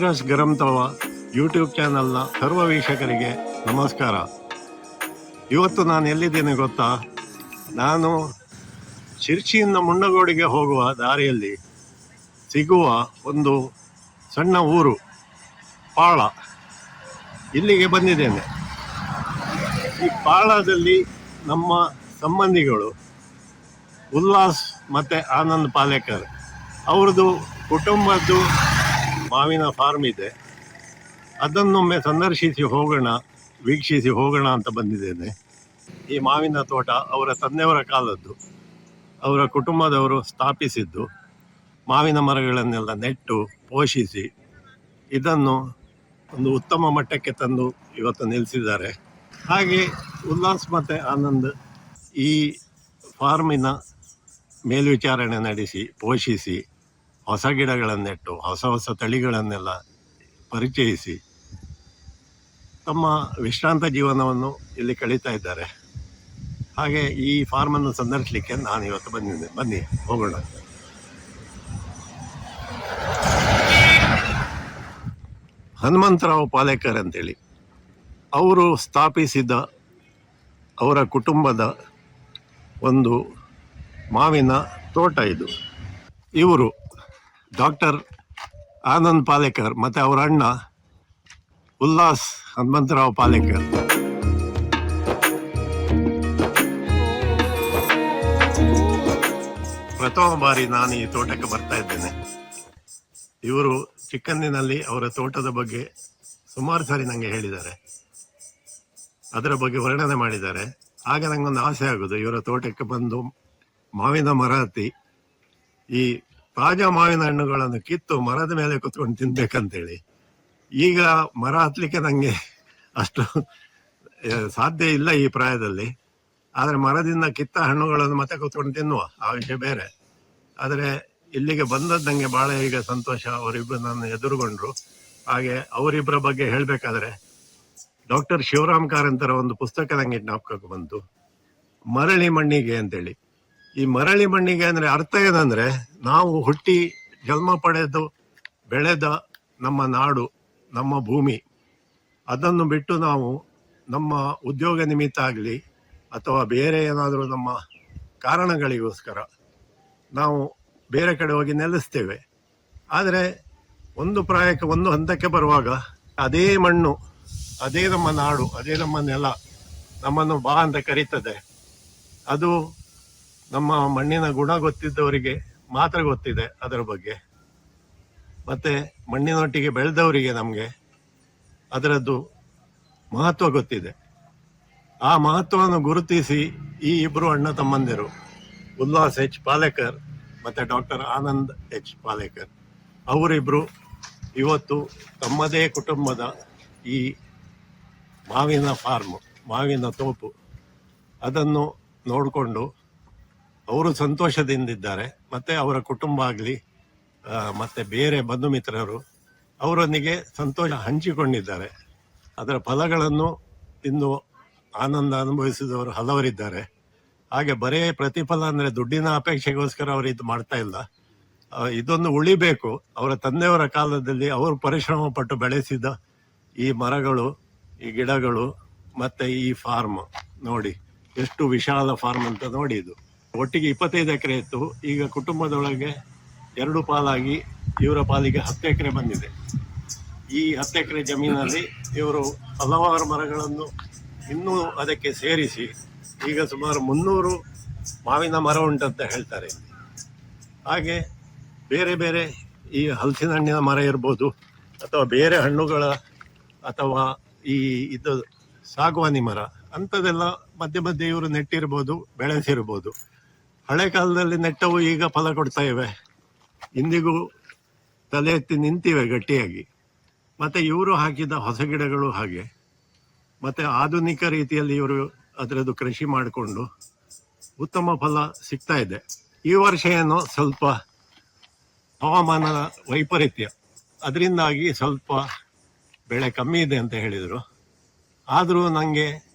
ಅಮೀರಸ್ ಗರಂ ತವಾ YouTube ಚಾನಲ್ನ ಸರ್ವ ವೀಕ್ಷಕರಿಗೆ ನಮಸ್ಕಾರ. ಇವತ್ತು ನಾನು ಎಲ್ಲಿದ್ದೇನೆ ಗೊತ್ತಾ? ನಾನು ಶಿರ್ಸಿಯಿಂದ ಮುಂಡಗೋಡಿಗೆ ಹೋಗುವ ದಾರಿಯಲ್ಲಿ ಸಿಗುವ ಒಂದು ಸಣ್ಣ ಊರು ಪಾಳ, ಇಲ್ಲಿಗೆ ಬಂದಿದ್ದೇನೆ. ಈ ಪಾಳದಲ್ಲಿ ನಮ್ಮ ಸಂಬಂಧಿಗಳು ಉಲ್ಲಾಸ್ ಮತ್ತು ಆನಂದ್ ಪಾಲೇಕರ್ ಅವ್ರದ್ದು ಕುಟುಂಬದ್ದು ಮಾವಿನ ಫಾರ್ಮ್ ಇದೆ. ಅದನ್ನೊಮ್ಮೆ ಸಂದರ್ಶಿಸಿ ಹೋಗೋಣ, ವೀಕ್ಷಿಸಿ ಹೋಗೋಣ ಅಂತ ಬಂದಿದ್ದೇನೆ. ಈ ಮಾವಿನ ತೋಟ ಅವರ ತಂದೆಯವರ ಕಾಲದ್ದು, ಅವರ ಕುಟುಂಬದವರು ಸ್ಥಾಪಿಸಿದ್ದು. ಮಾವಿನ ಮರಗಳನ್ನೆಲ್ಲ ನೆಟ್ಟು ಪೋಷಿಸಿ ಇದನ್ನು ಒಂದು ಉತ್ತಮ ಮಟ್ಟಕ್ಕೆ ತಂದು ಇವತ್ತು ನಿಲ್ಲಿಸಿದ್ದಾರೆ. ಹಾಗೆ ಉಲ್ಲಾಸ್ ಮತ್ತು ಆನಂದ್ ಈ ಫಾರ್ಮಿನ ಮೇಲ್ವಿಚಾರಣೆ ನಡೆಸಿ ಪೋಷಿಸಿ ಹೊಸ ಗಿಡಗಳನ್ನೆಟ್ಟು ಹೊಸ ಹೊಸ ತಳಿಗಳನ್ನೆಲ್ಲ ಪರಿಚಯಿಸಿ ತಮ್ಮ ವಿಶ್ರಾಂತ ಜೀವನವನ್ನು ಇಲ್ಲಿ ಕಳೀತಾ ಇದ್ದಾರೆ. ಹಾಗೆ ಈ ಫಾರ್ಮನ್ನು ಸಂದರ್ಶಿಸಲಿಕ್ಕೆ ನಾನು ಇವತ್ತು ಬಂದಿದ್ದೆ. ಬನ್ನಿ ಹೋಗೋಣ. ಹನುಮಂತರಾವ್ ಪಾಲೇಕರ್ ಅಂತೇಳಿ ಅವರು ಸ್ಥಾಪಿಸಿದ ಅವರ ಕುಟುಂಬದ ಒಂದು ಮಾವಿನ ತೋಟ ಇದು. ಇವರು ಡಾಕ್ಟರ್ ಆನಂದ್ ಪಾಲೇಕರ್ ಮತ್ತು ಅವರ ಅಣ್ಣ ಉಲ್ಲಾಸ್ ಹನುಮಂತರಾವ್ ಪಾಲೇಕರ್. ಪ್ರಥಮ ಬಾರಿ ನಾನು ಈ ತೋಟಕ್ಕೆ ಬರ್ತಾ ಇದ್ದೇನೆ. ಇವರು ಚಿಕ್ಕಂದಿನಲ್ಲಿ ಅವರ ತೋಟದ ಬಗ್ಗೆ ಸುಮಾರು ಸಾರಿ ನನಗೆ ಹೇಳಿದ್ದಾರೆ, ಅದರ ಬಗ್ಗೆ ವರ್ಣನೆ ಮಾಡಿದ್ದಾರೆ. ಆಗ ನನಗೊಂದು ಆಸೆ ಆಗೋದು, ಇವರ ತೋಟಕ್ಕೆ ಬಂದು ಮಾವಿನ ಮರ ಹತ್ತಿ ಈ ತಾಜಾ ಮಾವಿನ ಹಣ್ಣುಗಳನ್ನು ಕಿತ್ತು ಮರದ ಮೇಲೆ ಕುತ್ಕೊಂಡು ತಿನ್ಬೇಕಂತೇಳಿ. ಈಗ ಮರ ಹತ್ತಲಿಕ್ಕೆ ನನಗೆ ಅಷ್ಟು ಸಾಧ್ಯ ಇಲ್ಲ ಈ ಪ್ರಾಯದಲ್ಲಿ. ಆದರೆ ಮರದಿಂದ ಕಿತ್ತ ಹಣ್ಣುಗಳನ್ನು ಮತ್ತೆ ಕುತ್ಕೊಂಡು ತಿನ್ನುವ ಆ ವಿಷಯ ಬೇರೆ. ಆದರೆ ಇಲ್ಲಿಗೆ ಬಂದದ್ದು ನನಗೆ ಭಾಳ ಈಗ ಸಂತೋಷ. ಅವರಿಬ್ಬರು ನನ್ನ ಎದುರುಗೊಂಡ್ರು. ಹಾಗೆ ಅವರಿಬ್ಬರ ಬಗ್ಗೆ ಹೇಳಬೇಕಾದ್ರೆ ಡಾಕ್ಟರ್ ಶಿವರಾಮ್ ಕಾರಂತರ ಒಂದು ಪುಸ್ತಕ ನನಗೆ ಜ್ಞಾಪಕಕ್ಕೆ ಬಂತು, ಮರಳಿ ಮಣ್ಣಿಗೆ ಅಂತೇಳಿ. ಈ ಮರಳಿ ಮಣ್ಣಿಗೆ ಅಂದರೆ ಅರ್ಥ ಏನಂದರೆ, ನಾವು ಹುಟ್ಟಿ ಜನ್ಮ ಪಡೆದು ಬೆಳೆದ ನಮ್ಮ ನಾಡು, ನಮ್ಮ ಭೂಮಿ, ಅದನ್ನು ಬಿಟ್ಟು ನಾವು ನಮ್ಮ ಉದ್ಯೋಗ ನಿಮಿತ್ತ ಆಗಲಿ ಅಥವಾ ಬೇರೆ ಏನಾದರೂ ನಮ್ಮ ಕಾರಣಗಳಿಗೋಸ್ಕರ ನಾವು ಬೇರೆ ಕಡೆ ಹೋಗಿ ನೆಲೆಸ್ತೇವೆ. ಆದರೆ ಒಂದು ಪ್ರಾಯಕ್ಕೆ ಒಂದು ಹಂತಕ್ಕೆ ಬರುವಾಗ ಅದೇ ಮಣ್ಣು, ಅದೇ ನಮ್ಮ ನಾಡು, ಅದೇ ನಮ್ಮ ನೆಲ ನಮ್ಮನ್ನು ಬಾ ಅಂತ ಕರೀತದೆ. ಅದು ನಮ್ಮ ಮಣ್ಣಿನ ಗುಣ ಗೊತ್ತಿದ್ದವರಿಗೆ ಮಾತ್ರ ಗೊತ್ತಿದೆ ಅದರ ಬಗ್ಗೆ. ಮತ್ತು ಮಣ್ಣಿನೊಟ್ಟಿಗೆ ಬೆಳೆದವರಿಗೆ ನಮಗೆ ಅದರದ್ದು ಮಹತ್ವ ಗೊತ್ತಿದೆ. ಆ ಮಹತ್ವವನ್ನು ಗುರುತಿಸಿ ಈ ಇಬ್ಬರು ಅಣ್ಣ ತಮ್ಮಂದಿರು ಉಲ್ಲಾಸ್ ಎಚ್ ಪಾಲೇಕರ್ ಮತ್ತು ಡಾಕ್ಟರ್ ಆನಂದ್ ಎಚ್ ಪಾಲೇಕರ್ ಅವರಿಬ್ಬರು ಇವತ್ತು ತಮ್ಮದೇ ಕುಟುಂಬದ ಈ ಮಾವಿನ ಫಾರ್ಮ್, ಮಾವಿನ ತೋಪು, ಅದನ್ನು ನೋಡಿಕೊಂಡು ಅವರು ಸಂತೋಷದಿಂದಿದ್ದಾರೆ. ಮತ್ತು ಅವರ ಕುಟುಂಬ ಆಗಲಿ ಮತ್ತು ಬೇರೆ ಬಂಧು ಮಿತ್ರರು ಅವರೊಂದಿಗೆ ಸಂತೋಷ ಹಂಚಿಕೊಂಡಿದ್ದಾರೆ. ಅದರ ಫಲಗಳನ್ನು ತಿಂದು ಆನಂದ ಅನುಭವಿಸಿದವರು ಹಲವರಿದ್ದಾರೆ. ಹಾಗೆ ಬರೇ ಪ್ರತಿಫಲ ಅಂದರೆ ದುಡ್ಡಿನ ಅಪೇಕ್ಷೆಗೋಸ್ಕರ ಅವರು ಇದು ಮಾಡ್ತಾ ಇಲ್ಲ. ಇದೊಂದು ಉಳಿಬೇಕು. ಅವರ ತಂದೆಯವರ ಕಾಲದಲ್ಲಿ ಅವರು ಪರಿಶ್ರಮ ಪಟ್ಟು ಬೆಳೆಸಿದ ಈ ಮರಗಳು, ಈ ಗಿಡಗಳು ಮತ್ತು ಈ ಫಾರ್ಮ್ ನೋಡಿ ಎಷ್ಟು ವಿಶಾಲ ಫಾರ್ಮ್ ಅಂತ ನೋಡಿ. ಇದು ಒಟ್ಟಿಗೆ 25 ಎಕರೆ ಇತ್ತು. ಈಗ ಕುಟುಂಬದೊಳಗೆ 2 ಪಾಲಾಗಿ ಇವರ ಪಾಲಿಗೆ 10 ಎಕರೆ ಬಂದಿದೆ. ಈ 10 ಎಕರೆ ಜಮೀನಲ್ಲಿ ಇವರು ಹಲವಾರು ಮರಗಳನ್ನು ಇನ್ನೂ ಅದಕ್ಕೆ ಸೇರಿಸಿ ಈಗ ಸುಮಾರು 300 ಮಾವಿನ ಮರ ಉಂಟಂತ ಹೇಳ್ತಾರೆ. ಹಾಗೆ ಬೇರೆ ಬೇರೆ ಈ ಹಲಸಿನ ಹಣ್ಣಿನ ಮರ ಇರ್ಬೋದು ಅಥವಾ ಬೇರೆ ಹಣ್ಣುಗಳ ಅಥವಾ ಇದು ಸಾಗುವಾನಿ ಮರ ಅಂಥದ್ದೆಲ್ಲ ಮಧ್ಯೆ ಮಧ್ಯೆ ಇವರು ನೆಟ್ಟಿರ್ಬೋದು, ಬೆಳೆಸಿರ್ಬೋದು. ಹಳೆ ಕಾಲದಲ್ಲಿ ನೆಟ್ಟವು ಈಗ ಫಲ ಕೊಡ್ತಾ ಇವೆ, ಇಂದಿಗೂ ತಲೆ ಎತ್ತಿ ನಿಂತಿವೆ ಗಟ್ಟಿಯಾಗಿ. ಮತ್ತು ಇವರು ಹಾಕಿದ ಹೊಸ ಗಿಡಗಳು ಹಾಗೆ. ಮತ್ತು ಆಧುನಿಕ ರೀತಿಯಲ್ಲಿ ಇವರು ಅದರದ್ದು ಕೃಷಿ ಮಾಡಿಕೊಂಡು ಉತ್ತಮ ಫಲ ಸಿಗ್ತಾ ಇದೆ. ಈ ವರ್ಷ ಏನೋ ಸ್ವಲ್ಪ ಹವಾಮಾನದ ವೈಪರೀತ್ಯ, ಅದರಿಂದಾಗಿ ಸ್ವಲ್ಪ ಬೆಳೆ ಕಮ್ಮಿ ಇದೆ ಅಂತ ಹೇಳಿದರು. ಆದರೂ ನನಗೆ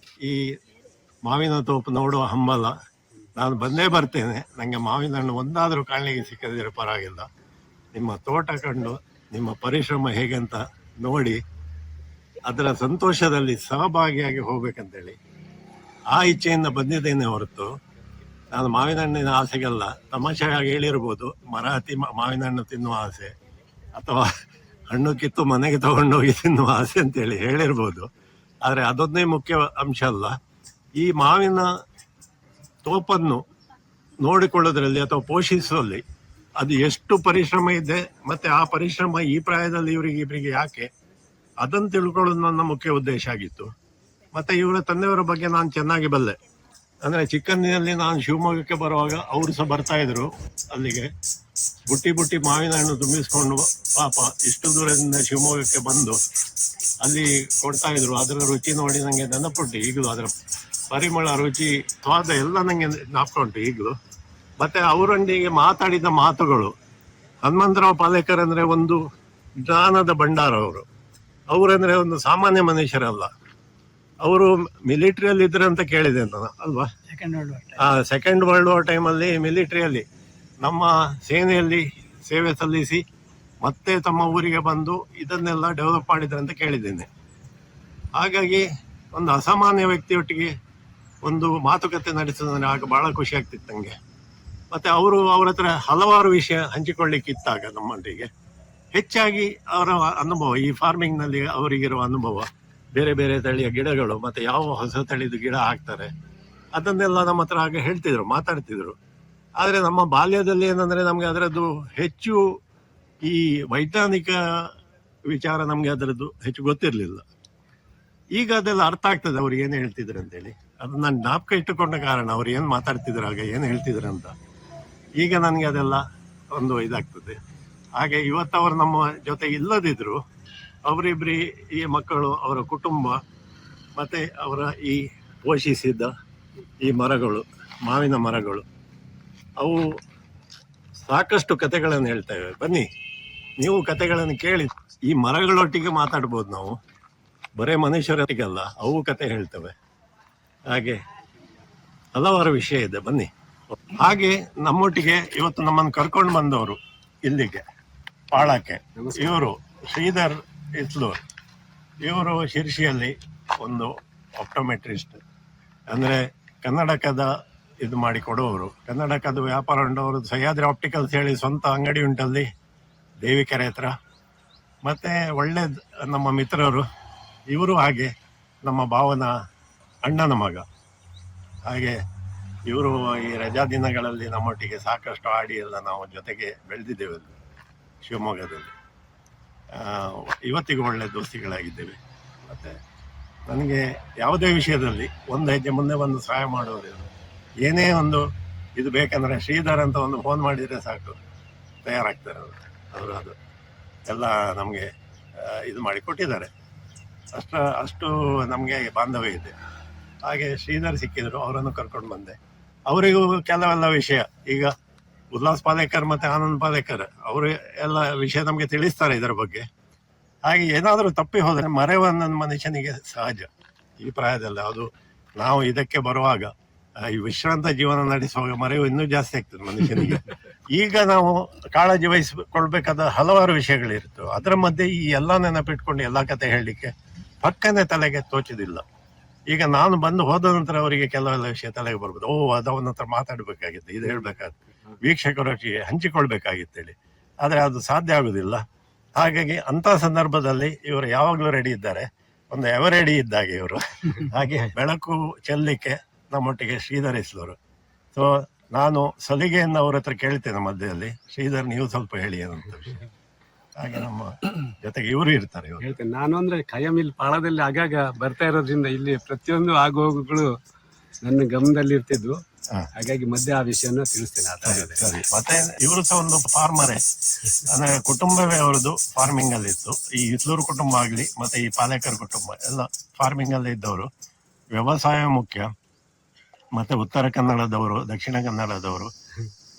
ಈ ಮಾವಿನ ತೋಪು ನೋಡುವ ಹಂಬಲ. ನಾನು ಬಂದೇ ಬರ್ತೇನೆ. ನನಗೆ ಮಾವಿನ ಹಣ್ಣು ಒಂದಾದರೂ ಕಾಣಲಿಕ್ಕೆ ಸಿಕ್ಕದಿರೋ ಪರವಾಗಿಲ್ಲ. ನಿಮ್ಮ ತೋಟ ಕಂಡು ನಿಮ್ಮ ಪರಿಶ್ರಮ ಹೇಗೆ ಅಂತ ನೋಡಿ ಅದರ ಸಂತೋಷದಲ್ಲಿ ಸಹಭಾಗಿಯಾಗಿ ಹೋಗ್ಬೇಕಂತೇಳಿ ಆ ಇಚ್ಛೆಯಿಂದ ಬಂದಿದ್ದೇನೆ ಹೊರತು ನಾನು ಮಾವಿನ ಹಣ್ಣಿನ ಆಸೆಗೆಲ್ಲ ತಮಾಷೆಯಾಗಿ ಹೇಳಿರ್ಬೋದು ಮರ ಹತ್ತಿ ಮಾವಿನ ಹಣ್ಣು ತಿನ್ನುವ ಆಸೆ ಅಥವಾ ಹಣ್ಣು ಕಿತ್ತು ಮನೆಗೆ ತಗೊಂಡೋಗಿ ತಿನ್ನುವ ಆಸೆ ಅಂತೇಳಿ ಹೇಳಿರ್ಬೋದು. ಆದರೆ ಅದೊಂದೇ ಮುಖ್ಯ ಅಂಶ ಅಲ್ಲ. ಈ ಮಾವಿನ ತೋಪನ್ನು ನೋಡಿಕೊಳ್ಳೋದ್ರಲ್ಲಿ ಅಥವಾ ಪೋಷಿಸುವಲ್ಲಿ ಅದು ಎಷ್ಟು ಪರಿಶ್ರಮ ಇದೆ, ಮತ್ತೆ ಆ ಪರಿಶ್ರಮ ಈ ಪ್ರಾಯದಲ್ಲಿ ಇವರಿಗೆ ಯಾಕೆ, ಅದನ್ನು ತಿಳ್ಕೊಳ್ಳೋದು ನನ್ನ ಮುಖ್ಯ ಉದ್ದೇಶ ಆಗಿತ್ತು. ಮತ್ತೆ ಇವರ ತಂದೆಯವರ ಬಗ್ಗೆ ನಾನು ಚೆನ್ನಾಗಿ ಬಲ್ಲೆ. ಅಂದ್ರೆ ಚಿಕ್ಕಂದಿನಲ್ಲಿ ನಾನು ಶಿವಮೊಗ್ಗಕ್ಕೆ ಬರುವಾಗ ಅವರು ಸಹ ಬರ್ತಾ ಇದ್ರು ಅಲ್ಲಿಗೆ. ಬುಟ್ಟಿ ಮಾವಿನ ಹಣ್ಣು ತುಂಬಿಸ್ಕೊಂಡು ಪಾಪ ಇಷ್ಟು ದೂರದಿಂದ ಶಿವಮೊಗ್ಗಕ್ಕೆ ಬಂದು ಅಲ್ಲಿ ಕೊಡ್ತಾ ಇದ್ರು. ಅದರ ರುಚಿ ನೋಡಿ ನಂಗೆ ನೆನಪುಂಟು ಈಗಲೂ. ಅದರ ಪರಿಮಳ, ರುಚಿ, ಸ್ವಾದ ಎಲ್ಲ ನಂಗೆ ಜ್ಞಾಪಕ ಈಗಲೂ. ಮತ್ತೆ ಅವರೊಂದಿಗೆ ಮಾತಾಡಿದ ಮಾತುಗಳು, ಹನುಮಂತರಾವ್ ಪಾಲೇಕರ್ ಅಂದ್ರೆ ಒಂದು ಜ್ಞಾನದ ಭಂಡಾರ. ಅವರಂದ್ರೆ ಒಂದು ಸಾಮಾನ್ಯ ಮನುಷ್ಯರಲ್ಲ. ಅವರು ಮಿಲಿಟರಿಯಲ್ಲಿ ಇದ್ರೆ ಅಂತ ಕೇಳಿದೆ ಅಂತ ಅಲ್ವಾ? ಸೆಕೆಂಡ್ ವರ್ಲ್ಡ್ ವಾರ್ ಟೈಮಲ್ಲಿ ಮಿಲಿಟರಿಯಲ್ಲಿ ನಮ್ಮ ಸೇನೆಯಲ್ಲಿ ಸೇವೆ ಸಲ್ಲಿಸಿ ಮತ್ತೆ ತಮ್ಮ ಊರಿಗೆ ಬಂದು ಇದನ್ನೆಲ್ಲ ಡೆವಲಪ್ ಮಾಡಿದ್ರೆ ಅಂತ ಕೇಳಿದ್ದೇನೆ. ಹಾಗಾಗಿ ಒಂದು ಅಸಾಮಾನ್ಯ ವ್ಯಕ್ತಿಯೊಟ್ಟಿಗೆ ಒಂದು ಮಾತುಕತೆ ನಡೆಸೋದಂದ್ರೆ ಆಗ ಬಹಳ ಖುಷಿ ಆಗ್ತಿತ್ತು ನನಗೆ. ಮತ್ತೆ ಅವ್ರ ಹತ್ರ ಹಲವಾರು ವಿಷಯ ಹಂಚಿಕೊಳ್ಳಿಕ್ಕಿತ್ತಾಗ ನಮ್ಮೊಂದಿಗೆ ಹೆಚ್ಚಾಗಿ ಅವರ ಅನುಭವ, ಈ ಫಾರ್ಮಿಂಗ್ ನಲ್ಲಿ ಅವರಿಗಿರುವ ಅನುಭವ, ಬೇರೆ ಬೇರೆ ತಳಿಯ ಗಿಡಗಳು ಮತ್ತೆ ಯಾವ ಹೊಸ ತಳಿದು ಗಿಡ ಹಾಕ್ತಾರೆ ಅದನ್ನೆಲ್ಲ ನಮ್ಮ ಹತ್ರ ಹಾಗೆ ಹೇಳ್ತಿದ್ರು, ಮಾತಾಡ್ತಿದ್ರು. ಆದ್ರೆ ನಮ್ಮ ಬಾಲ್ಯದಲ್ಲಿ ಏನಂದ್ರೆ ನಮ್ಗೆ ಅದರದ್ದು ಹೆಚ್ಚು ಈ ವೈಜ್ಞಾನಿಕ ವಿಚಾರ ನಮ್ಗೆ ಅದರದ್ದು ಹೆಚ್ಚು ಗೊತ್ತಿರ್ಲಿಲ್ಲ. ಈಗ ಅದೆಲ್ಲ ಅರ್ಥ ಆಗ್ತದೆ ಅವ್ರು ಏನ್ ಹೇಳ್ತಿದ್ರು ಅಂತೇಳಿ. ಅದು ನಾನು ಜ್ಞಾಪಕ ಇಟ್ಟುಕೊಂಡ ಕಾರಣ ಅವ್ರು ಏನ್ ಮಾತಾಡ್ತಿದ್ರು ಆಗ, ಏನ್ ಹೇಳ್ತಿದ್ರು ಅಂತ ಈಗ ನನಗೆ ಅದೆಲ್ಲ ಒಂದು ಇದಾಗ್ತದೆ. ಹಾಗೆ ಇವತ್ತವರು ನಮ್ಮ ಜೊತೆ ಇಲ್ಲದಿದ್ರು ಅವರಿಬ್ರಿ ಈ ಮಕ್ಕಳು, ಅವರ ಕುಟುಂಬ, ಮತ್ತೆ ಅವರ ಈ ಪೋಷಿಸಿದ್ದ ಈ ಮರಗಳು, ಮಾವಿನ ಮರಗಳು, ಅವು ಸಾಕಷ್ಟು ಕತೆಗಳನ್ನು ಹೇಳ್ತೇವೆ. ಬನ್ನಿ ನೀವು ಕತೆಗಳನ್ನು ಕೇಳಿ. ಈ ಮರಗಳೊಟ್ಟಿಗೆ ಮಾತಾಡ್ಬೋದು ನಾವು, ಬರೇ ಮನುಷ್ಯರೊಟ್ಟಿಗಲ್ಲ, ಅವು ಕತೆ ಹೇಳ್ತವೆ. ಹಾಗೆ ಹಲವಾರು ವಿಷಯ ಇದೆ, ಬನ್ನಿ. ಹಾಗೆ ನಮ್ಮೊಟ್ಟಿಗೆ ಇವತ್ತು ನಮ್ಮನ್ನು ಕರ್ಕೊಂಡು ಬಂದವರು ಇಲ್ಲಿಗೆ ಪಾಳಕ್ಕೆ, ಇವರು ಶ್ರೀಧರ್ ಇಸ್ಲೂರ್. ಇವರು ಶಿರ್ಷಿಯಲ್ಲಿ ಒಂದು ಆಪ್ಟೋಮೆಟ್ರಿಸ್ಟ್, ಅಂದ್ರೆ ಕನ್ನಡಕದ ಇದು ಮಾಡಿ ಕೊಡುವವರು. ಕನ್ನಡಕದ ವ್ಯಾಪಾರ ಉಂಟವರು. ಸಹ್ಯಾದ್ರಿ ಆಪ್ಟಿಕಲ್ಸ್ ಹೇಳಿ ಸ್ವಂತ ಅಂಗಡಿ ಉಂಟಲ್ಲಿ ದೇವಿಕೆರೆ ಹತ್ರ. ಮತ್ತೆ ಒಳ್ಳೆ ನಮ್ಮ ಮಿತ್ರರು ಇವರು, ಹಾಗೆ ನಮ್ಮ ಭಾವನ ಅಣ್ಣನ ಮಗ. ಹಾಗೆ ಇವರು ಈ ರಜಾ ದಿನಗಳಲ್ಲಿ ನಮ್ಮೊಟ್ಟಿಗೆ ಸಾಕಷ್ಟು ಆಡಿ ಎಲ್ಲ ನಾವು ಜೊತೆಗೆ ಬೆಳೆದಿದ್ದೇವೆ ಶಿವಮೊಗ್ಗದಲ್ಲಿ. ಇವತ್ತಿಗೂ ಒಳ್ಳೆ ದೋಸ್ತಿಗಳಾಗಿದ್ದೇವೆ. ಮತ್ತೆ ನನಗೆ ಯಾವುದೇ ವಿಷಯದಲ್ಲಿ ಒಂದು ಹೆಜ್ಜೆ ಮುಂದೆ ಬಂದು ಸಹಾಯ ಮಾಡೋರು. ಏನೇ ಒಂದು ಇದು ಬೇಕಂದ್ರೆ ಶ್ರೀಧರ್ ಅಂತ ಒಂದು ಫೋನ್ ಮಾಡಿದರೆ ಸಾಕು, ತಯಾರಾಗ್ತಾರೆ ಅವರು. ಅದು ಎಲ್ಲ ನಮಗೆ ಇದು ಮಾಡಿ ಕೊಟ್ಟಿದ್ದಾರೆ. ಅಷ್ಟು ನಮಗೆ ಬಾಂಧವ್ಯ ಇದೆ. ಹಾಗೆ ಶ್ರೀಧರ್ ಸಿಕ್ಕಿದ್ರು, ಅವರನ್ನು ಕರ್ಕೊಂಡು ಬಂದೆ. ಅವರಿಗೂ ಕೆಲವೆಲ್ಲ ವಿಷಯ, ಈಗ ಉಲ್ಲಾಸ್ ಪಾಲೇಕರ್ ಮತ್ತೆ ಆನಂದ್ ಪಾಲೇಕರ್ ಅವರು ಎಲ್ಲ ವಿಷಯ ನಮಗೆ ತಿಳಿಸ್ತಾರೆ ಇದರ ಬಗ್ಗೆ. ಹಾಗೆ ಏನಾದರೂ ತಪ್ಪಿ ಹೋದರೆ ಮರೆಯುವ ಮನುಷ್ಯನಿಗೆ ಸಹಜ ಈ ಪ್ರಾಯದಲ್ಲಿ. ಅದು ನಾವು ಇದಕ್ಕೆ ಬರುವಾಗ, ಈ ವಿಶ್ರಾಂತ ಜೀವನ ನಡೆಸುವಾಗ ಮರೆಯು ಇನ್ನೂ ಜಾಸ್ತಿ ಆಗ್ತದೆ ಮನುಷ್ಯನಿಗೆ. ಈಗ ನಾವು ಕಾಳಜಿ ವಹಿಸಿಕೊಳ್ಬೇಕಾದ ಹಲವಾರು ವಿಷಯಗಳಿರ್ತವೆ. ಅದರ ಮಧ್ಯೆ ಈ ಎಲ್ಲ ನೆನಪಿಟ್ಕೊಂಡು ಎಲ್ಲ ಕತೆ ಹೇಳಲಿಕ್ಕೆ ಪಕ್ಕನೆ ತಲೆಗೆ ತೋಚುದಿಲ್ಲ. ಈಗ ನಾನು ಬಂದು ಹೋದ ನಂತರ ಅವರಿಗೆ ಕೆಲವೆಲ್ಲ ವಿಷಯ ತಲೆಗೆ ಬರ್ಬೋದು. ಅವನ ಹತ್ರ ಮಾತಾಡ್ಬೇಕಾಗಿತ್ತು, ಇದು ಹೇಳ್ಬೇಕಾಗಿತ್ತು, ವೀಕ್ಷಕರೊಟ್ಟಿಗೆ ಹಂಚಿಕೊಳ್ಬೇಕಾಗಿತ್ತೇಳಿ. ಆದ್ರೆ ಅದು ಸಾಧ್ಯ ಆಗುದಿಲ್ಲ. ಹಾಗಾಗಿ ಅಂತ ಸಂದರ್ಭದಲ್ಲಿ ಇವರು ಯಾವಾಗ್ಲೂ ರೆಡಿ ಇದ್ದಾರೆ, ಒಂದು ಎವರೆಡಿ ಇದ್ದಾಗೆ ಇವರು. ಹಾಗೆ ಬೆಳಕು ಚೆಲ್ಲಲಿಕ್ಕೆ ನಮ್ಮೊಟ್ಟಿಗೆ ಶ್ರೀಧರ್ ಇಸ್ಲೂರು. ಸೊ ನಾನು ಸಲಿಗೆಯನ್ನು ಅವ್ರ ಹತ್ರ ಕೇಳ್ತೇನೆ ಮಧ್ಯದಲ್ಲಿ, ಶ್ರೀಧರ್ ನೀವು ಸ್ವಲ್ಪ ಹೇಳಿ ಏನಂತ ವಿಷಯ. ಹಾಗೆ ನಮ್ಮ ಜೊತೆಗೆ ಇವರು ಇರ್ತಾರೆ. ಹೇಳ್ತೇನೆ ನಾನು, ಅಂದ್ರೆ ಖಾಯಂ ಇಲ್ಲಿ ಪಾಳದಲ್ಲಿ ಆಗಾಗ ಬರ್ತಾ ಇರೋದ್ರಿಂದ ಇಲ್ಲಿ ಪ್ರತಿಯೊಂದು ಆಗುಗಳು ನನ್ನ ಗಮನದಲ್ಲಿ ಇರ್ತಿದ್ವು. ಹಾಗಾಗಿ ಮಧ್ಯೆ ಆ ವಿಷಯನ ತಿಳಿಸ್ತೇನೆ. ಸರಿ. ಮತ್ತೆ ಇವರು ಸಹ ಒಂದು ಫಾರ್ಮರೇ, ಅಂದ್ರೆ ಕುಟುಂಬವೇ ಅವರದು ಫಾರ್ಮಿಂಗ್ ಅಲ್ಲಿ ಇತ್ತು. ಈ ಇಸ್ಲೂರು ಕುಟುಂಬ ಆಗ್ಲಿ ಮತ್ತೆ ಈ ಪಾಲೇಕರ್ ಕುಟುಂಬ ಎಲ್ಲ ಫಾರ್ಮಿಂಗ್ ಅಲ್ಲಿ ಇದ್ದವರು. ವ್ಯವಸಾಯ ಮುಖ್ಯ. ಮತ್ತೆ ಉತ್ತರ ಕನ್ನಡದವರು, ದಕ್ಷಿಣ ಕನ್ನಡದವರು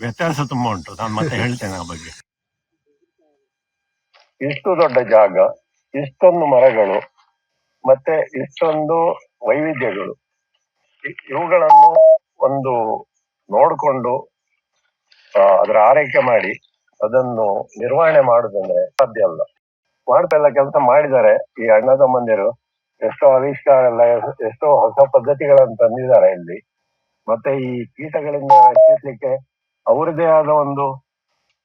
ವ್ಯತ್ಯಾಸ ತುಂಬಾ ಉಂಟು. ನಾನು ಮತ್ತೆ ಹೇಳ್ತೇನೆ ಆ ಬಗ್ಗೆ. ಇಷ್ಟು ದೊಡ್ಡ ಜಾಗ, ಇಷ್ಟೊಂದು ಮರಗಳು, ಮತ್ತೆ ಇಷ್ಟೊಂದು ವೈವಿಧ್ಯಗಳು, ಇವುಗಳನ್ನು ಒಂದು ನೋಡಿಕೊಂಡು ಅದರ ಆರೈಕೆ ಮಾಡಿ ಅದನ್ನು ನಿರ್ವಹಣೆ ಮಾಡುದಂದ್ರೆ ಸಾಧ್ಯ ಅಲ್ಲ. ಮಾಡ್ತಾ ಎಲ್ಲ ಕೆಲಸ ಮಾಡಿದ್ದಾರೆ ಈ ಅಣ್ಣ ತಮ್ಮಂದಿರು. ಎಷ್ಟೋ ಆವಿಷ್ಕಾರ ಎಲ್ಲ, ಎಷ್ಟೋ ಹೊಸ ಪದ್ಧತಿಗಳನ್ನು ತಂದಿದ್ದಾರೆ ಇಲ್ಲಿ. ಮತ್ತೆ ಈ ಕೀಟಗಳಿಂದ ರಕ್ಷಿಸ್ಲಿಕ್ಕೆ ಅವರದೇ ಆದ ಒಂದು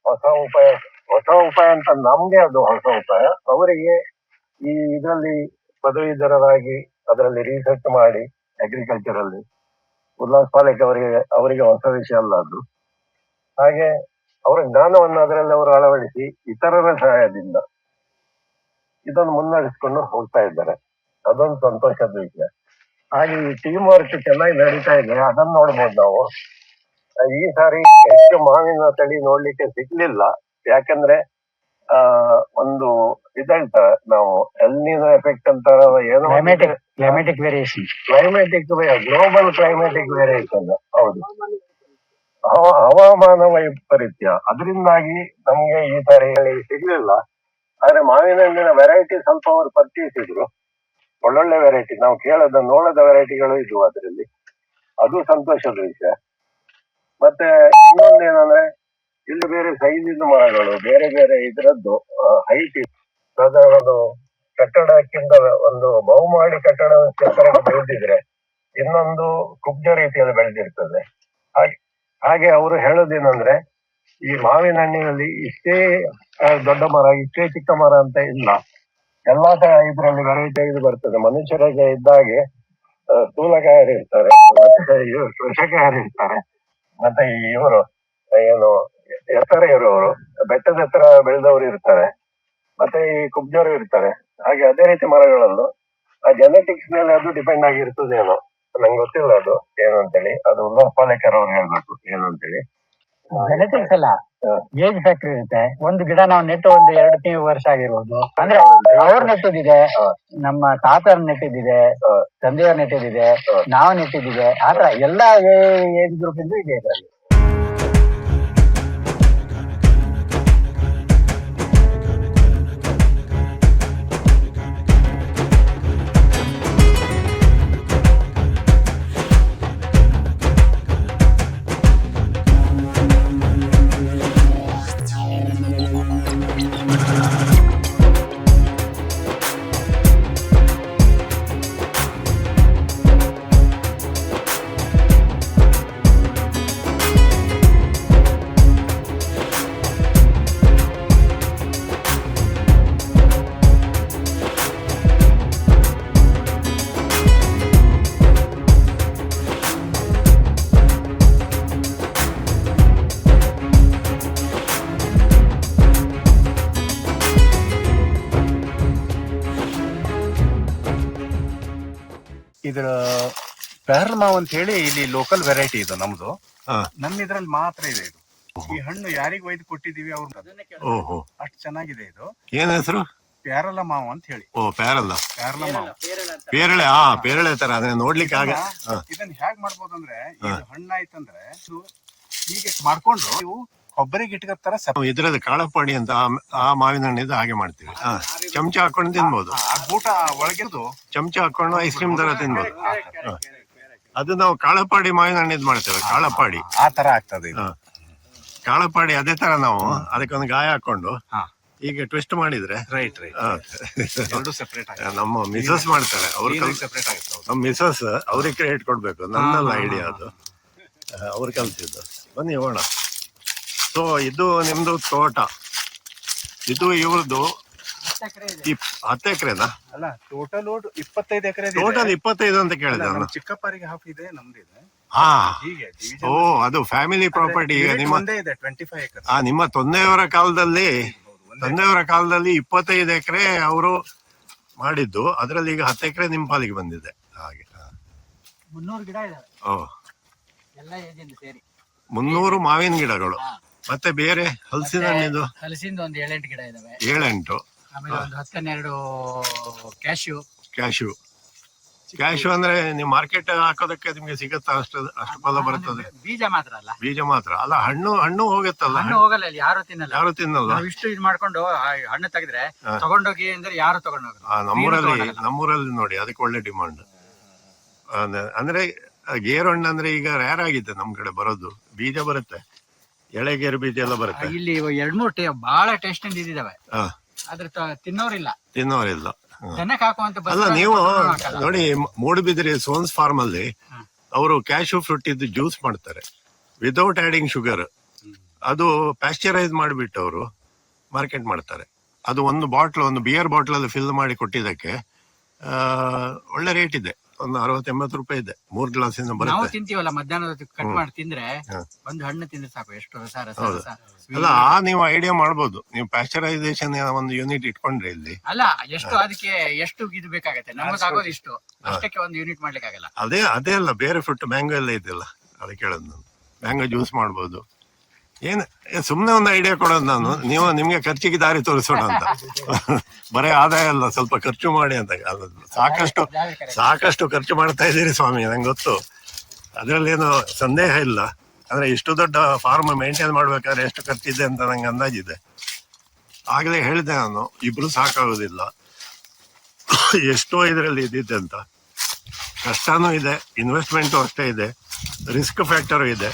ಹೊಸ ಉಪಾಯ ಅಂತ ನಮ್ಗೆ ಅದು ಹೊಸ ಉಪಾಯ. ಅವರಿಗೆ ಈ ಇದರಲ್ಲಿ ಪದವೀಧರರಾಗಿ ಅದರಲ್ಲಿ ರಿಸರ್ಚ್ ಮಾಡಿ ಅಗ್ರಿಕಲ್ಚರ್ ಅಲ್ಲಿ ಉಲ್ಲಾಸ್ ಪಾಲೇಕ್ ಅವರಿಗೆ ಹೊಸ ವಿಷಯ ಅಲ್ಲ ಅದು. ಹಾಗೆ ಅವರ ಜ್ಞಾನವನ್ನು ಅದರಲ್ಲಿ ಅವರು ಅಳವಡಿಸಿ ಇತರರ ಸಹಾಯದಿಂದ ಇದನ್ನು ಮುನ್ನಡೆಸಿಕೊಂಡು ಹೋಗ್ತಾ ಇದ್ದಾರೆ. ಅದೊಂದು ಸಂತೋಷದ ವಿಷಯ. ಹಾಗೆ ಈ ಟೀಮ್ ವರ್ಕ್ ಚೆನ್ನಾಗಿ ನಡೀತಾ ಇದೆ, ಅದನ್ನ ನೋಡ್ಬೋದು ನಾವು. ಈ ಸಾರಿ ಹೆಚ್ಚು ಮಾವಿನ ತಳಿ ನೋಡ್ಲಿಕ್ಕೆ ಸಿಗ್ಲಿಲ್ಲ. ಯಾಕಂದ್ರೆ ಒಂದು ಇದೆಂತ ನಾವು ಎಲ್ನಿನೋ ಎಫೆಕ್ಟ್ ಅಂತ ಏನೋ climatic variation, global climatic variation. ಹೌದು, ಹವಾಮಾನ ವೈಪರೀತ್ಯ, ಅದರಿಂದಾಗಿ ನಮ್ಗೆ ಈ ಸಾರಿ ಸಿಗ್ಲಿಲ್ಲ. ಆದ್ರೆ ಮಾವಿನ ಹಣ್ಣಿನ ವೆರೈಟಿ ಸ್ವಲ್ಪ ಅವರು ಪರಿಚಯಿಸಿದ್ರು, ಒಳ್ಳೊಳ್ಳೆ ವೆರೈಟಿ, ನಾವು ನೋಡದ ವೆರೈಟಿಗಳು ಇದ್ವು ಅದರಲ್ಲಿ. ಅದು ಸಂತೋಷದ ವಿಷಯ. ಮತ್ತೆ ಇನ್ನೊಂದೇನಂದ್ರೆ ಇಲ್ಲಿ ಬೇರೆ ಸೈಜಿನ ಮರಗಳು, ಬೇರೆ ಬೇರೆ ಇದರದ್ದು ಹೈಟ್, ಒಂದು ಕಟ್ಟಡಕ್ಕಿಂತ ಒಂದು ಬಹುಮಹಡಿ ಕಟ್ಟಡ ಬೆಳೆದಿದ್ರೆ ಇನ್ನೊಂದು ಕುಬ್ಜ ರೀತಿಯಲ್ಲಿ ಬೆಳೆದಿರ್ತದೆ. ಹಾಗೆ ಅವರು ಹೇಳೋದೇನಂದ್ರೆ ಈ ಮಾವಿನ ಹಣ್ಣಿನಲ್ಲಿ ಇಷ್ಟೇ ದೊಡ್ಡ ಮರ, ಇಷ್ಟೇ ಚಿಕ್ಕ ಮರ ಅಂತ ಇಲ್ಲ, ಎಲ್ಲಾ ತರ ಇದರಲ್ಲಿ ವೆರೈಟಿ ಇದು ಬರ್ತದೆ. ಮನುಷ್ಯರಿಗೆ ಇದ್ದಾಗೆ ಸ್ಥೂಲಕಾಯರು ಇರ್ತಾರೆ, ಮತ್ತೆ ಕೃಷಕಾಯರು ಇರ್ತಾರೆ, ಮತ್ತೆ ಇವರು ಏನು ಎತ್ತರ ಇರುವವರು, ಬೆಟ್ಟದ ಎತ್ತರ ಬೆಳೆದವರು ಇರ್ತಾರೆ, ಮತ್ತೆ ಈ ಕುಬ್ಜರು ಇರ್ತಾರೆ. ಹಾಗೆ ಅದೇ ರೀತಿ ಮರಗಳಲ್ಲೂ ಆ ಜೆನೆಟಿಕ್ಸ್ ಮೇಲೆ ಅದು ಡಿಪೆಂಡ್ ಆಗಿರ್ತದೇನೋ, ನಂಗೆ ಗೊತ್ತಿಲ್ಲ ಅದು ಏನು ಅಂತೇಳಿ. ಅದು ಉಲ್ಲಾಸ್ ಪಾಲೇಕರ್ ಅವ್ರು ಹೇಳ್ಬೇಕು ಏನು ಅಂತೇಳಿ. ಜೆನೆಟಿಕ್ಸ್ ಅಲ್ಲ, ಏಜ್ ಫ್ಯಾಕ್ಟರ್ ಇರುತ್ತೆ. ಒಂದು ಗಿಡ ನಾವು ನೆಟ್ಟು ಒಂದು 2 ವರ್ಷ ಆಗಿರ್ಬೋದು, ಅಂದ್ರೆ ಅವ್ರು ನೆಟ್ಟದಿದೆ, ನಮ್ಮ ತಾತ ನೆಟ್ಟಿದ್ದಿದೆ, ತಂದೆಯವ್ರು ನೆಟ್ಟಿದ್ದಿದೆ, ನಾವು ನೆಟ್ಟಿದ್ದಿದೆ, ಆತರ ಎಲ್ಲಾ ಏಜ್ ಗ್ರೂಪ್ ಇಂದ ಇದೆ ಇದರಲ್ಲಿ. ಇದ್ರ ಪೆಹರ್ಲ್ ಮಾವ್ ಅಂತ ಹೇಳಿ ಇಲ್ಲಿ ಲೋಕಲ್ ವೆರೈಟಿ ಇದು ನಮ್ದು. ಹಾ. ನಮ್ಮ ಇದ್ರಲ್ಲಿ ಮಾತ್ರ ಇದೆ ಇದು. ಈ ಹಣ್ಣು ಯಾರಿಗ್ ಒಯ್ದು ಕೊಟ್ಟಿದೀವಿ ಅವ್ರು ಓಹೋ, ಅಷ್ಟು ಚೆನ್ನಾಗಿದೆ ಇದು. ಏನ್ ಹೆಸರು? ಪ್ಯಾರಲ ಮಾವು ಅಂತ ಹೇಳಿ. ಓ, ಪ್ಯಾರಲ್ಲ, ಪ್ಯಾರಲ ಮಾವು, ಪೇರಳೆ. ಪೇರಳೆ ತರ ಅದನ್ನ ನೋಡ್ಲಿಕ್ಕೆ ಆಗ. ಇದನ್ನ ಹೇಗ್ ಮಾಡ್ಬೋದಂದ್ರೆ, ಇದು ಹಣ್ಣಾಯ್ತಂದ್ರೆ ಹೀಗೆ ಮಾಡ್ಕೊಂಡು ನೀವು ಕೊಬ್ಬರಿಗೆ ಇಟ್ಕತ್ತರ ಇದ್ರದ್ದು ಕಾಳಪಾಡಿ ಅಂತ ಆ ಮಾವಿನ ಹಣ್ಣಿದ್ದು ಹಾಗೆ ಮಾಡ್ತೀವಿ. ಚಮಚ ಹಾಕೊಂಡು ತಿನ್ಬೋದು. ಊಟ ಒಳಗಿದ್ದು ಚಮಚ ಹಾಕೊಂಡು ಐಸ್ ಕ್ರೀಮ್ ತರ ತಿನ್ಬೋದು. ಅದು ನಾವು ಕಾಳಪಾಡಿ ಮಾವಿನ ಹಣ್ಣಿದ್ ಮಾಡ್ತೇವೆ, ಕಾಳಪಾಡಿ. ಆ ತರ ಆಗ್ತದೆ ಇದು. ಕಾಳಪಾಡಿ ಅದೇ ತರ ನಾವು ಅದಕ್ಕೊಂದು ಗಾಯ ಹಾಕೊಂಡು ಈಗ ಟ್ವಿಸ್ಟ್ ಮಾಡಿದ್ರೆ ರೈಟ್ ಎರಡು ಸೆಪರೇಟ್ ನಮ್ಮ ಮಿಸಸ್ ಮಾಡ್ತಾರೆ. ಅವ್ರು ಸೆಪರೇಟ್ ಆಗುತ್ತೆ. ನಮ್ಮ ಮಿಸಸ್ ಅವ್ರಿಗೆ ಕ್ರೆಡಿಟ್ ಕೊಡ್ಬೇಕು, ನನ್ನಲ್ಲ ಐಡಿಯಾ ಅದು, ಅವ್ರು ಕಲ್ತಿದ್ದು. ಬನ್ನಿ ಹೋಗೋಣ. ಸೊ ಇದು ನಿಮ್ದು ತೋಟ, ಇದು ಇವ್ರದ್ದು 10 ಎಕರೆನಾ? ಅಲ್ಲ, ಟೋಟಲ್ 25 ಎಕರೆ. ಟೋಟಲ್ 25 ಅಂತ ಕೇಳಿದೆ ನಾನು. ಚಿಕ್ಕಪ್ಪರಿಗೆ ಹಾಫ್ ಇದೆ, ನಮ್ದಿದೆ. ಹಾ, ಹೀಗೆ ಓ, ಅದು ಫ್ಯಾಮಿಲಿ ಪ್ರಾಪರ್ಟಿ. ಈಗ ನಿಮ್ಮ ಇದೆ 25 ಎಕರೆ. ನಿಮ್ಮ ತಂದೆಯವರ ಕಾಲದಲ್ಲಿ 25 ಎಕರೆ ಅವರು ಮಾಡಿದ್ದು, ಅದ್ರಲ್ಲಿ ಈಗ 10 ಎಕರೆ ನಿಮ್ಮ ಪಾಲಿಗೆ ಬಂದಿದೆ. ಹಾಗೆ 300 ಗಿಡ ಇದಾವೆ, ಓ, ಎಲ್ಲ ಏಜಿಂದ ಸೇರಿ 300 ಮಾವಿನ ಗಿಡಗಳು. ಮತ್ತೆ ಬೇರೆ ಹಲಸಿನ ಹಣ್ಣಿದು ಹಲಸಿಂದ ಒಂದು 7-8 ಗಿಡ ಇದಾವೆ. 7-8. ಆಮೇಲೆ ಒಂದು 10-12 ಕ್ಯಾಶ್ಯೂ ಅಂದ್ರೆ ನೀವು ಮಾರ್ಕೆಟ್ ಹಾಕೋದಕ್ಕೆ ನಿಮ್ಗೆ ಸಿಗುತ್ತಾ? ಅಷ್ಟು ಫಲ ಬರ್ತದೆ? ಬೀಜ ಮಾತ್ರ ಅಲ್ಲ, ಬೀಜ ಮಾತ್ರ ಅಲ್ಲ, ಹಣ್ಣು ಹೋಗುತ್ತಲ್ಲ. ಹಣ್ಣು ಹೋಗಲ್ಲ, ಇಲ್ಲಿ ಯಾರು ತಿನ್ನಲ್ಲ. ನಾವು ಇಷ್ಟು ಇದು ಮಾಡ್ಕೊಂಡು ಹಣ್ಣು ತೆಗೆದ್ರೆ ತಗೊಂಡೋಗಿ ಅಂದ್ರೆ ಯಾರು ತಗೊಂಡೋಗಿ. ನಮ್ಮೂರಲ್ಲಿ ನೋಡಿ ಅದಕ್ಕೆ ಒಳ್ಳೆ ಡಿಮಾಂಡ್. ಅಂದ್ರೆ ಗೇರು ಹಣ್ಣು ಅಂದ್ರೆ ಈಗ ರೇರ್ ಆಗಿದೆ ನಮ್ ಕಡೆ ಬರೋದು. ಬೀಜ ಬರುತ್ತೆ, ಎಳೆಗೇರು ಬೀಜ ಎಲ್ಲ ಬರುತ್ತೆ. ಇಲ್ಲಿ 2-3 ಬಹಳ ಟೇಸ್ಟ್ ಇದಾವೆ, ಹಾ, ಆದ್ರೆ ತಿನ್ನೋರಿಲ್ಲ, ತಿನ್ನೋರಿಲ್ಲ. ದನಕ್ಕೆ ಹಾಕುವಂತ ಅಲ್ಲ ನೀವು ನೋಡಿ, ಮೂಡುಬಿದಿರೆ ಸೋನ್ಸ್ ಫಾರ್ಮ್ ಅಲ್ಲಿ ಅವರು ಕ್ಯಾಶು ಫ್ರೂಟ್ ಇದ್ದು ಜ್ಯೂಸ್ ಮಾಡ್ತಾರೆ ವಿದೌಟ್ ಆಡಿಂಗ್ ಶುಗರ್. ಅದು ಪ್ಯಾಸ್ಚರೈಸ್ ಮಾಡಿಬಿಟ್ಟು ಅವರು ಮಾರ್ಕೆಟ್ ಮಾಡ್ತಾರೆ. ಅದು ಒಂದು ಬಿಯರ್ ಬಾಟ್ಲ್ ಅಲ್ಲಿ ಫಿಲ್ ಮಾಡಿ ಕೊಟ್ಟಿದ್ದಕ್ಕೆ ಒಳ್ಳೆ ರೇಟ್ ಇದೆ, ಒಂದು 60-80 ರೂಪಾಯಿ ಇದೆ. 3 ಗ್ಲಾಸಿಂದ ನಾವು ಬರುತ್ತೆ. ತಿಂತೀವಲ್ಲ ಮಧ್ಯಾಹ್ನದ ಕಟ್ ಮಾಡಿ ತಿಂದ್ರೆ ಒಂದು ಹಣ್ಣು ತಿಂದ್ರೆ ಸಾಕು, ಎಷ್ಟು ಅಲ್ಲ ನೀವು ಐಡಿಯಾ ಮಾಡ್ಬೋದು, ನೀವು ಪ್ಯಾಸ್ಚರೈಸೇಷನ್ ಒಂದು ಯೂನಿಟ್ ಇಟ್ಕೊಂಡ್ರೆ ಇಲ್ಲಿ. ಅಲ್ಲ ಎಷ್ಟು ಅದಕ್ಕೆ ಎಷ್ಟು ಇದು ಬೇಕಾಗತ್ತೆ, ನಮಗೆ ಆಗೋದು ಇಷ್ಟು, ಅಷ್ಟಕ್ಕೆ ಒಂದು ಯೂನಿಟ್ ಮಾಡ್ಲಿಕ್ಕೆ ಆಗಲ್ಲ. ಅದೇ ಅಲ್ಲ, ಬೇರೆ ಫ್ರೂಟ್ ಮ್ಯಾಂಗೋ ಎಲ್ಲ ಇದೆಯಲ್ಲ, ಅದಕ್ಕೆ ಕೇಳೋದು ನಾನು. ಮ್ಯಾಂಗೋ ಜ್ಯೂಸ್ ಮಾಡ್ಬೋದು. ಸುಮ್ನೆ ಒಂದು ಐಡಿಯಾ ಕೊಡೋದು ನಾನು, ನಿಮ್ಗೆ ಖರ್ಚಿಗೆ ದಾರಿ ತೋರಿಸೋಣ ಅಂತ. ಬರೀ ಆದಾಯ ಅಲ್ಲ, ಸ್ವಲ್ಪ ಖರ್ಚು ಮಾಡಿ ಅಂತ. ಸಾಕಷ್ಟು ಖರ್ಚು ಮಾಡ್ತಾ ಇದ್ದೀರಿ ಸ್ವಾಮಿ, ನಂಗೆ ಗೊತ್ತು, ಅದ್ರಲ್ಲೇನು ಸಂದೇಹ ಇಲ್ಲ. ಅಂದ್ರೆ ಇಷ್ಟು ದೊಡ್ಡ ಫಾರ್ಮ್ ಮೇಂಟೈನ್ ಮಾಡ್ಬೇಕಾದ್ರೆ ಎಷ್ಟು ಖರ್ಚಿದೆ ಅಂತ ನಂಗೆ ಅಂದಾಜಿದೆ. ಆಗ್ಲೇ ಹೇಳಿದೆ ನಾನು, ಇಬ್ರು ಸಾಕಾಗೋದಿಲ್ಲ, ಎಷ್ಟೋ ಇದರಲ್ಲಿ ಇದ್ದಿದ್ದೆ ಅಂತ. ಕಷ್ಟನೂ ಇದೆ, ಇನ್ವೆಸ್ಟ್ಮೆಂಟು ಅಷ್ಟೇ ಇದೆ, ರಿಸ್ಕ್ ಫ್ಯಾಕ್ಟರು ಇದೆ.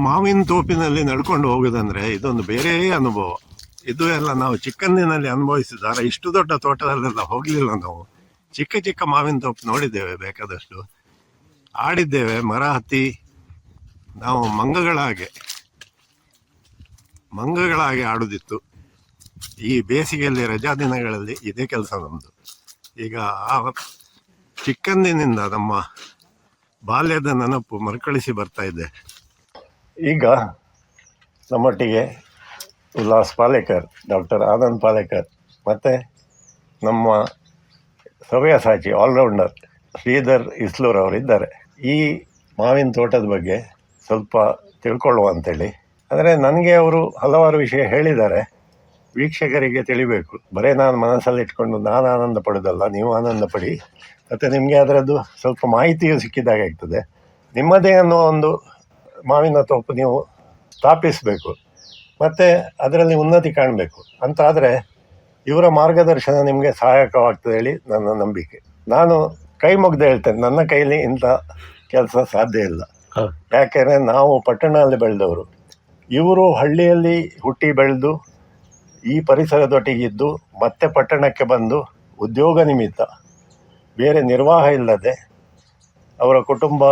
ಮಾವಿನ ತೋಪಿನಲ್ಲಿ ನಡ್ಕೊಂಡು ಹೋಗುದಂದ್ರೆ ಇದೊಂದು ಬೇರೆ ಅನುಭವ. ಇದು ಎಲ್ಲ ನಾವು ಚಿಕ್ಕಂದಿನಲ್ಲಿ ಅನುಭವಿಸಿದಾರೆ. ಇಷ್ಟು ದೊಡ್ಡ ತೋಟದಲ್ಲೆಲ್ಲ ಹೋಗ್ಲಿಲ್ಲ ನಾವು. ಚಿಕ್ಕ ಚಿಕ್ಕ ಮಾವಿನ ತೋಪು ನೋಡಿದ್ದೇವೆ, ಬೇಕಾದಷ್ಟು ಆಡಿದ್ದೇವೆ, ಮರ ಹತ್ತಿ ನಾವು ಮಂಗಗಳ ಹಾಗೆ ಆಡುದಿತ್ತು. ಈ ಬೇಸಿಗೆಯಲ್ಲಿ ರಜಾ ದಿನಗಳಲ್ಲಿ ಇದೇ ಕೆಲಸ ನಮ್ದು. ಈಗ ಆ ಚಿಕ್ಕಂದಿನಿಂದ ನಮ್ಮ ಬಾಲ್ಯದ ನೆನಪು ಮರುಕಳಿಸಿ ಬರ್ತಾ ಇದೆ. ಈಗ ನಮ್ಮೊಟ್ಟಿಗೆ ಉಲ್ಲಾಸ್ ಪಾಲೇಕರ್, ಡಾಕ್ಟರ್ ಆನಂದ್ ಪಾಲೇಕರ್, ಮತ್ತು ನಮ್ಮ ಸವ್ಯಸಾಚಿ ಆಲ್ರೌಂಡರ್ ಶ್ರೀಧರ್ ಇಸ್ಲೂರ್ ಅವರಿದ್ದಾರೆ. ಈ ಮಾವಿನ ತೋಟದ ಬಗ್ಗೆ ಸ್ವಲ್ಪ ತಿಳ್ಕೊಳ್ಳುವ ಅಂತೇಳಿ. ಅಂದರೆ ನನಗೆ ಅವರು ಹಲವಾರು ವಿಷಯ ಹೇಳಿದ್ದಾರೆ, ವೀಕ್ಷಕರಿಗೆ ತಿಳಿಬೇಕು. ಬರೀ ನಾನು ಮನಸ್ಸಲ್ಲಿ ಇಟ್ಕೊಂಡು ನಾನು ಆನಂದ ಪಡೋದಲ್ಲ, ನೀವು ಆನಂದ ಪಡಿ, ಮತ್ತು ನಿಮಗೆ ಅದರದ್ದು ಸ್ವಲ್ಪ ಮಾಹಿತಿಯು ಸಿಕ್ಕಿದಾಗ ಆಗ್ತದೆ. ನಿಮ್ಮದೇ ಅನ್ನೋ ಒಂದು ಮಾವಿನ ತೋಪು ನೀವು ಸ್ಥಾಪಿಸಬೇಕು ಮತ್ತು ಅದರಲ್ಲಿ ಉನ್ನತಿ ಕಾಣಬೇಕು ಅಂತ ಆದರೆ ಇವರ ಮಾರ್ಗದರ್ಶನ ನಿಮಗೆ ಸಹಾಯಕವಾಗ್ತದೆ ಹೇಳಿ ನನ್ನ ನಂಬಿಕೆ. ನಾನು ಕೈ ಮುಗ್ದು ಹೇಳ್ತೇನೆ, ನನ್ನ ಕೈಲಿ ಇಂಥ ಕೆಲಸ ಸಾಧ್ಯ ಇಲ್ಲ. ಯಾಕೆಂದರೆ ನಾವು ಪಟ್ಟಣದಲ್ಲಿ ಬೆಳೆದವರು, ಇವರು ಹಳ್ಳಿಯಲ್ಲಿ ಹುಟ್ಟಿ ಬೆಳೆದು ಈ ಪರಿಸರದೊಟ್ಟಿಗಿದ್ದು ಮತ್ತೆ ಪಟ್ಟಣಕ್ಕೆ ಬಂದು ಉದ್ಯೋಗ ನಿಮಿತ್ತ ಬೇರೆ ನಿರ್ವಾಹ ಇಲ್ಲದೆ ಅವರ ಕುಟುಂಬ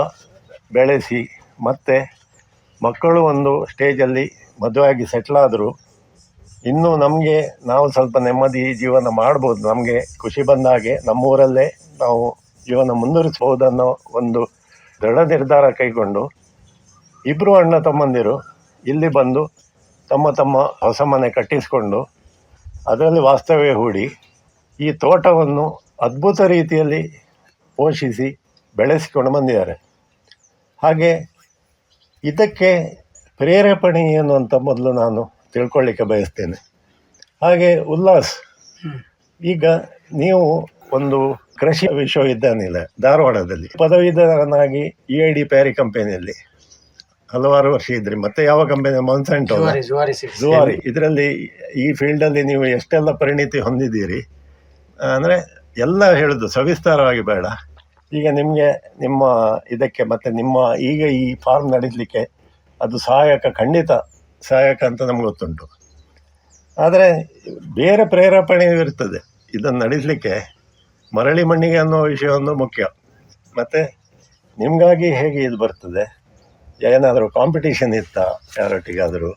ಬೆಳೆಸಿ ಮತ್ತೆ ಮಕ್ಕಳು ಒಂದು ಸ್ಟೇಜಲ್ಲಿ ಮದುವೆಯಾಗಿ ಸೆಟ್ಲಾದರು. ಇನ್ನೂ ನಾವು ಸ್ವಲ್ಪ ನೆಮ್ಮದಿ ಜೀವನ ಮಾಡ್ಬೋದು, ನಮಗೆ ಖುಷಿ ಬಂದ ಹಾಗೆ ನಮ್ಮೂರಲ್ಲೇ ನಾವು ಜೀವನ ಮುಂದುವರಿಸ್ಬೋದನ್ನೋ ಒಂದು ದೃಢ ನಿರ್ಧಾರ ಕೈಗೊಂಡು ಇಬ್ಬರು ಅಣ್ಣ ತಮ್ಮಂದಿರು ಇಲ್ಲಿ ಬಂದು ತಮ್ಮ ಹೊಸ ಮನೆ ಕಟ್ಟಿಸಿಕೊಂಡು ಅದರಲ್ಲಿ ವಾಸ್ತವ್ಯ ಹೂಡಿ ಈ ತೋಟವನ್ನು ಅದ್ಭುತ ರೀತಿಯಲ್ಲಿ ಪೋಷಿಸಿ ಬೆಳೆಸಿಕೊಂಡು ಬಂದಿದ್ದಾರೆ. ಹಾಗೆ ಇದಕ್ಕೆ ಪ್ರೇರೇಪಣೆ ಏನು ಅಂತ ಮೊದಲು ನಾನು ತಿಳ್ಕೊಳ್ಳಿಕ್ಕೆ ಬಯಸ್ತೇನೆ. ಹಾಗೆ ಉಲ್ಲಾಸ್, ಈಗ ನೀವು ಒಂದು ಕೃಷಿ ವಿಶ್ವವಿದ್ಯಾನಿಲಯ ಧಾರವಾಡದಲ್ಲಿ ಪದವೀಧರನಾಗಿ EID ಪ್ಯಾರಿ ಕಂಪನಿಯಲ್ಲಿ ಹಲವಾರು ವರ್ಷ ಇದ್ರಿ. ಮತ್ತೆ ಯಾವ ಕಂಪನಿ? ಮೊನ್ಸೆಂಟೋ, ಜುವಾರಿ. ಇದರಲ್ಲಿ ಈ ಫೀಲ್ಡಲ್ಲಿ ನೀವು ಎಷ್ಟೆಲ್ಲ ಪರಿಣಿತಿ ಹೊಂದಿದ್ದೀರಿ ಅಂದರೆ ಎಲ್ಲ ಹೇಳೋದು ಸವಿಸ್ತಾರವಾಗಿ ಬೇಡ. ಈಗ ನಿಮಗೆ ನಿಮ್ಮ ಇದಕ್ಕೆ ಮತ್ತು ನಿಮ್ಮ ಈಗ ಈ ಫಾರ್ಮ್ ನಡೆಸಲಿಕ್ಕೆ ಅದು ಖಂಡಿತ ಸಹಾಯಕ ಅಂತ ನಮ್ಗೆ ಗೊತ್ತುಂಟು. ಆದರೆ ಬೇರೆ ಪ್ರೇರೇಪಣೆಯೂ ಇರ್ತದೆ ಇದನ್ನು ನಡೆಸಲಿಕ್ಕೆ. ಮರಳಿ ಮಣ್ಣಿಗೆ ಅನ್ನೋ ವಿಷಯವೊಂದು ಮುಖ್ಯ. ಮತ್ತು ನಿಮಗಾಗಿ ಹೇಗೆ ಇದು ಬರ್ತದೆ, ಏನಾದರೂ ಕಾಂಪಿಟೀಷನ್ ಇತ್ತಾ ಯಾರೊಟ್ಟಿಗಾದರೂ,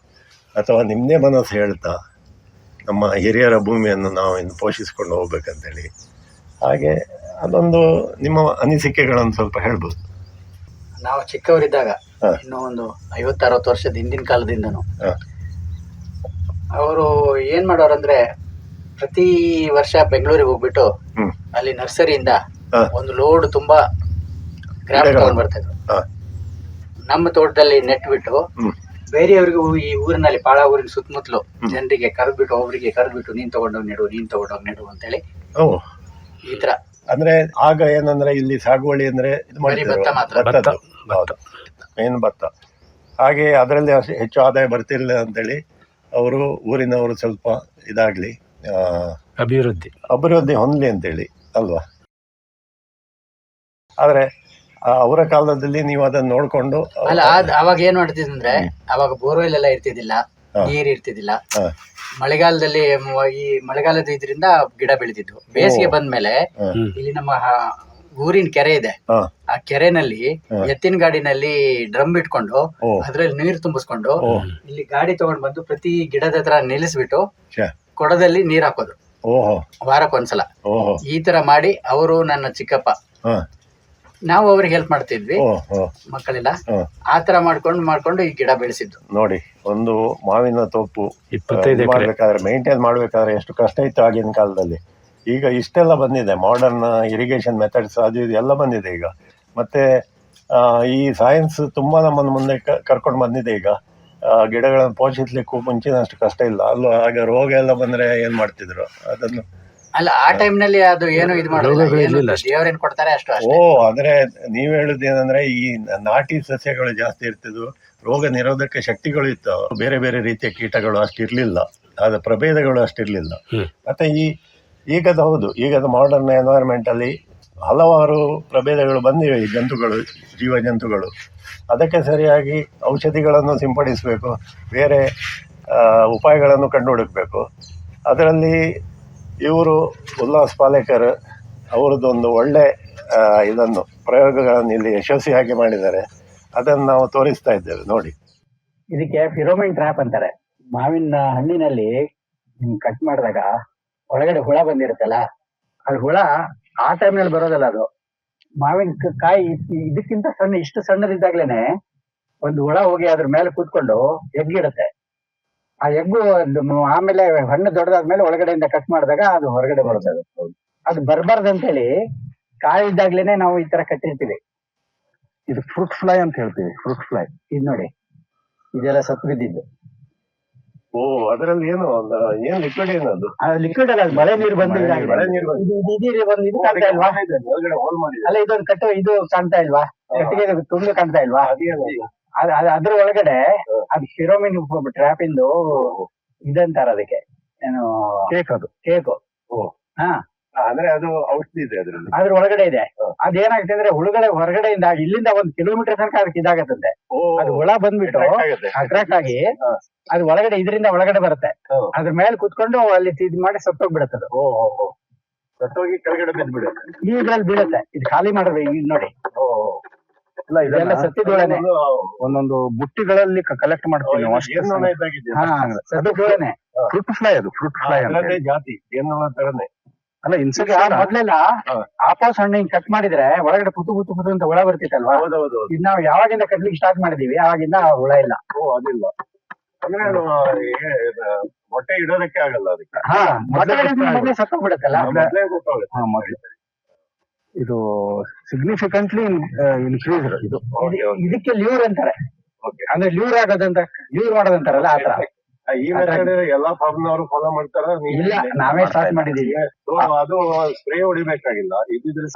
ಅಥವಾ ನಿಮ್ಮದೇ ಮನಸ್ಸು ಹೇಳ್ತಾ ನಮ್ಮ ಹಿರಿಯರ ಭೂಮಿಯನ್ನು ನಾವು ಇನ್ನು ಪೋಷಿಸ್ಕೊಂಡು ಹೋಗ್ಬೇಕಂತೇಳಿ. ಹಾಗೆ ಅದೊಂದು ನಿಮ್ಮ ಅನಿಸಿಕೆಗಳನ್ನು ಸ್ವಲ್ಪ ಹೇಳ್ಬೋದು. ನಾವು ಚಿಕ್ಕವರಿದ್ದಾಗ, ಇನ್ನೂ ಒಂದು 50-60 ವರ್ಷದ ಹಿಂದಿನ ಕಾಲದಿಂದನು ಅವರು ಏನ್ ಮಾಡೋರಂದ್ರೆ, ಪ್ರತಿ ವರ್ಷ ಬೆಂಗಳೂರಿಗೆ ಹೋಗ್ಬಿಟ್ಟು ಅಲ್ಲಿ ನರ್ಸರಿಯಿಂದ ಒಂದು ಲೋಡ್ ತುಂಬಾ ಗ್ರಾಫ್ ತಗೊಂಡ್ ಬರ್ತಿದ್ರು. ನಮ್ಮ ತೋಟದಲ್ಲಿ ನೆಟ್ ಬಿಟ್ಟು ಬೇರೆಯವ್ರಿಗೂ ಈ ಊರಿನಲ್ಲಿ ಪಾಳ ಊರಿನ ಸುತ್ತಮುತ್ತಲು ಜನರಿಗೆ ಕರೆದ್ಬಿಟ್ಟು, ಒಬ್ಬರಿಗೆ ಕರೆದ್ಬಿಟ್ಟು ನೀನ್ ತಗೊಂಡೋಗಿ ನೆಡು ಅಂತೇಳಿ ಈ ತರ. ಅಂದ್ರೆ ಆಗ ಏನಂದ್ರೆ ಇಲ್ಲಿ ಸಾಗುವಳಿ ಅಂದ್ರೆ ಮೇನ್ ಭತ್ತ. ಹಾಗೆ ಅದರಲ್ಲಿ ಹೆಚ್ಚು ಆದಾಯ ಬರ್ತಿರ್ಲಿಲ್ಲ ಅಂತೇಳಿ ಅವರು ಊರಿನವರು ಸ್ವಲ್ಪ ಇದಾಗ್ಲಿ, ಅಭಿವೃದ್ಧಿ ಹೊಂದಲಿ ಅಂತೇಳಿ ಅಲ್ವಾ. ಆದರೆ ಅವರ ಕಾಲದಲ್ಲಿ ನೀವು ಅದನ್ನ ನೋಡ್ಕೊಂಡು ಅಲ್ಲ ಅವಾಗ ಏನ್ ಮಾಡ್ತಿದ್ರೆ ಅವಾಗ ಬೋರ್ವೆಲ್ ಎಲ್ಲ ಇರ್ತಿದ್ದಿಲ್ಲ, ನೀರ್ ಇರ್ತಿದ್ದಿಲ್ಲ. ಮಳೆಗಾಲದಲ್ಲಿ ಈ ಮಳೆಗಾಲದ ಇದರಿಂದ ಗಿಡ ಬೆಳೆದಿದ್ದು. ಬೇಸಿಗೆ ಬಂದ್ಮೇಲೆ ಇಲ್ಲಿ ನಮ್ಮ ಊರಿನ ಕೆರೆ ಇದೆ, ಆ ಕೆರೆನಲ್ಲಿ ಎತ್ತಿನ ಗಾಡಿನಲ್ಲಿ ಡ್ರಮ್ ಇಟ್ಕೊಂಡು ಅದ್ರಲ್ಲಿ ನೀರು ತುಂಬಿಸ್ಕೊಂಡು ಇಲ್ಲಿ ಗಾಡಿ ತಗೊಂಡ್ ಬಂದು ಪ್ರತಿ ಗಿಡದ ಹತ್ರ ನಿಲ್ಲಿಸ್ಬಿಟ್ಟು ಕೊಡದಲ್ಲಿ ನೀರ್ ಹಾಕೋದು ವಾರಕ್ಕೊಂದ್ಸಲ. ಈ ತರ ಮಾಡಿ ಅವರು ನನ್ನ ಚಿಕ್ಕಪ್ಪ, ನಾವು ಅವ್ರಿಗೆ ಹೆಲ್ಪ್ ಮಾಡ್ತಿದ್ವಿ ಮಕ್ಕಳೆಲ್ಲ. ಆ ತರ ಮಾಡ್ಕೊಂಡು ಈ ಗಿಡ ಬೆಳೆಸಿದ್ದು ನೋಡಿ. ಒಂದು ಮಾವಿನ ತೋಪು 25 ಮಾಡ್ಬೇಕಾದ್ರೆ ಮೇಂಟೈನ್ ಮಾಡ್ಬೇಕಾದ್ರೆ ಎಷ್ಟು ಕಷ್ಟ ಇತ್ತು ಆಗಿನ ಕಾಲದಲ್ಲಿ. ಈಗ ಇಷ್ಟೆಲ್ಲ ಬಂದಿದೆ, ಮಾಡರ್ನ್ ಇರಿಗೇಷನ್ ಮೆಥಡ್ಸ್ ಅದು ಇದು ಎಲ್ಲ ಬಂದಿದೆ ಈಗ. ಮತ್ತೆ ಈ ಸೈನ್ಸ್ ತುಂಬಾ ನಮ್ಮನ್ನು ಮುಂದೆ ಕರ್ಕೊಂಡು ಬಂದಿದೆ. ಈಗ ಗಿಡಗಳನ್ನು ಪೋಷಿಸ್ಲಿಕ್ಕೂ ಮುಂಚಿನಷ್ಟು ಕಷ್ಟ ಇಲ್ಲ. ಅಲ್ಲೂ ಆಗ ರೋಗ ಎಲ್ಲ ಬಂದ್ರೆ ಏನ್ ಮಾಡ್ತಿದ್ರು ಅದನ್ನು. ಅಲ್ಲ ಆ ಟೈಮ್ ನಲ್ಲಿ ಅದು ಏನು ಇದು ಮಾಡೋದಿಲ್ಲ, ದೇವರೇನ್ ಕೊಡ್ತಾರೆ ಅಷ್ಟು. ಅಂದ್ರೆ ನೀವ್ ಹೇಳುದೇನಂದ್ರೆ ಈ ನಾಟಿ ಸಸ್ಯಗಳು ಜಾಸ್ತಿ ಇರ್ತಿದ್ವು, ರೋಗ ನಿರೋಧಕ ಶಕ್ತಿಗಳು ಇತ್ತು, ಬೇರೆ ಬೇರೆ ರೀತಿಯ ಕೀಟಗಳು ಅಷ್ಟಿರ್ಲಿಲ್ಲ, ಅದ ಪ್ರಭೇದಗಳು ಅಷ್ಟಿರ್ಲಿಲ್ಲ. ಮತ್ತೆ ಈಗದ ಹೌದು, ಈಗದ ಮಾಡರ್ನ್ ಎನ್ವೈರನ್ಮೆಂಟ್ ಅಲ್ಲಿ ಹಲವಾರು ಪ್ರಭೇದಗಳು ಬಂದಿವೆ, ಈ ಜಂತುಗಳು, ಜೀವ ಜಂತುಗಳು. ಅದಕ್ಕೆ ಸರಿಯಾಗಿ ಔಷಧಿಗಳನ್ನು ಸಿಂಪಡಿಸಬೇಕು, ಬೇರೆ ಉಪಾಯಗಳನ್ನು ಕಂಡು ಹುಡುಕಬೇಕು. ಅದರಲ್ಲಿ ಇವರು ಉಲ್ಲಾಸ್ ಪಾಲೇಕರ್ ಅವರದ್ದೊಂದು ಒಳ್ಳೆ ಇದನ್ನು ಪ್ರಯೋಗಗಳನ್ನು ಇಲ್ಲಿ ಯಶಸ್ವಿಯಾಗಿ ಮಾಡಿದ್ದಾರೆ. ಅದನ್ನು ನಾವು ತೋರಿಸ್ತಾ ಇದ್ದೇವೆ ನೋಡಿ. ಇದಕ್ಕೆ ಫಿರೋಮೈನ್ ಟ್ರ್ಯಾಪ್ ಅಂತಾರೆ. ಮಾವಿನ ಹಣ್ಣಿನಲ್ಲಿ ಕಟ್ ಮಾಡಿದಾಗ ಒಳಗಡೆ ಹುಳ ಬಂದಿರುತ್ತಲ್ಲ, ಅದು ಹುಳ ಆ ಟೈಮ್ನಲ್ಲಿ ಬರೋದಲ್ಲ, ಅದು ಮಾವಿನ ಕಾಯಿ ಇದಕ್ಕಿಂತ ಸಣ್ಣ, ಇಷ್ಟು ಸಣ್ಣದಿದ್ದಾಗ್ಲೇನೆ ಒಂದು ಹುಳ ಹೋಗಿ ಅದ್ರ ಮೇಲೆ ಕೂತ್ಕೊಂಡು ಎಗ್ಗಿಡುತ್ತೆ. ಆ ಎಗ್ಗು ಆಮೇಲೆ ಹಣ್ಣು ದೊಡ್ಡದಾದ್ಮೇಲೆ ಒಳಗಡೆಯಿಂದ ಕಟ್ ಮಾಡಿದಾಗ ಅದು ಹೊರಗಡೆ ಬರುತ್ತೆ. ಅದು ಬರ್ಬಾರ್ದಂತೇಳಿ ಕಾಯಿ ಇದ್ದಾಗ್ಲೇನೆ ನಾವು ಈ ತರ ಕಟ್ಟಿರ್ತೀವಿ. ಇದು ಫ್ರೂಟ್ ಫ್ಲೈ ಅಂತ ಹೇಳ್ತೀವಿ, ಫ್ರೂಟ್ ಫ್ಲೈ. ಇದು ನೋಡಿ, ಇದೆಲ್ಲ ಸತ್ತು ಬಿದ್ದಿದ್ದು. ಅದರಲ್ಲಿ ಏನು ಏನ್ ಲಿಕ್ವಿಡ್ ಏನದು? ಲಿಕ್ವಿಡ್ ಅಲ್ಲ, ಮಳೆ ನೀರು ಬಂದು ಇದು ಕಾಣ್ತಾ ಇಲ್ವಾ? ಅಲ್ಲ, ಇದೊಂದು ಕಟ್ಟು ಇದು ಕಾಣ್ತಾ ಇಲ್ವಾ? ಕಟ್ಟಿಗೆ ತುಂಡು ಕಾಣ್ತಾ ಇಲ್ವಾ? ಅದ್ರ ಒಳಗಡೆ ಅದು ಫಿರೋಮಿನ್ ಟ್ರ್ಯಾಪ್ ಇಂದು ಇದಂತಾರ, ಅದಕ್ಕೆ ಏನು ಕೇಕು. ಹಾ, ಅಂದ್ರೆ ಅದು ಔಷಧಿ ಇದೆ ಅದ್ರಲ್ಲಿ, ಅದ್ರ ಒಳಗಡೆ ಇದೆ. ಅದೇನಾಗುತ್ತೆ ಅಂದ್ರೆ ಹುಳುಗಡೆ ಹೊರಗಡೆಯಿಂದ ಇಲ್ಲಿಂದ 1 ಕಿಲೋಮೀಟರ್ ತನಕ ಅದಕ್ಕೆ ಇದಾಗತ್ತಂತೆ. ಅದು ಹುಳ ಬಂದ್ಬಿಟ್ಟು ಅಟ್ರಾಕ್ಟ್ ಆಗಿ ಅದು ಒಳಗಡೆ ಇದರಿಂದ ಒಳಗಡೆ ಬರುತ್ತೆ. ಅದ್ರ ಮೇಲೆ ಕುತ್ಕೊಂಡು ಅಲ್ಲಿ ಇದ್ ಮಾಡಿ ಸತ್ತೋಗ್ಬಿಡತ್ತದು. ಸತ್ತೋಗಿ ಕೆಳಗಡೆ ಬಿದ್ದ್ಬಿಡುತ್ತೆ. ಇದ್ರಲ್ಲಿ ಬೀಳುತ್ತೆ. ಇದು ಖಾಲಿ ಮಾಡಿದ್ರೆ ಈಗ ನೋಡಿ, ಇದೆಲ್ಲ ಸತ್ತಿದೊಳನೆ ಒಂದೊಂದು ಬುಟ್ಟಿಗಳಲ್ಲಿ ಕಲೆಕ್ಟ್ ಮಾಡ್ತೀವಿ. ಸತ್ತಿದೊಳನೆ ಫ್ರೂಟ್ ಫ್ಲೈ, ಅದು ಫ್ರೂಟ್ ಫ್ಲೈ ಅಂದ್ರೆ ಜಾತಿ ಜೇನುನೊಣ ತರನೇ. ಅಲ್ಲ, ಮೊದ್ಲೆಲ್ಲ ಆಪೋಸ್ ಹಣ್ಣು ಹಿಂಗ್ ಕಟ್ ಮಾಡಿದ್ರೆ ಒಳಗಡೆ ಪುತು ಅಂತ ಹುಳ ಬರ್ತಿತ್ತಲ್ವಾ? ಇದು ನಾವು ಯಾವಾಗಿಂದ ಕಟ್ಲಿಕ್ಕೆ ಸ್ಟಾರ್ಟ್ ಮಾಡಿದೀವಿ ಅವಾಗಿಂದ ಹುಳ ಇಲ್ಲ. ಅದಿಲ್ಲ ಅಂದ್ರೆ ಅದು ಮೊಟ್ಟೆ ಇಡೋದಕ್ಕೆ ಆಗಲ್ಲ ಅದಕ್ಕೆ. ಮೊದಲೇ ಸತ್ತೋಗ್ಬಿಡತ್ತಲ್ಲ. ಇದು ಸಿಗ್ನಿಫಿಕೆಂಟ್ಲಿ ಇನ್ಕ್ರೀಸ್. ಇದು ಇದಕ್ಕೆ ಲ್ಯೂರ್ ಅಂತಾರೆ. ಅಂದ್ರೆ ಲ್ಯೂರ್ ಆಗೋದಂತ, ಲ್ಯೂರ್ ಮಾಡೋದಂತಾರಲ್ಲ ಆ ತರ. ಈ ಮೆಥಡ್ ಎಲ್ಲಾ ಫಾರ್ಮ್ನವರು ಫಾಲೋ ಮಾಡ್ತಾರ? ಇಲ್ಲ, ನಾವೇ ಸ್ಟಾರ್ಟ್ ಮಾಡಿದೀವಿ. ಅದು ಸ್ಪ್ರೇ ಹೊಡಿಬೇಕಾಗಿಲ್ಲ.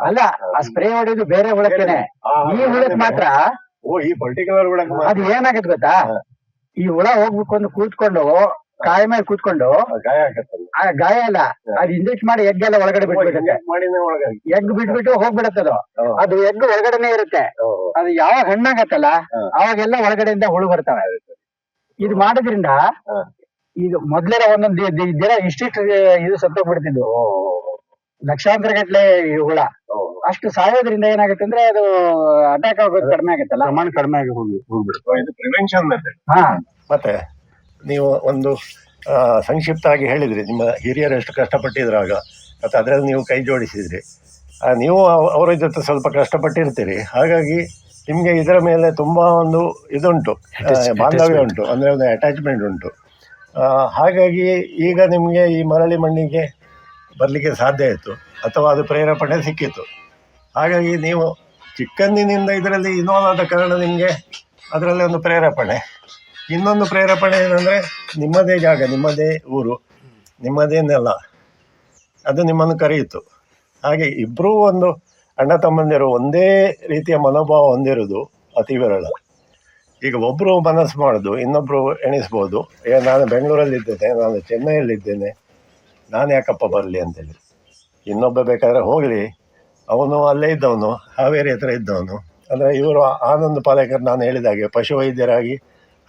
ಅಲ್ಲ, ಆ ಸ್ಪ್ರೇ ಹೊಡಿಯೋದು ಬೇರೆ ಹುಳಕ್ಕೇನೆ. ಈ ಹುಳಕ್ ಮಾತ್ರ, ಈ ಪರ್ಟಿಕ್ಯುಲರ್ ಹುಳಕ್ ಅದು ಏನಾಗತ್ತೆ ಗೊತ್ತಾ? ಈ ಹುಳ ಹೋಗ್ಬೇಕು ಅಂತ ಕೂತ್ಕೊಂಡು ಕಾಯಿ ಮೇಲೆ ಕೂತ್ಕೊಂಡು ಗಾಯ ಆಗತ್ತಲ್ಲ. ಗಾಯ ಅಲ್ಲ, ಅದು ಇಂಜೆಕ್ಟ್ ಮಾಡಿ ಎಗ್ ಎಲ್ಲ ಒಳಗಡೆ ಬಿಟ್ಬಿಡುತ್ತೆ. ಎಗ್ ಬಿಟ್ಬಿಟ್ಟು ಹೋಗ್ಬಿಡತ್ತದು. ಅದು ಎಗ್ ಒಳಗಡೆನೆ ಇರುತ್ತೆ. ಅದು ಯಾವಾಗ ಹಣ್ಣಾಗತ್ತಲ್ಲ ಅವಾಗೆಲ್ಲ ಒಳಗಡೆಯಿಂದ ಹುಳು ಬರ್ತವೆ. ಇದು ಮಾಡೋದ್ರಿಂದ ಈಗ ಮೊದ್ಲೆಲ್ಲ ಒಂದೊಂದು ದಿನ ಇಷ್ಟಿಷ್ಟು ಇದು ಸತ್ತೋಗ್ಬಿಡ್ತಿದ್ದು, ಲಕ್ಷಾಂತರ ಗಟ್ಲೆ ಹುಳ. ಅಷ್ಟು ಸಾಯೋದ್ರಿಂದ ಏನಾಗುತ್ತೆ ಅಂದ್ರೆ ಅದು ಅಟ್ಯಾಕ್ ಆಗೋದು ಕಡಿಮೆ ಆಗತ್ತಲ್ಲ, ಪ್ರಮಾಣ ಕಡಿಮೆ ಆಗಿ ಹೋಗ್ಬಿಡುತ್ತೆ. ಇದು ಪ್ರಿವೆನ್ಷನ್ ಮೆಥಡ್. ಮತ್ತೆ ನೀವು ಒಂದು ಸಂಕ್ಷಿಪ್ತವಾಗಿ ಹೇಳಿದ್ರಿ, ನಿಮ್ಮ ಹಿರಿಯರು ಎಷ್ಟು ಕಷ್ಟಪಟ್ಟಿದ್ರಾಗ, ಮತ್ತು ಅದರಲ್ಲಿ ನೀವು ಕೈ ಜೋಡಿಸಿದ್ರಿ. ನೀವು ಅವರ ಜೊತೆ ಸ್ವಲ್ಪ ಕಷ್ಟಪಟ್ಟಿರ್ತೀರಿ, ಹಾಗಾಗಿ ನಿಮಗೆ ಇದರ ಮೇಲೆ ತುಂಬ ಒಂದು ಇದುಂಟು, ಬಾಂಧವ್ಯ ಉಂಟು, ಅಂದರೆ ಒಂದು ಅಟ್ಯಾಚ್ಮೆಂಟ್ ಉಂಟು. ಹಾಗಾಗಿ ಈಗ ನಿಮಗೆ ಈ ಮರಳಿ ಮಣ್ಣಿಗೆ ಬರಲಿಕ್ಕೆ ಸಾಧ್ಯ ಆಯಿತು, ಅಥವಾ ಅದು ಪ್ರೇರೇಪಣೆ ಸಿಕ್ಕಿತು. ಹಾಗಾಗಿ ನೀವು ಚಿಕ್ಕಂದಿನಿಂದ ಇದರಲ್ಲಿ ಇನ್ವಾಲ್ವ್ ಆದ ಕಾರಣ ನಿಮಗೆ ಅದರಲ್ಲಿ ಒಂದು ಪ್ರೇರೇಪಣೆ. ಇನ್ನೊಂದು ಪ್ರೇರೇಪಣೆ ಏನಂದರೆ, ನಿಮ್ಮದೇ ಜಾಗ, ನಿಮ್ಮದೇ ಊರು, ನಿಮ್ಮದೇ ನೆಲ, ಅದು ನಿಮ್ಮನ್ನು ಕರೆಯಿತು. ಹಾಗೆ ಇಬ್ಬರೂ ಒಂದು ಅಣ್ಣ ತಮ್ಮಂದಿರು ಒಂದೇ ರೀತಿಯ ಮನೋಭಾವ ಹೊಂದಿರೋದು ಅತಿ ವಿರಳ. ಈಗ ಒಬ್ಬರು ಮನಸ್ಸು ಮಾಡೋದು ಇನ್ನೊಬ್ಬರು ಎಣಿಸ್ಬೋದು, ನಾನು ಬೆಂಗಳೂರಲ್ಲಿದ್ದೇನೆ, ನಾನು ಚೆನ್ನೈಯಲ್ಲಿದ್ದೇನೆ, ನಾನು ಯಾಕಪ್ಪ ಬರಲಿ ಅಂತೇಳಿ. ಇನ್ನೊಬ್ಬ ಬೇಕಾದರೆ ಹೋಗಲಿ, ಅವನು ಅಲ್ಲೇ ಇದ್ದವನು, ಹಾವೇರಿ ಹತ್ರ ಇದ್ದವನು, ಅಂದರೆ ಇವರು ಆನಂದ್ ಪಾಲೇಕರ್ ನಾನು ಹೇಳಿದಾಗೆ ಪಶುವೈದ್ಯರಾಗಿ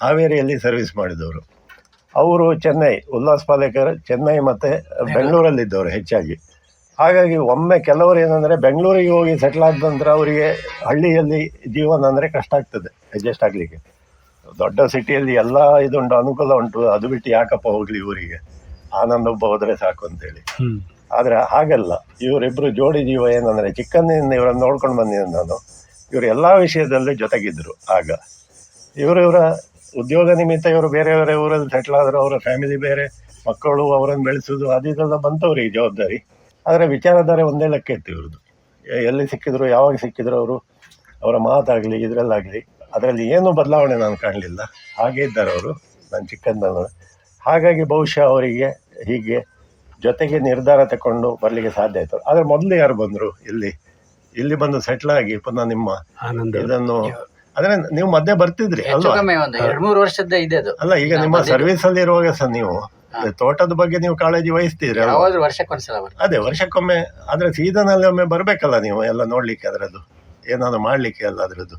ಹಾವೇರಿಯಲ್ಲಿ ಸರ್ವಿಸ್ ಮಾಡಿದವರು. ಅವರು ಚೆನ್ನೈ, ಉಲ್ಲಾಸ್ ಪಾಲೇಕರ್ ಚೆನ್ನೈ ಮತ್ತು ಬೆಂಗಳೂರಲ್ಲಿದ್ದವರು ಹೆಚ್ಚಾಗಿ. ಹಾಗಾಗಿ ಒಮ್ಮೆ ಕೆಲವರು ಏನಂದರೆ ಬೆಂಗಳೂರಿಗೆ ಹೋಗಿ ಸೆಟ್ಲ್ ಆದ ನಂತರ ಅವರಿಗೆ ಹಳ್ಳಿಯಲ್ಲಿ ಜೀವನ ಅಂದರೆ ಕಷ್ಟ ಆಗ್ತದೆ ಅಡ್ಜಸ್ಟ್ ಆಗಲಿಕ್ಕೆ. ದೊಡ್ಡ ಸಿಟಿಯಲ್ಲಿ ಎಲ್ಲ ಇದುಂಟು, ಅನುಕೂಲ ಉಂಟು, ಅದು ಬಿಟ್ಟು ಯಾಕಪ್ಪ ಹೋಗಲಿ ಊರಿಗೆ, ಆನಂದ್ ಒಬ್ಬ ಹೋದರೆ ಸಾಕು ಅಂತೇಳಿ. ಆದರೆ ಹಾಗಲ್ಲ, ಇವರಿಬ್ಬರು ಜೋಡಿ ಜೀವ ಏನಂದರೆ ಚಿಕ್ಕಂದಿನಿಂದ ಇವರನ್ನು ನೋಡ್ಕೊಂಡು ಬಂದಿದ್ದೆ ನಾನು. ಇವರು ಎಲ್ಲ ವಿಷಯದಲ್ಲೂ ಜೊತೆಗಿದ್ದರು. ಆಗ ಇವರ ಉದ್ಯೋಗ ನಿಮಿತ್ತ ಇವರು ಬೇರೆ ಬೇರೆ ಊರಲ್ಲಿ ಸೆಟ್ಲ್ ಆದರು. ಅವರ ಫ್ಯಾಮಿಲಿ ಬೇರೆ, ಮಕ್ಕಳು, ಅವರನ್ನು ಬೆಳೆಸೋದು ಅದೆಲ್ಲ ಬಂತವ್ರಿಗೆ ಜವಾಬ್ದಾರಿ. ಆದರೆ ವಿಚಾರಧಾರೆ ಒಂದೇ ಲೆಕ್ಕ ಇತ್ತು ಇವ್ರದ್ದು. ಎಲ್ಲಿ ಸಿಕ್ಕಿದ್ರು, ಯಾವಾಗ ಸಿಕ್ಕಿದ್ರು ಅವರು, ಅವರ ಮಾತಾಗಲಿ ಇದರಲ್ಲಾಗಲಿ ಅದರಲ್ಲಿ ಏನೂ ಬದಲಾವಣೆ ನಾನು ಕಾಣಲಿಲ್ಲ. ಹಾಗೇ ಇದ್ದಾರೆ ಅವರು ನಾನು ಚಿಕ್ಕಂದ. ಹಾಗಾಗಿ ಬಹುಶಃ ಅವರಿಗೆ ಹೀಗೆ ಜೊತೆಗೆ ನಿರ್ಧಾರ ತಗೊಂಡು ಬರಲಿಕ್ಕೆ ಸಾಧ್ಯ ಆಯಿತು. ಆದರೆ ಮೊದಲು ಯಾರು ಬಂದರು ಇಲ್ಲಿ ಬಂದು ಸೆಟ್ಲ್ ಆಗಿ ಪುನಃ ನಿಮ್ಮ ಇದನ್ನು, ಆದರೆ ನೀವು ಮಧ್ಯೆ ಬರ್ತಿದ್ರಿ ಅಲ್ವಾ? 2-3 ವರ್ಷದ ಇದೆ ಅದು. ಅಲ್ಲ, ಈಗ ನಿಮ್ಮ ಸರ್ವಿಸ್ ಅಲ್ಲಿ ಇರುವಾಗ ಸಹ ನೀವು ತೋಟದ ಬಗ್ಗೆ ನೀವು ಕಾಳಜಿ ವಹಿಸ್ತೀರಿ ಅಲ್ವಾ? ವರ್ಷಕ್ಕೊಂದ್ಸಲ ಅದೇ ವರ್ಷಕ್ಕೊಮ್ಮೆ. ಆದ್ರೆ ಸೀಸನ್ ಅಲ್ಲಿ ಒಮ್ಮೆ ಬರ್ಬೇಕಲ್ಲ ನೀವು ಎಲ್ಲ ನೋಡ್ಲಿಕ್ಕೆ, ಅದರದ್ದು ಏನಾದ್ರು ಮಾಡ್ಲಿಕ್ಕೆ ಎಲ್ಲ ಅದರದ್ದು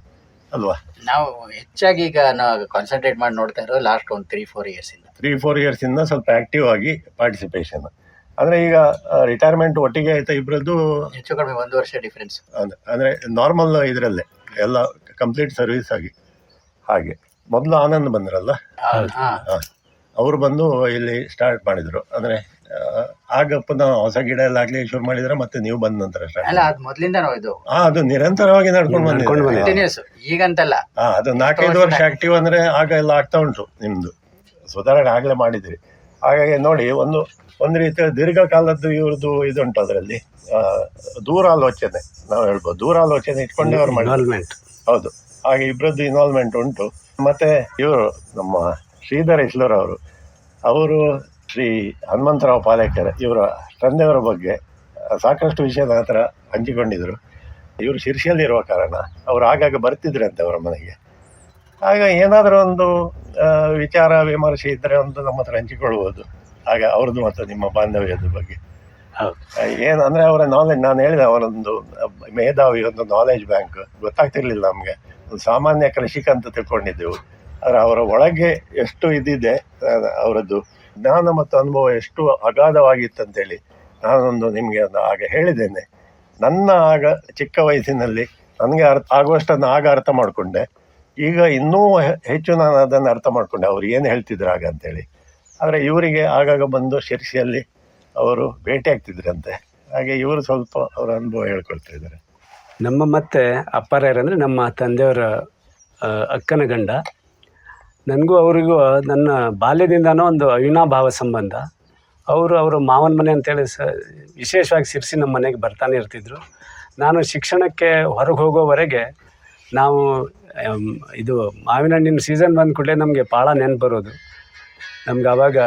ಅಲ್ವಾ? ನಾವು ಹೆಚ್ಚಾಗಿ ಈಗ ನಾವು ಕಾನ್ಸಂಟ್ರೇಟ್ ಮಾಡಿ ನೋಡ್ತಾ ಇರೋದು ಲಾಸ್ಟ್ ಒಂದು 3-4 ಇಯರ್ಸ್ ಇಂದ. 3-4 ಇಯರ್ಸ್ ಇಂದ ಸ್ವಲ್ಪ ಆಕ್ಟಿವ್ ಆಗಿ ಪಾರ್ಟಿಸಿಪೇಷನ್. ಅಂದ್ರೆ ಈಗ ರಿಟೈರ್ಮೆಂಟ್ ಒಟ್ಟಿಗೆ ಆಯ್ತಾ ಇಬ್ಬರದ್ದು? ಹೆಚ್ಚು ಕಡಿಮೆ 1 ವರ್ಷ ಡಿಫ್ರೆನ್ಸ್. ಅಂದ್ರೆ ನಾರ್ಮಲ್ ಇದರಲ್ಲೇ ಎಲ್ಲ ಕಂಪ್ಲೀಟ್ ಸರ್ವಿಸ್ ಆಗಿ. ಹಾಗೆ ಮೊದಲು ಆನಂದ್ ಬಂದ್ರಲ್ಲ, ಅವರು ಬಂದು ಇಲ್ಲಿ ಸ್ಟಾರ್ಟ್ ಮಾಡಿದ್ರು. ಅಂದ್ರೆ ಆಗ ಪುನಃ ಹೊಸ ಗಿಡ ಎಲ್ಲ ಆಗ್ಲಿ ಶುರು ಮಾಡಿದ್ರೆ ಮತ್ತೆ ನೀವು ಬಂದ ನಂತರ ಅದು ನಿರಂತರವಾಗಿ ನಡ್ಕೊಂಡು ಬಂದಿದೆ. ಈಗಂತಲ್ಲ, ಅದು 4-5 ವರ್ಷ ಆಕ್ಟಿವ್ ಅಂದ್ರೆ ಆಗ ಎಲ್ಲ ಆಗ್ತಾ ಉಂಟು. ನಿಮ್ದು ಸುಧಾರಣೆ ಆಗ್ಲೇ ಮಾಡಿದಿರಿ. ಹಾಗಾಗಿ ನೋಡಿ, ಒಂದು ರೀತಿಯ ದೀರ್ಘಕಾಲದ್ದು ಇವ್ರದ್ದು ಇದುಂಟು ಅದರಲ್ಲಿ. ದೂರಾಲೋಚನೆ ನಾವು ಹೇಳ್ಬೋದು, ದೂರಾಲೋಚನೆ ಇಟ್ಕೊಂಡೆ ಅವ್ರು ಮಾಡಿ. ಹೌದು, ಹಾಗೆ ಇಬ್ಬರದ್ದು ಇನ್ವಾಲ್ವ್ಮೆಂಟ್ ಉಂಟು. ಮತ್ತೆ ಇವರು ನಮ್ಮ ಶ್ರೀಧರ್ ಇಸ್ಲೂರ್ ಅವರು ಶ್ರೀ ಹನುಮಂತರಾವ್ ಪಾಲೇಕರ್ ಇವರ ತಂದೆಯವರ ಬಗ್ಗೆ ಸಾಕಷ್ಟು ವಿಷಯ ನನ್ನ ಹತ್ರ ಹಂಚಿಕೊಂಡಿದ್ರು. ಇವರು ಶಿರ್ಷಿಯಲ್ಲಿರುವ ಕಾರಣ ಅವರು ಆಗಾಗ ಬರ್ತಿದ್ರಂತೆ ಅವರ ಮನೆಗೆ. ಆಗ ಏನಾದರೂ ಒಂದು ವಿಚಾರ ವಿಮರ್ಶೆ ಇದ್ದರೆ ಒಂದು ನಮ್ಮ ಹತ್ರ ಹಂಚಿಕೊಳ್ಬೋದು. ಹಾಗೆ ಅವ್ರದ್ದು ಮತ್ತು ನಿಮ್ಮ ಬಾಂಧವ್ಯದ ಬಗ್ಗೆ ಏನಂದರೆ ಅವರ ನಾಲೆಜ್, ನಾನು ಹೇಳಿದೆ ಅವರೊಂದು ಮೇಧಾವಿ, ಒಂದು ನಾಲೆಜ್ ಬ್ಯಾಂಕ್. ಗೊತ್ತಾಗ್ತಿರ್ಲಿಲ್ಲ ನಮಗೆ, ಒಂದು ಸಾಮಾನ್ಯ ಕೃಷಿಕ ಅಂತ ತಿಳ್ಕೊಂಡಿದ್ದೆವು. ಆದರೆ ಅವರ ಒಳಗೆ ಎಷ್ಟು ಇದಿದೆ, ಅವರದ್ದು ಜ್ಞಾನ ಮತ್ತು ಅನುಭವ ಎಷ್ಟು ಅಗಾಧವಾಗಿತ್ತಂತೇಳಿ ನಾನೊಂದು ನಿಮಗೆ ಆಗ ಹೇಳಿದ್ದೇನೆ. ನನ್ನ ಆಗ ಚಿಕ್ಕ ವಯಸ್ಸಿನಲ್ಲಿ ನನಗೆ ಆಗುವಷ್ಟನ್ನು ಆಗ ಅರ್ಥ ಮಾಡಿಕೊಂಡೆ. ಈಗ ಇನ್ನೂ ಹೆಚ್ಚು ನಾನು ಅದನ್ನು ಅರ್ಥ ಮಾಡಿಕೊಂಡೆ ಅವ್ರು ಏನು ಹೇಳ್ತಿದ್ರು ಆಗ ಅಂತೇಳಿ. ಆದರೆ ಇವರಿಗೆ ಆಗಾಗ ಬಂದು ಶಿರ್ಷಿಯಲ್ಲಿ ಅವರು ಭೇಟಿ ಆಗ್ತಿದ್ರಂತೆ. ಹಾಗೆ ಇವರು ಸ್ವಲ್ಪ ಅವರ ಅನುಭವ ಹೇಳ್ಕೊಳ್ತಾ ಇದ್ದಾರೆ. ನಮ್ಮ ಮತ್ತೆ ಅಪ್ಪರಾಯರಂದರೆ ನಮ್ಮ ತಂದೆಯವರ ಅಕ್ಕನ ಗಂಡ. ನನಗೂ ಅವರಿಗೂ ನನ್ನ ಬಾಲ್ಯದಿಂದನೂ ಒಂದು ಅವಿನಾಭಾವ ಸಂಬಂಧ. ಅವರ ಮಾವನ ಮನೆ ಅಂತೇಳಿ ವಿಶೇಷವಾಗಿ ಸಿರ್ಸಿ ನಮ್ಮ ಮನೆಗೆ ಬರ್ತಾನೆ ಇರ್ತಿದ್ರು. ನಾನು ಶಿಕ್ಷಣಕ್ಕೆ ಹೊರಗೆ ಹೋಗೋವರೆಗೆ ನಾವು ಇದು ಮಾವಿನ ಹಣ್ಣಿನ ಸೀಸನ್ ಬಂದ ಕೂಡಲೇ ನಮಗೆ ಪಾಳ ನೆನಪು ಬರೋದು. ನಮ್ಗೆ ಆವಾಗ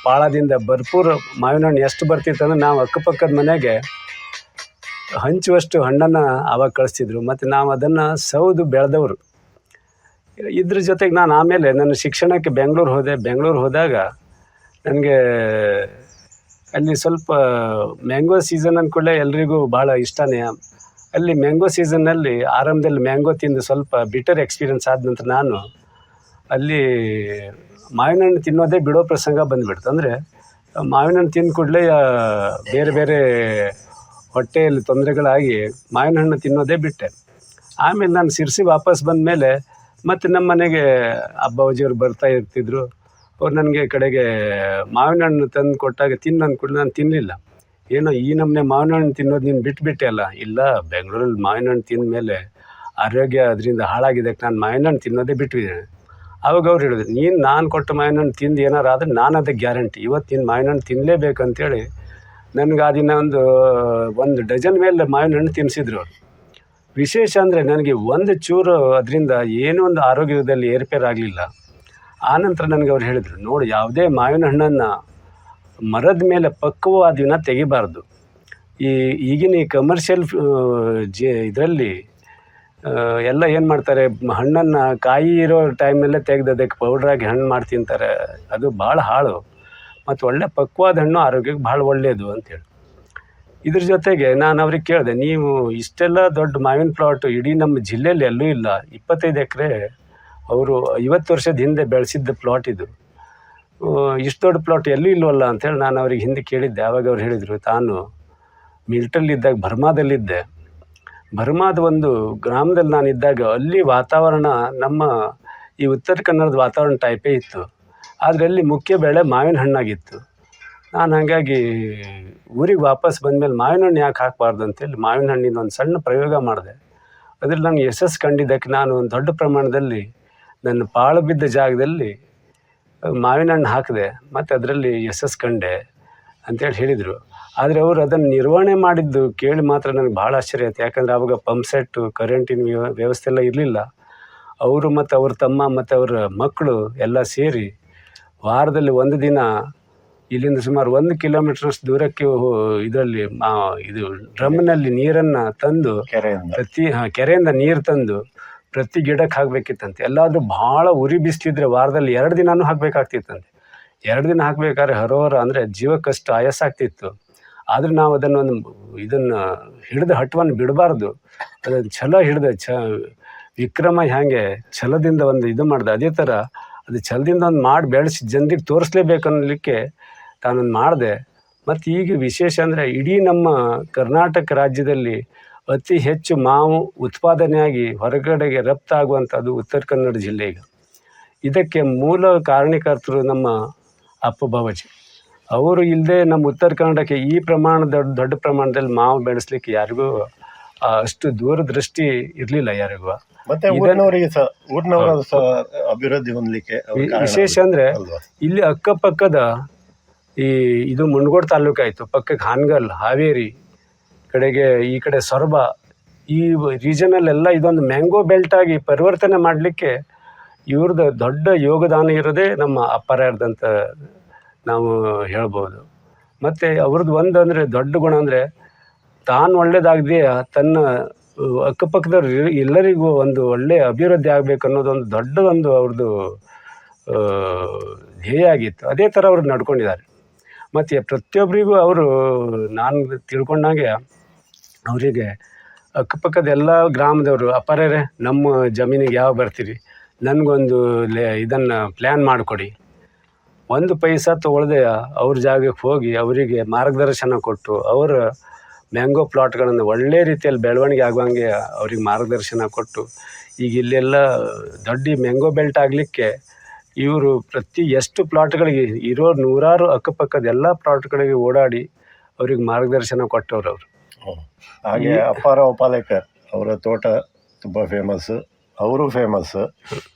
ಪಾಳದಿಂದ ಭರ್ಪೂರು ಮಾವಿನ ಹಣ್ಣು ಎಷ್ಟು ಬರ್ತಿತ್ತು ಅಂದರೆ ನಾವು ಅಕ್ಕಪಕ್ಕದ ಮನೆಗೆ ಹಂಚುವಷ್ಟು ಹಣ್ಣನ್ನು ಆವಾಗ ಕಳಿಸ್ತಿದ್ರು. ಮತ್ತು ನಾವು ಅದನ್ನು ಸೌದು ಬೆಳೆದವರು. ಇದ್ರ ಜೊತೆಗೆ ನಾನು ಆಮೇಲೆ ನನ್ನ ಶಿಕ್ಷಣಕ್ಕೆ ಬೆಂಗಳೂರು ಹೋದಾಗ ನನಗೆ ಅಲ್ಲಿ ಸ್ವಲ್ಪ ಮ್ಯಾಂಗೋ ಸೀಸನ್ ಅಂದ್ಕೊಳ್ಳೆ ಎಲ್ರಿಗೂ ಭಾಳ ಇಷ್ಟನೇ. ಅಲ್ಲಿ ಮ್ಯಾಂಗೋ ಸೀಸನ್ನಲ್ಲಿ ಆರಂಭದಲ್ಲಿ ಮ್ಯಾಂಗೋ ತಿಂದು ಸ್ವಲ್ಪ ಬಿಟರ್ ಎಕ್ಸ್ಪೀರಿಯನ್ಸ್ ಆದ ನಂತರ ನಾನು ಅಲ್ಲಿ ಮಾವಿನ ಹಣ್ಣು ತಿನ್ನೋದೇ ಬಿಡೋ ಪ್ರಸಂಗ ಬಂದುಬಿಡ್ತು. ಅಂದರೆ ಮಾವಿನ ಹಣ್ಣು ತಿಂದ ಕೂಡಲೇ ಬೇರೆ ಬೇರೆ ಹೊಟ್ಟೆಯಲ್ಲಿ ತೊಂದರೆಗಳಾಗಿ ಮಾವಿನ ಹಣ್ಣು ತಿನ್ನೋದೇ ಬಿಟ್ಟೆ. ಆಮೇಲೆ ನಾನು ಸಿರ್ಸಿ ವಾಪಸ್ ಬಂದ ಮೇಲೆ ಮತ್ತು ನಮ್ಮ ಮನೆಗೆ ಅಬ್ಬಾಜಿಯವರು ಬರ್ತಾ ಇರ್ತಿದ್ರು. ಅವ್ರು ನನಗೆ ಕಡೆಗೆ ಮಾವಿನ ಹಣ್ಣು ತಂದು ಕೊಟ್ಟಾಗ ತಿನ್ನು ಅಂದ್ಕೊಂಡು ನಾನು ತಿನ್ನಲಿಲ್ಲ. ಏನೋ ಈ ನಮ್ಮನೆ ಮಾವಿನ ಹಣ್ಣು ತಿನ್ನೋದು ನೀನು ಬಿಟ್ಟುಬಿಟ್ಟೆ ಅಲ್ಲ. ಇಲ್ಲ, ಬೆಂಗಳೂರಲ್ಲಿ ಮಾವಿನ ಹಣ್ಣು ತಿಂದ ಮೇಲೆ ಆರೋಗ್ಯ ಅದರಿಂದ ಹಾಳಾಗಿದೆ, ನಾನು ಮಾವಿನ ಹಣ್ಣು ತಿನ್ನೋದೇ ಬಿಟ್ಟಿದ್ದೇನೆ. ಆವಾಗ ಅವ್ರು ಹೇಳಿದ್ರು, ನೀನು ನಾನು ಕೊಟ್ಟ ಮಾವಿನ ಹಣ್ಣು ತಿಂದು ಏನಾರು ಆದರೆ ನಾನು ಅದಕ್ಕೆ ಗ್ಯಾರಂಟಿ, ಇವತ್ತು ನೀನು ಮಾವಿನ ಹಣ್ಣು ತಿನ್ನಲೇಬೇಕಂತೇಳಿ ನನಗೆ ಆ ದಿನ ಒಂದು ಡಜನ್ ಮೇಲೆ ಮಾವಿನ ಹಣ್ಣು ತಿನ್ನಿಸಿದ್ರು ಅವರು. ವಿಶೇಷ ಅಂದರೆ ನನಗೆ ಒಂದು ಚೂರು ಅದರಿಂದ ಏನೂ ಒಂದು ಆರೋಗ್ಯದಲ್ಲಿ ಏರ್ಪೇರಾಗಲಿಲ್ಲ. ಆನಂತರ ನನಗೆ ಅವ್ರು ಹೇಳಿದರು, ನೋಡಿ, ಯಾವುದೇ ಮಾವಿನ ಹಣ್ಣನ್ನು ಮರದ ಮೇಲೆ ಪಕ್ವವಾದ ದಿನ ತೆಗಿಬಾರ್ದು. ಈಗಿನ ಈ ಕಮರ್ಷಿಯಲ್ ಇದರಲ್ಲಿ ಎಲ್ಲ ಏನು ಮಾಡ್ತಾರೆ, ಹಣ್ಣನ್ನು ಕಾಯಿ ಇರೋ ಟೈಮಲ್ಲೇ ತೆಗೆದು ಅದಕ್ಕೆ ಪೌಡ್ರಾಗಿ ಹಣ್ಣು ಮಾಡಿ ತಿಂತಾರೆ. ಅದು ಭಾಳ ಹಾಳು. ಮತ್ತು ಒಳ್ಳೆ ಪಕ್ವಾದ ಹಣ್ಣು ಆರೋಗ್ಯಕ್ಕೆ ಭಾಳ ಒಳ್ಳೆಯದು ಅಂತೇಳಿ ಇದ್ರ ಜೊತೆಗೆ ನಾನು ಅವ್ರಿಗೆ ಕೇಳಿದೆ, ನೀವು ಇಷ್ಟೆಲ್ಲ ದೊಡ್ಡ ಮಾವಿನ ಪ್ಲಾಟ್ ಇಡೀ ನಮ್ಮ ಜಿಲ್ಲೆಯಲ್ಲಿ ಎಲ್ಲೂ ಇಲ್ಲ, 25 ಎಕರೆ ಅವರು 50 ವರ್ಷದ ಹಿಂದೆ ಬೆಳೆಸಿದ್ದ ಪ್ಲಾಟ್ ಇದು, ಇಷ್ಟು ದೊಡ್ಡ ಪ್ಲಾಟ್ ಎಲ್ಲೂ ಇಲ್ವಲ್ಲ ಅಂಥೇಳಿ ನಾನು ಅವ್ರಿಗೆ ಹಿಂದೆ ಕೇಳಿದ್ದೆ. ಆವಾಗ ಅವ್ರು ಹೇಳಿದರು, ತಾನು ಮಿಲ್ಟಲ್ಲಿದ್ದಾಗ ಬರ್ಮಾದಲ್ಲಿದ್ದೆ, ಬರ್ಮಾದ ಒಂದು ಗ್ರಾಮದಲ್ಲಿ ನಾನಿದ್ದಾಗ ಅಲ್ಲಿ ವಾತಾವರಣ ನಮ್ಮ ಈ ಉತ್ತರ ಕನ್ನಡದ ವಾತಾವರಣ ಟೈಪೇ ಇತ್ತು, ಆದರೆ ಅಲ್ಲಿ ಮುಖ್ಯ ಬೆಳೆ ಮಾವಿನ ಹಣ್ಣಾಗಿತ್ತು. ನಾನು ಹಾಗಾಗಿ ಊರಿಗೆ ವಾಪಸ್ ಬಂದಮೇಲೆ ಮಾವಿನ ಹಣ್ಣು ಯಾಕೆ ಹಾಕಬಾರ್ದು ಅಂತೇಳಿ ಮಾವಿನ ಹಣ್ಣಿನ ಒಂದು ಸಣ್ಣ ಪ್ರಯೋಗ ಮಾಡಿದೆ. ಅದ್ರಲ್ಲಿ ನನಗೆ ಯಶಸ್ಸು ಕಂಡಿದ್ದಕ್ಕೆ ನಾನು ಒಂದು ದೊಡ್ಡ ಪ್ರಮಾಣದಲ್ಲಿ ನನ್ನ ಪಾಳು ಬಿದ್ದ ಜಾಗದಲ್ಲಿ ಮಾವಿನ ಹಣ್ಣು ಹಾಕಿದೆ ಮತ್ತು ಅದರಲ್ಲಿ ಯಶಸ್ಸು ಕಂಡೆ ಅಂತೇಳಿ ಹೇಳಿದರು. ಆದರೆ ಅವರು ಅದನ್ನು ನಿರ್ವಹಣೆ ಮಾಡಿದ್ದು ಕೇಳಿ ಮಾತ್ರ ನನಗೆ ಭಾಳ ಆಶ್ಚರ್ಯ ಆಯಿತು. ಯಾಕಂದರೆ ಆವಾಗ ಪಂಪ್ ಸೆಟ್ಟು, ಕರೆಂಟಿನ ವ್ಯವಸ್ಥೆ ಎಲ್ಲ ಇರಲಿಲ್ಲ. ಅವರು ಮತ್ತು ಅವ್ರ ತಮ್ಮ ಮತ್ತು ಅವರ ಮಕ್ಕಳು ಎಲ್ಲ ಸೇರಿ ವಾರದಲ್ಲಿ ಒಂದು ದಿನ ಇಲ್ಲಿಂದ ಸುಮಾರು 1 ಕಿಲೋಮೀಟ್ರಷ್ಟು ದೂರಕ್ಕೆ ಇದರಲ್ಲಿ ಇದು ಡ್ರಮ್ನಲ್ಲಿ ನೀರನ್ನು ತಂದು ಕೆರೆಯಿಂದ ನೀರು ತಂದು ಪ್ರತಿ ಗಿಡಕ್ಕೆ ಹಾಕಬೇಕಿತ್ತಂತೆ. ಎಲ್ಲಾದರೂ ಭಾಳ ಉರಿ ಬಿಸ್ತಿದ್ರೆ ವಾರದಲ್ಲಿ 2 ದಿನವೂ ಹಾಕಬೇಕಾಗ್ತಿತ್ತಂತೆ. 2 ದಿನ ಹಾಕಬೇಕಾದ್ರೆ ಹರೋಹರ ಅಂದರೆ ಜೀವಕ್ಕಷ್ಟು ಆಯಾಸಾಗ್ತಿತ್ತು. ಆದರೆ ನಾವು ಇದನ್ನು ಹಿಡಿದ ಹಠವನ್ನು ಬಿಡಬಾರ್ದು. ಅದನ್ನು ಛಲ ಹಿಡಿದ ವಿಕ್ರಮ ಹೇಗೆ ಛಲದಿಂದ ಒಂದು ಇದು ಮಾಡಿದೆ, ಅದೇ ಥರ ಅದು ಛಲದಿಂದ ಒಂದು ಮಾಡಿ ಬೆಳೆಸಿ ಜನರಿಗೆ ತೋರಿಸ್ಲೇಬೇಕು ಅನ್ನಲಿಕ್ಕೆ ತಾನೊಂದು ಮಾಡಿದೆ. ಮತ್ತು ಈಗ ವಿಶೇಷ ಅಂದರೆ ಇಡೀ ನಮ್ಮ ಕರ್ನಾಟಕ ರಾಜ್ಯದಲ್ಲಿ ಅತಿ ಹೆಚ್ಚು ಮಾವು ಉತ್ಪಾದನೆಯಾಗಿ ಹೊರಗಡೆಗೆ ರಫ್ತಾಗುವಂಥದ್ದು ಉತ್ತರ ಕನ್ನಡ ಜಿಲ್ಲೆಗೆ. ಇದಕ್ಕೆ ಮೂಲ ಕಾರಣೀಕರ್ತರು ನಮ್ಮ ಅಪ್ಪ ಬಾವಾಜಿ. ಅವರು ಇಲ್ಲದೆ ನಮ್ಮ ಉತ್ತರ ಕನ್ನಡಕ್ಕೆ ಈ ದೊಡ್ಡ ಪ್ರಮಾಣದಲ್ಲಿ ಮಾವು ಬೆಳೆಸಲಿಕ್ಕೆ ಯಾರಿಗೂ ಅಷ್ಟು ದೂರದೃಷ್ಟಿ ಇರಲಿಲ್ಲ ಯಾರಿಗೂ. ಮತ್ತೆ ಅಭಿವೃದ್ಧಿ ಹೊಂದಲಿಕ್ಕೆ ವಿಶೇಷ ಅಂದರೆ ಇಲ್ಲಿ ಅಕ್ಕಪಕ್ಕದ ಇದು ಮುಂಡಗೋಡು ತಾಲೂಕು ಆಯಿತು, ಪಕ್ಕಕ್ಕೆ ಹಾನಗಲ್, ಹಾವೇರಿ ಕಡೆಗೆ ಈ ಕಡೆ ಸೊರಬ, ಈ ರೀಜನಲ್ಲೆಲ್ಲ ಇದೊಂದು ಮ್ಯಾಂಗೋ ಬೆಲ್ಟಾಗಿ ಪರಿವರ್ತನೆ ಮಾಡಲಿಕ್ಕೆ ಇವ್ರದ್ದು ದೊಡ್ಡ ಯೋಗದಾನ ಇರೋದೇ ನಮ್ಮ ಅಪ್ಪರಾರ್ದಂತ ನಾವು ಹೇಳ್ಬೋದು. ಮತ್ತು ಅವ್ರದ್ದು ಒಂದು ಅಂದರೆ ದೊಡ್ಡ ಗುಣ ಅಂದರೆ ತಾನು ಒಳ್ಳೇದಾಗದೆಯೇ ತನ್ನ ಅಕ್ಕಪಕ್ಕದವ್ರು ಎಲ್ಲರಿಗೂ ಒಂದು ಒಳ್ಳೆಯ ಅಭಿವೃದ್ಧಿ ಆಗಬೇಕು ಅನ್ನೋದೊಂದು ದೊಡ್ಡದೊಂದು ಅವ್ರದ್ದು ಧ್ಯೇಯ ಆಗಿತ್ತು. ಅದೇ ಥರ ಅವ್ರು ನಡ್ಕೊಂಡಿದ್ದಾರೆ. ಮತ್ತು ಪ್ರತಿಯೊಬ್ಬರಿಗೂ ಅವರು ನಾನು ತಿಳ್ಕೊಂಡಾಗೆ ಅವರಿಗೆ ಅಕ್ಕಪಕ್ಕದ ಎಲ್ಲ ಗ್ರಾಮದವರು, ಅಪರರೇ ನಮ್ಮ ಜಮೀನಿಗೆ ಯಾವ ಬರ್ತೀರಿ, ನನಗೊಂದು ಇದನ್ನು ಪ್ಲ್ಯಾನ್ ಮಾಡಿಕೊಡಿ, ಒಂದು ಪೈಸಾ ತೊಗೊಳ್ದೆ ಅವ್ರ ಜಾಗಕ್ಕೆ ಹೋಗಿ ಅವರಿಗೆ ಮಾರ್ಗದರ್ಶನ ಕೊಟ್ಟು ಅವರ ಮ್ಯಾಂಗೋ ಪ್ಲಾಟ್ಗಳನ್ನು ಒಳ್ಳೆ ರೀತಿಯಲ್ಲಿ ಬೆಳವಣಿಗೆ ಆಗುವಂಗೆ ಅವ್ರಿಗೆ ಮಾರ್ಗದರ್ಶನ ಕೊಟ್ಟು ಈಗ ಇಲ್ಲೆಲ್ಲ ದೊಡ್ಡ ಮ್ಯಾಂಗೋ ಬೆಲ್ಟ್ ಆಗಲಿಕ್ಕೆ ಇವರು ಎಷ್ಟು ಪ್ಲಾಟ್ಗಳಿಗೆ ಇರೋ 100 ಅಕ್ಕಪಕ್ಕದ ಎಲ್ಲ ಪ್ಲಾಟ್ಗಳಿಗೆ ಓಡಾಡಿ ಅವ್ರಿಗೆ ಮಾರ್ಗದರ್ಶನ ಕೊಟ್ಟವ್ರು ಅವರು. ಹಾಗೆ ಅಪ್ಪಾರಾವ್ ಪಾಲೇಕರ್ ಅವರ ತೋಟ ತುಂಬ ಫೇಮಸ್, ಅವರು ಫೇಮಸ್.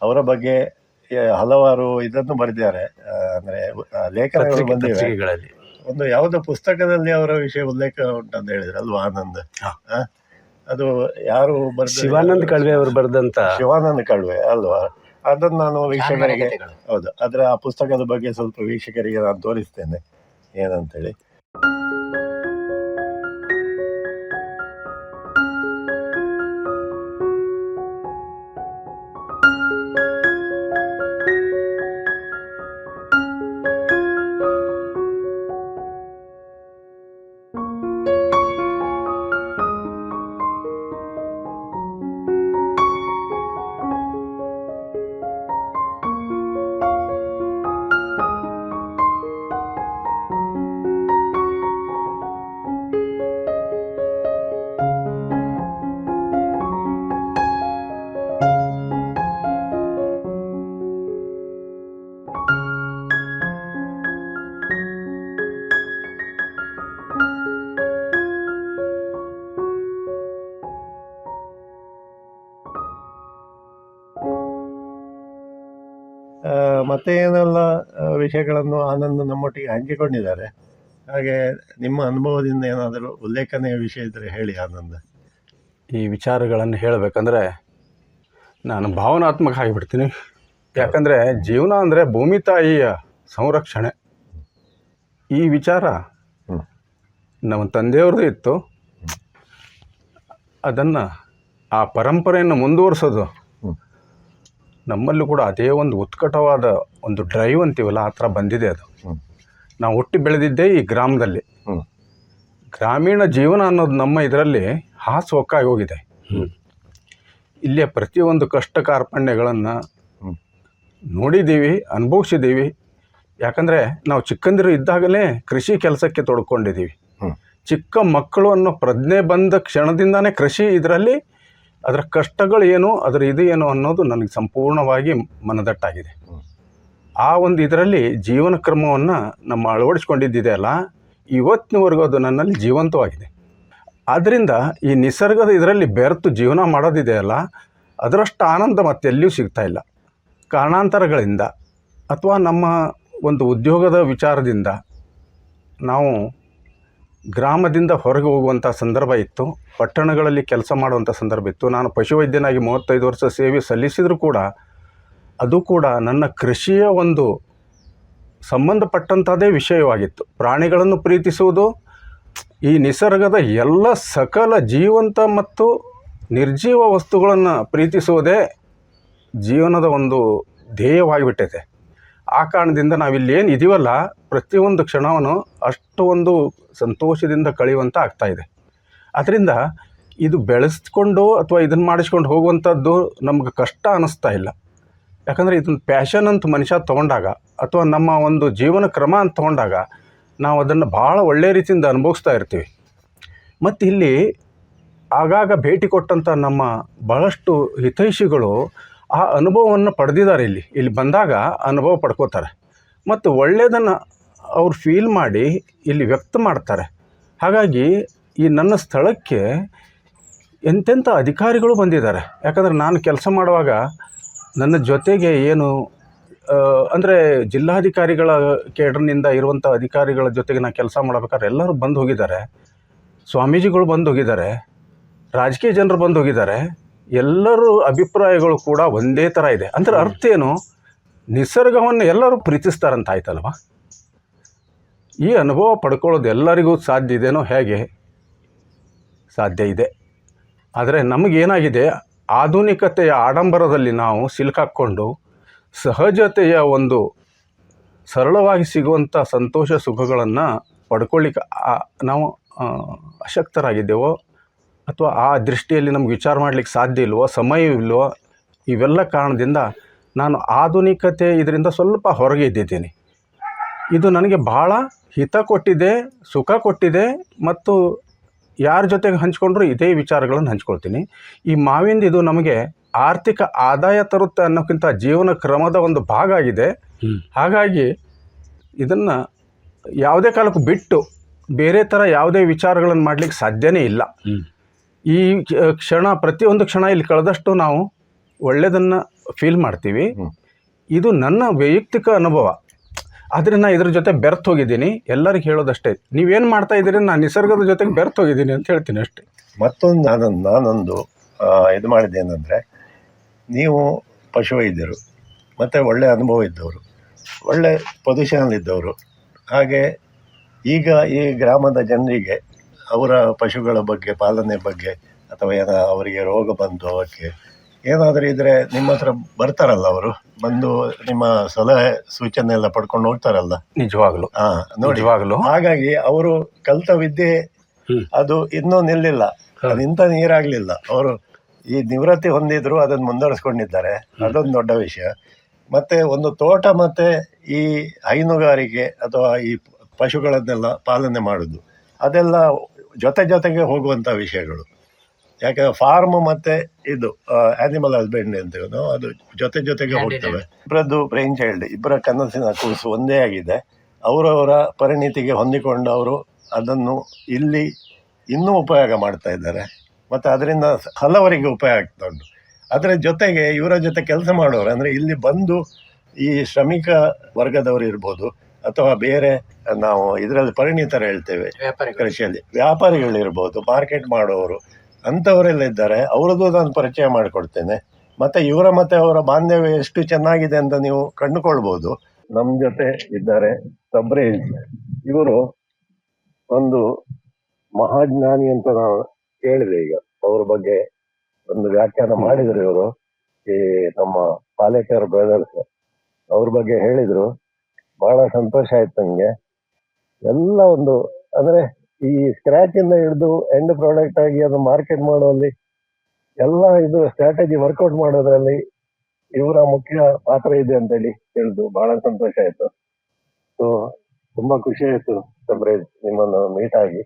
ಅವರ ಬಗ್ಗೆ ಹಲವಾರು ಇದನ್ನು ಬರೆದಿದ್ದಾರೆ, ಅಂದರೆ ಲೇಖನಗಳು ಬಂದಿವೆ. ಒಂದು ಯಾವುದೋ ಪುಸ್ತಕದಲ್ಲಿ ಅವರ ವಿಷಯ ಉಲ್ಲೇಖ ಉಂಟಂತ ಹೇಳಿದ್ರೆ ಅಲ್ವಾ ಆನಂದ್? ಅದು ಯಾರು ಬರ್ದ? ಶಿವಾನಂದ ಕಳ್ವೆ ಅವರು ಬರೆದಂತ ಶಿವಾನಂದ ಕಳ್ವೆ ಅಲ್ವಾ? ಅದನ್ನು ನಾನು ವೀಕ್ಷಕರಿಗೆ, ಹೌದು, ಅದರ ಆ ಪುಸ್ತಕದ ಬಗ್ಗೆ ಸ್ವಲ್ಪ ವೀಕ್ಷಕರಿಗೆ ನಾನು ತೋರಿಸ್ತೇನೆ ಏನಂತೇಳಿ. ಮತ್ತೆ ಏನೆಲ್ಲ ವಿಷಯಗಳನ್ನು ಆನಂದ್ ನಮ್ಮೊಟ್ಟಿಗೆ ಹಂಚಿಕೊಂಡಿದ್ದಾರೆ. ಹಾಗೆ ನಿಮ್ಮ ಅನುಭವದಿಂದ ಏನಾದರೂ ಉಲ್ಲೇಖನೀಯ ವಿಷಯ ಇದ್ದರೆ ಹೇಳಿ ಆನಂದ್. ಈ ವಿಚಾರಗಳನ್ನು ಹೇಳಬೇಕಂದ್ರೆ ನಾನು ಭಾವನಾತ್ಮಕ ಆಗಿಬಿಡ್ತೀನಿ. ಯಾಕಂದರೆ ಜೀವನ ಅಂದರೆ ಭೂಮಿ ತಾಯಿಯ ಸಂರಕ್ಷಣೆ. ಈ ವಿಚಾರ ನಮ್ಮ ತಂದೆಯವ್ರದ್ದು ಇತ್ತು. ಅದನ್ನು ಆ ಪರಂಪರೆಯನ್ನು ಮುಂದುವರಿಸೋದು ನಮ್ಮಲ್ಲೂ ಕೂಡ ಅದೇ ಒಂದು ಉತ್ಕಟವಾದ ಒಂದು ಡ್ರೈವ್ ಅಂತೀವಲ್ಲ, ಆ ಥರ ಬಂದಿದೆ. ಅದು ನಾವು ಹುಟ್ಟಿ ಬೆಳೆದಿದ್ದೇ ಈ ಗ್ರಾಮದಲ್ಲಿ. ಗ್ರಾಮೀಣ ಜೀವನ ಅನ್ನೋದು ನಮ್ಮ ಇದರಲ್ಲಿ ಹಾಸೊಕ್ಕಾಗಿ ಹೋಗಿದೆ. ಇಲ್ಲಿಯ ಪ್ರತಿಯೊಂದು ಕಷ್ಟ ಕಾರ್ಪಣ್ಯಗಳನ್ನು ನೋಡಿದ್ದೀವಿ, ಅನುಭವಿಸಿದ್ದೀವಿ. ಯಾಕಂದರೆ ನಾವು ಚಿಕ್ಕಂದಿರು ಇದ್ದಾಗಲೇ ಕೃಷಿ ಕೆಲಸಕ್ಕೆ ತೊಡ್ಕೊಂಡಿದ್ದೀವಿ. ಚಿಕ್ಕ ಮಕ್ಕಳು ಅನ್ನೋ ಪ್ರಜ್ಞೆ ಬಂದ ಕ್ಷಣದಿಂದನೇ ಕೃಷಿ ಇದರಲ್ಲಿ ಅದರ ಕಷ್ಟಗಳು ಏನು, ಅದರ ಇದು ಏನು ಅನ್ನೋದು ನನಗೆ ಸಂಪೂರ್ಣವಾಗಿ ಮನದಟ್ಟಾಗಿದೆ. ಆ ಒಂದು ಇದರಲ್ಲಿ ಜೀವನ ಕ್ರಮವನ್ನು ನಮ್ಮ ಅಳವಡಿಸ್ಕೊಂಡಿದ್ದಿದೆಯಲ್ಲ, ಇವತ್ತಿನವರೆಗೂ ಅದು ನನ್ನಲ್ಲಿ ಜೀವಂತವಾಗಿದೆ. ಆದ್ದರಿಂದ ಈ ನಿಸರ್ಗದ ಇದರಲ್ಲಿ ಬೆರೆತು ಜೀವನ ಮಾಡೋದಿದೆಯಲ್ಲ, ಅದರಷ್ಟು ಆನಂದ ಮತ್ತೆಲ್ಲಿಯೂ ಸಿಗ್ತಾಯಿಲ್ಲ. ಕಾರಣಾಂತರಗಳಿಂದ ಅಥವಾ ನಮ್ಮ ಒಂದು ಉದ್ಯೋಗದ ವಿಚಾರದಿಂದ ನಾವು ಗ್ರಾಮದಿಂದ ಹೊರಗೆ ಹೋಗುವಂಥ ಸಂದರ್ಭ ಇತ್ತು, ಪಟ್ಟಣಗಳಲ್ಲಿ ಕೆಲಸ ಮಾಡುವಂಥ ಸಂದರ್ಭ ಇತ್ತು. ನಾನು ಪಶುವೈದ್ಯನಾಗಿ 35 ವರ್ಷ ಸೇವೆ ಸಲ್ಲಿಸಿದರೂ ಕೂಡ ಅದು ಕೂಡ ನನ್ನ ಕೃಷಿಯ ಒಂದು ಸಂಬಂಧಪಟ್ಟಂಥದ್ದೇ ವಿಷಯವಾಗಿತ್ತು. ಪ್ರಾಣಿಗಳನ್ನು ಪ್ರೀತಿಸುವುದು, ಈ ನಿಸರ್ಗದ ಎಲ್ಲ ಸಕಲ ಜೀವಂತ ಮತ್ತು ನಿರ್ಜೀವ ವಸ್ತುಗಳನ್ನು ಪ್ರೀತಿಸುವುದೇ ಜೀವನದ ಒಂದು ಧ್ಯೇಯವಾಗಿಬಿಟ್ಟಿದೆ. ಆ ಕಾರಣದಿಂದ ನಾವಿಲ್ಲೇನು ಇದೀವಲ್ಲ, ಪ್ರತಿಯೊಂದು ಕ್ಷಣವನ್ನು ಅಷ್ಟು ಒಂದು ಸಂತೋಷದಿಂದ ಕಳೆಯುವಂಥ ಆಗ್ತಾಯಿದೆ. ಅದರಿಂದ ಇದು ಬೆಳೆಸ್ಕೊಂಡು ಅಥವಾ ಇದನ್ನು ಮಾಡಿಸ್ಕೊಂಡು ಹೋಗುವಂಥದ್ದು ನಮ್ಗೆ ಕಷ್ಟ ಅನ್ನಿಸ್ತಾ ಇಲ್ಲ. ಯಾಕಂದರೆ ಇದನ್ನು ಪ್ಯಾಷನ್ ಅಂತ ಮನುಷ್ಯ ತೊಗೊಂಡಾಗ ಅಥವಾ ನಮ್ಮ ಒಂದು ಜೀವನ ಕ್ರಮ ಅಂತ ತೊಗೊಂಡಾಗ ನಾವು ಅದನ್ನು ಭಾಳ ಒಳ್ಳೆಯ ರೀತಿಯಿಂದ ಅನುಭವಿಸ್ತಾ ಇರ್ತೀವಿ. ಮತ್ತು ಇಲ್ಲಿ ಆಗಾಗ ಭೇಟಿ ಕೊಟ್ಟಂಥ ನಮ್ಮ ಭಾಳಷ್ಟು ಹಿತೈಷಿಗಳು ಆ ಅನುಭವವನ್ನು ಪಡೆದಿದ್ದಾರೆ. ಇಲ್ಲಿ ಬಂದಾಗ ಅನುಭವ ಪಡ್ಕೋತಾರೆ ಮತ್ತು ಒಳ್ಳೆಯದನ್ನು ಅವ್ರು ಫೀಲ್ ಮಾಡಿ ಇಲ್ಲಿ ವ್ಯಕ್ತ ಮಾಡ್ತಾರೆ. ಹಾಗಾಗಿ ಈ ನನ್ನ ಸ್ಥಳಕ್ಕೆ ಎಂತೆಂಥ ಅಧಿಕಾರಿಗಳು ಬಂದಿದ್ದಾರೆ. ಯಾಕಂದರೆ ನಾನು ಕೆಲಸ ಮಾಡುವಾಗ ನನ್ನ ಜೊತೆಗೆ ಏನು ಅಂದರೆ ಜಿಲ್ಲಾಧಿಕಾರಿಗಳ ಕೇಡರ್ನಿಂದ ಇರುವಂಥ ಅಧಿಕಾರಿಗಳ ಜೊತೆಗೆ ನಾನು ಕೆಲಸ ಮಾಡಬೇಕಾದ್ರೆ ಎಲ್ಲರೂ ಬಂದು ಹೋಗಿದ್ದಾರೆ. ಸ್ವಾಮೀಜಿಗಳು ಬಂದು ಹೋಗಿದ್ದಾರೆ, ರಾಜಕೀಯ ಜನರು ಬಂದು ಹೋಗಿದ್ದಾರೆ. ಎಲ್ಲರೂ ಅಭಿಪ್ರಾಯಗಳು ಕೂಡ ಒಂದೇ ಥರ ಇದೆ. ಅಂದರೆ ಅರ್ಥ ಏನು, ನಿಸರ್ಗವನ್ನು ಎಲ್ಲರೂ ಪ್ರೀತಿಸ್ತಾರಂತ ಆಯ್ತಲ್ವ. ಈ ಅನುಭವ ಪಡ್ಕೊಳ್ಳೋದು ಎಲ್ಲರಿಗೂ ಸಾಧ್ಯ ಇದೆಯೋ ಹೇಗೆ? ಸಾಧ್ಯ ಇದೆ. ಆದರೆ ನಮಗೇನಾಗಿದೆ, ಆಧುನಿಕತೆಯ ಆಡಂಬರದಲ್ಲಿ ನಾವು ಸಿಲುಕಾಕ್ಕೊಂಡು ಸಹಜತೆಯ ಒಂದು ಸರಳವಾಗಿ ಸಿಗುವಂಥ ಸಂತೋಷ ಸುಖಗಳನ್ನು ಪಡ್ಕೊಳ್ಳಿಕ್ಕೆ ನಾವು ಅಶಕ್ತರಾಗಿದ್ದೇವೋ ಅಥವಾ ಆ ದೃಷ್ಟಿಯಲ್ಲಿ ನಮ್ಗೆ ವಿಚಾರ ಮಾಡಲಿಕ್ಕೆ ಸಾಧ್ಯ ಇಲ್ವೋ, ಸಮಯವಿಲ್ವೋ, ಇವೆಲ್ಲ ಕಾರಣದಿಂದ ನಾನು ಆಧುನಿಕತೆ ಇದರಿಂದ ಸ್ವಲ್ಪ ಹೊರಗೆ ಇದ್ದಿದ್ದೀನಿ. ಇದು ನನಗೆ ಭಾಳ ಹಿತ ಕೊಟ್ಟಿದೆ, ಸುಖ ಕೊಟ್ಟಿದೆ ಮತ್ತು ಯಾರ ಜೊತೆಗೆ ಹಂಚ್ಕೊಂಡ್ರೂ ಇದೇ ವಿಚಾರಗಳನ್ನು ಹಂಚ್ಕೊಳ್ತೀನಿ. ಈ ಮಾವಿಂದ ಇದು ನಮಗೆ ಆರ್ಥಿಕ ಆದಾಯ ತರುತ್ತೆ ಅನ್ನೋಕ್ಕಿಂತ ಜೀವನ ಕ್ರಮದ ಒಂದು ಭಾಗ ಆಗಿದೆ. ಹಾಗಾಗಿ ಇದನ್ನು ಯಾವುದೇ ಕಾಲಕ್ಕೂ ಬಿಟ್ಟು ಬೇರೆ ಥರ ಯಾವುದೇ ವಿಚಾರಗಳನ್ನು ಮಾಡಲಿಕ್ಕೆ ಸಾಧ್ಯನೇ ಇಲ್ಲ. ಈ ಕ್ಷಣ, ಪ್ರತಿಯೊಂದು ಕ್ಷಣ ಇಲ್ಲಿ ಕಳೆದಷ್ಟು ನಾವು ಒಳ್ಳೆಯದನ್ನು ಫೀಲ್ ಮಾಡ್ತೀವಿ. ಇದು ನನ್ನ ವೈಯಕ್ತಿಕ ಅನುಭವ. ಆದರೆ ನಾನು ಇದ್ರ ಜೊತೆ ಬೆರ್ತು ಹೋಗಿದ್ದೀನಿ. ಎಲ್ಲರಿಗೆ ಹೇಳೋದಷ್ಟೇ, ನೀವೇನು ಮಾಡ್ತಾ ಇದ್ದೀರಿ, ನಾನು ನಿಸರ್ಗದ ಜೊತೆಗೆ ಬೆರ್ತು ಹೋಗಿದ್ದೀನಿ ಅಂತ ಹೇಳ್ತೀನಿ ಅಷ್ಟೇ. ಮತ್ತೊಂದು ನಾನೊಂದು ಇದು ಮಾಡಿದ್ದೇನೆಂದರೆ, ನೀವು ಪಶುವೈದ್ಯರು ಮತ್ತು ಒಳ್ಳೆಯ ಅನುಭವ ಇದ್ದವರು, ಒಳ್ಳೆ ಪೊಸಿಷನಲ್ಲಿದ್ದವರು. ಹಾಗೆ ಈಗ ಈ ಗ್ರಾಮದ ಜನರಿಗೆ ಅವರ ಪಶುಗಳ ಬಗ್ಗೆ, ಪಾಲನೆ ಬಗ್ಗೆ ಅಥವಾ ಅವರಿಗೆ ರೋಗ ಬಂದು ಅವಕ್ಕೆ ಏನಾದರೂ ಇದ್ದರೆ ನಿಮ್ಮ ಹತ್ರ ಬರ್ತಾರಲ್ಲ, ಅವರು ಬಂದು ನಿಮ್ಮ ಸಲಹೆ ಸೂಚನೆ ಎಲ್ಲ ಪಡ್ಕೊಂಡು ಹೋಗ್ತಾರಲ್ಲ. ನಿಜವಾಗ್ಲೂ ನಿಜವಾಗ್ಲೂ. ಹಾಗಾಗಿ ಅವರು ಕಲಿತ ವಿದ್ಯೆ ಅದು ಇನ್ನೂ ನಿಲ್ಲಿಲ್ಲ, ಅದು ಇಂಥ ನೀರಾಗಲಿಲ್ಲ. ಅವರು ಈ ನಿವೃತ್ತಿ ಹೊಂದಿದ್ರು, ಅದನ್ನು ಮುಂದುವರಿಸ್ಕೊಂಡಿದ್ದಾರೆ. ಅದೊಂದು ದೊಡ್ಡ ವಿಷಯ. ಮತ್ತು ಒಂದು ತೋಟ ಮತ್ತು ಈ ಹೈನುಗಾರಿಕೆ ಅಥವಾ ಈ ಪಶುಗಳನ್ನೆಲ್ಲ ಪಾಲನೆ ಮಾಡೋದು, ಅದೆಲ್ಲ ಜೊತೆಗೆ ಹೋಗುವಂಥ ವಿಷಯಗಳು. ಯಾಕಂದರೆ ಫಾರ್ಮ್ ಮತ್ತು ಇದು ಆ್ಯನಿಮಲ್ ಹಸ್ಬೆಂಡ್ರಿ ಅಂತೇಳಿ ನಾವು ಅದು ಜೊತೆಗೆ ಹೋಗ್ತವೆ. ಇಬ್ಬರದ್ದು ಬ್ರೈನ್ ಚೈಲ್ಡ್, ಇಬ್ಬರ ಕನಸಿನ ಕೂಸು ಒಂದೇ ಆಗಿದೆ. ಅವರವರ ಪರಿಣಿತಿಗೆ ಹೊಂದಿಕೊಂಡು ಅವರು ಅದನ್ನು ಇಲ್ಲಿ ಇನ್ನೂ ಉಪಯೋಗ ಮಾಡ್ತಾ ಇದ್ದಾರೆ ಮತ್ತು ಅದರಿಂದ ಹಲವರಿಗೆ ಉಪಯೋಗ ಆಗ್ತಾ ಉಂಟು. ಅದರ ಜೊತೆಗೆ ಇವರ ಜೊತೆ ಕೆಲಸ ಮಾಡೋರು, ಅಂದರೆ ಇಲ್ಲಿ ಬಂದು ಈ ಶ್ರಮಿಕ ವರ್ಗದವರು ಇರ್ಬೋದು ಅಥವಾ ಬೇರೆ ನಾವು ಇದರಲ್ಲಿ ಪರಿಣಿತರು ಹೇಳ್ತೇವೆ ಕೃಷಿಯಲ್ಲಿ, ವ್ಯಾಪಾರಿಗಳಿರ್ಬೋದು, ಮಾರ್ಕೆಟ್ ಮಾಡೋರು, ಅಂಥವರೆಲ್ಲ ಇದ್ದಾರೆ. ಅವರದ್ದು ನಾನು ಪರಿಚಯ ಮಾಡಿಕೊಡ್ತೇನೆ. ಮತ್ತು ಇವರ ಮತ್ತು ಅವರ ಬಾಂಧವ್ಯ ಎಷ್ಟು ಚೆನ್ನಾಗಿದೆ ಅಂತ ನೀವು ಕಂಡುಕೊಳ್ಬೋದು. ನಮ್ಮ ಜೊತೆ ಇದ್ದಾರೆ ತಬ್ರೇಜ್. ಇವರು ಒಂದು ಮಹಾಜ್ಞಾನಿ ಅಂತ ನಾವು ಕೇಳಿದೆ. ಈಗ ಅವ್ರ ಬಗ್ಗೆ ಒಂದು ವ್ಯಾಖ್ಯಾನ ಮಾಡಿದ್ರು ಇವರು, ಈ ನಮ್ಮ ಪಾಲೇಕರ್ ಬ್ರದರ್ಸ್ ಅವ್ರ ಬಗ್ಗೆ ಹೇಳಿದ್ರು. ಬಹಳ ಸಂತೋಷ ಆಯ್ತು ನನಗೆ. ಎಲ್ಲ ಒಂದು ಅಂದರೆ ಈ ಸ್ಕ್ರಾಚ್ ಇಂದ ಹಿಡಿದು ಎಂಡ್ ಪ್ರಾಡಕ್ಟ್ ಆಗಿ ಅದು ಮಾರ್ಕೆಟ್ ಮಾಡುವಲ್ಲಿ ಎಲ್ಲ ಇದು ಸ್ಟ್ರಾಟಜಿ ವರ್ಕೌಟ್ ಮಾಡೋದ್ರಲ್ಲಿ ಇವರ ಮುಖ್ಯ ಪಾತ್ರ ಇದೆ ಅಂತೇಳಿ ತಿಳಿದು ಬಹಳ ಸಂತೋಷ ಆಯ್ತು. ಸೊ ತುಂಬಾ ಖುಷಿ ಆಯ್ತು ಸಬ್ರೇಜ್ ನಿಮ್ಮನ್ನು ಮೀಟ್ ಆಗಿ.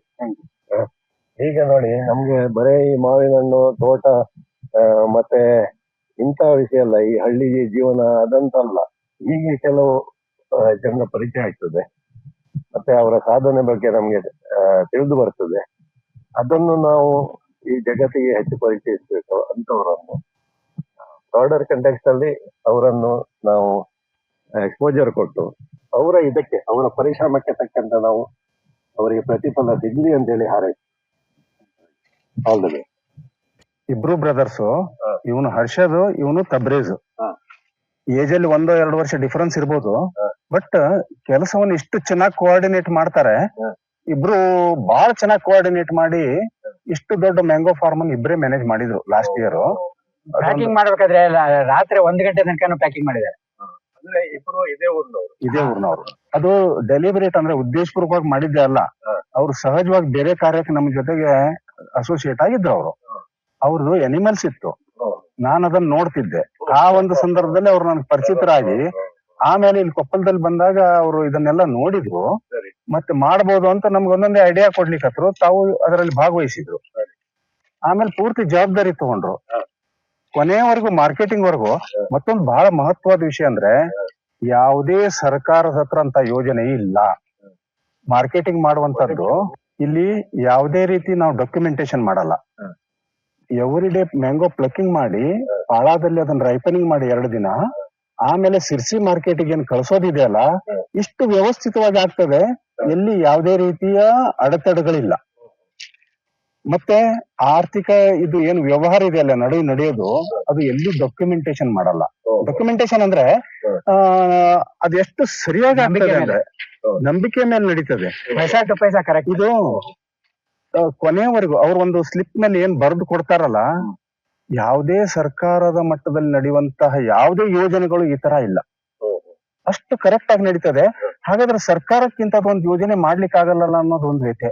ಈಗ ನೋಡಿ ನಮ್ಗೆ ಬರೀ ಈ ಮಾವಿನ ಹಣ್ಣು ತೋಟ ಮತ್ತೆ ಇಂಥ ವಿಷಯ ಅಲ್ಲ, ಈ ಹಳ್ಳಿ ಜೀವನ ಅದಂತಲ್ಲ, ಹೀಗೆ ಕೆಲವು ಜನರ ಪರಿಚಯ ಆಗ್ತದೆ, ಮತ್ತೆ ಅವರ ಸಾಧನೆ ಬಗ್ಗೆ ನಮ್ಗೆ ತಿಳಿದು ಬರ್ತದೆ. ಅದನ್ನು ನಾವು ಈ ಜಗತ್ತಿಗೆ ಹೆಚ್ಚು ಪರಿಚಯಿಸಬೇಕು. ಅಂತವರನ್ನು ಬ್ರಾಡರ್ ಕಂಟೆಕ್ಸ್ಟ್ ಅಲ್ಲಿ ಅವರನ್ನು ನಾವು ಎಕ್ಸ್ಪೋಜರ್ ಕೊಟ್ಟು ಅವರ ಇದಕ್ಕೆ ಅವರ ಪರಿಶ್ರಮಕ್ಕೆ ತಕ್ಕಂತ ನಾವು ಅವರಿಗೆ ಪ್ರತಿಫಲ ಸಿಗ್ಲಿ ಅಂತೇಳಿ ಹಾರೈಸಿ. All the best. ಇಬ್ರು ಬ್ರದರ್ಸ್, ಇವನು ಹರ್ಷದ್, ಇವನು ತಬ್ರೇಜ್. ಏಜ್ ಅಲ್ಲಿ 1-2 ವರ್ಷ ಡಿಫರೆನ್ಸ್ ಇರ್ಬೋದು, ಬಟ್ ಕೆಲಸವನ್ನು ಇಷ್ಟು ಚೆನ್ನಾಗಿ ಕೋಆರ್ಡಿನೇಟ್ ಮಾಡ್ತಾರೆ. ಇಬ್ರು ಬಹಳ ಚೆನ್ನಾಗಿ ಕೋಆರ್ಡಿನೇಟ್ ಮಾಡಿ ಇಷ್ಟು ದೊಡ್ಡ ಮ್ಯಾಂಗೋ ಫಾರ್ಮ್ ಅನ್ನು ಇಬ್ಬರೇ ಮ್ಯಾನೇಜ್ ಮಾಡಿದ್ರು ಲಾಸ್ಟ್ ಇಯರ್. ಪ್ಯಾಕಿಂಗ್ ಮಾಡ್ಬೇಕಾದ್ರೆ ರಾತ್ರಿ 1 ಗಂಟೆ ತನಕ ಪ್ಯಾಕಿಂಗ್ ಮಾಡಿದ್ದಾರೆ. ಅಂದ್ರೆ ಇಬ್ರು ಇದೇ ಊರ್ನವ್ರು. ಅದು ಡೆಲಿಬರೇಟ್ ಅಂದ್ರೆ ಉದ್ದೇಶಪೂರ್ವಕವಾಗಿ ಮಾಡಿದ್ದೆ ಅಲ್ಲ, ಅವ್ರು ಸಹಜವಾಗಿ ಬೇರೆ ಕಾರ್ಯಕ್ಕೆ ನಮ್ಮ ಜೊತೆಗೆ ಅಸೋಸಿಯೇಟ್ ಆಗಿದ್ರು. ಅವ್ರದ್ದು ಎನಿಮಲ್ಸ್ ಇತ್ತು, ನಾನು ಅದನ್ನ ನೋಡ್ತಿದ್ದೆ. ಆ ಒಂದು ಸಂದರ್ಭದಲ್ಲಿ ಅವ್ರು ನನ್ಗೆ ಪರಿಚಿತರಾಗಿ ಆಮೇಲೆ ಇಲ್ಲಿ ಕೊಪ್ಪಳದಲ್ಲಿ ಬಂದಾಗ ಅವರು ಇದನ್ನೆಲ್ಲ ನೋಡಿದ್ರು, ಮತ್ತೆ ಮಾಡ್ಬೋದು ಅಂತ ನಮ್ಗೆ ಒಂದೊಂದೇ ಐಡಿಯಾ ಕೊಡ್ಲಿಕ್ಕತ್ರು. ತಾವು ಅದರಲ್ಲಿ ಭಾಗವಹಿಸಿದ್ರು. ಆಮೇಲೆ ಪೂರ್ತಿ ಜವಾಬ್ದಾರಿ ತಗೊಂಡ್ರು ಕೊನೆಯವರೆಗೂ, ಮಾರ್ಕೆಟಿಂಗ್ ವರ್ಗು. ಮತ್ತೊಂದು ಬಹಳ ಮಹತ್ವದ ವಿಷಯ ಅಂದ್ರೆ, ಯಾವುದೇ ಸರ್ಕಾರದ ಹತ್ರ ಅಂತ ಯೋಜನೆ ಇಲ್ಲ ಮಾರ್ಕೆಟಿಂಗ್ ಮಾಡುವಂತದ್ದು. ಇಲ್ಲಿ ಯಾವುದೇ ರೀತಿ ನಾವು ಡಾಕ್ಯುಮೆಂಟೇಶನ್ ಮಾಡಲ್ಲ. ಎವ್ರಿ ಡೇ ಮ್ಯಾಂಗೋ ಪ್ಲಕ್ಕಿಂಗ್ ಮಾಡಿ ಪಾಳಾದಲ್ಲಿ ಅದನ್ನ ರೈಪನಿಂಗ್ ಮಾಡಿ 2 ದಿನ, ಆಮೇಲೆ ಸಿರ್ಸಿ ಮಾರ್ಕೆಟಿಗೆ ಏನ್ ಕಳ್ಸೋದಿದೆ ಅಲ್ಲ, ಇಷ್ಟು ವ್ಯವಸ್ಥಿತವಾಗಿ ಆಗ್ತದೆ. ಎಲ್ಲಿ ಯಾವುದೇ ರೀತಿಯ ಅಡೆತಡೆಗಳಿಲ್ಲ. ಮತ್ತೆ ಆರ್ಥಿಕ ಇದು ಏನು ವ್ಯವಹಾರ ಇದೆ ಅಲ್ಲ ನಡೆಯೋದು, ಅದು ಎಲ್ಲಿ ಡಾಕ್ಯುಮೆಂಟೇಶನ್ ಮಾಡಲ್ಲ. ಡಾಕ್ಯುಮೆಂಟೇಶನ್ ಅಂದ್ರೆ ಅದು ಎಷ್ಟು ಸರಿಯಾಗಿ ಆಗ್ತದೆ ಅಂದ್ರೆ ನಂಬಿಕೆ ಮೇಲೆ ನಡೀತದೆ. ಪೈಸಾ ಟು ಪೈಸಾ ಕರೆಕ್ಟ್. ಇದು ಕೊನೆಯವರೆಗೂ ಅವ್ರ ಒಂದು ಸ್ಲಿಪ್ ಮೇಲೆ ಏನ್ ಬರೆದು ಕೊಡ್ತಾರಲ್ಲ, ಯಾವುದೇ ಸರ್ಕಾರದ ಮಟ್ಟದಲ್ಲಿ ನಡೆಯುವಂತಹ ಯಾವುದೇ ಯೋಜನೆಗಳು ಈ ತರ ಇಲ್ಲ. ಅಷ್ಟು ಕರೆಕ್ಟ್ ಆಗಿ ನಡೀತದೆ. ಹಾಗಾದ್ರೆ ಸರ್ಕಾರಕ್ಕಿಂತ ಒಂದು ಯೋಜನೆ ಮಾಡ್ಲಿಕ್ಕೆ ಆಗಲ್ಲ ಅನ್ನೋದು ಒಂದು ಐತೆ.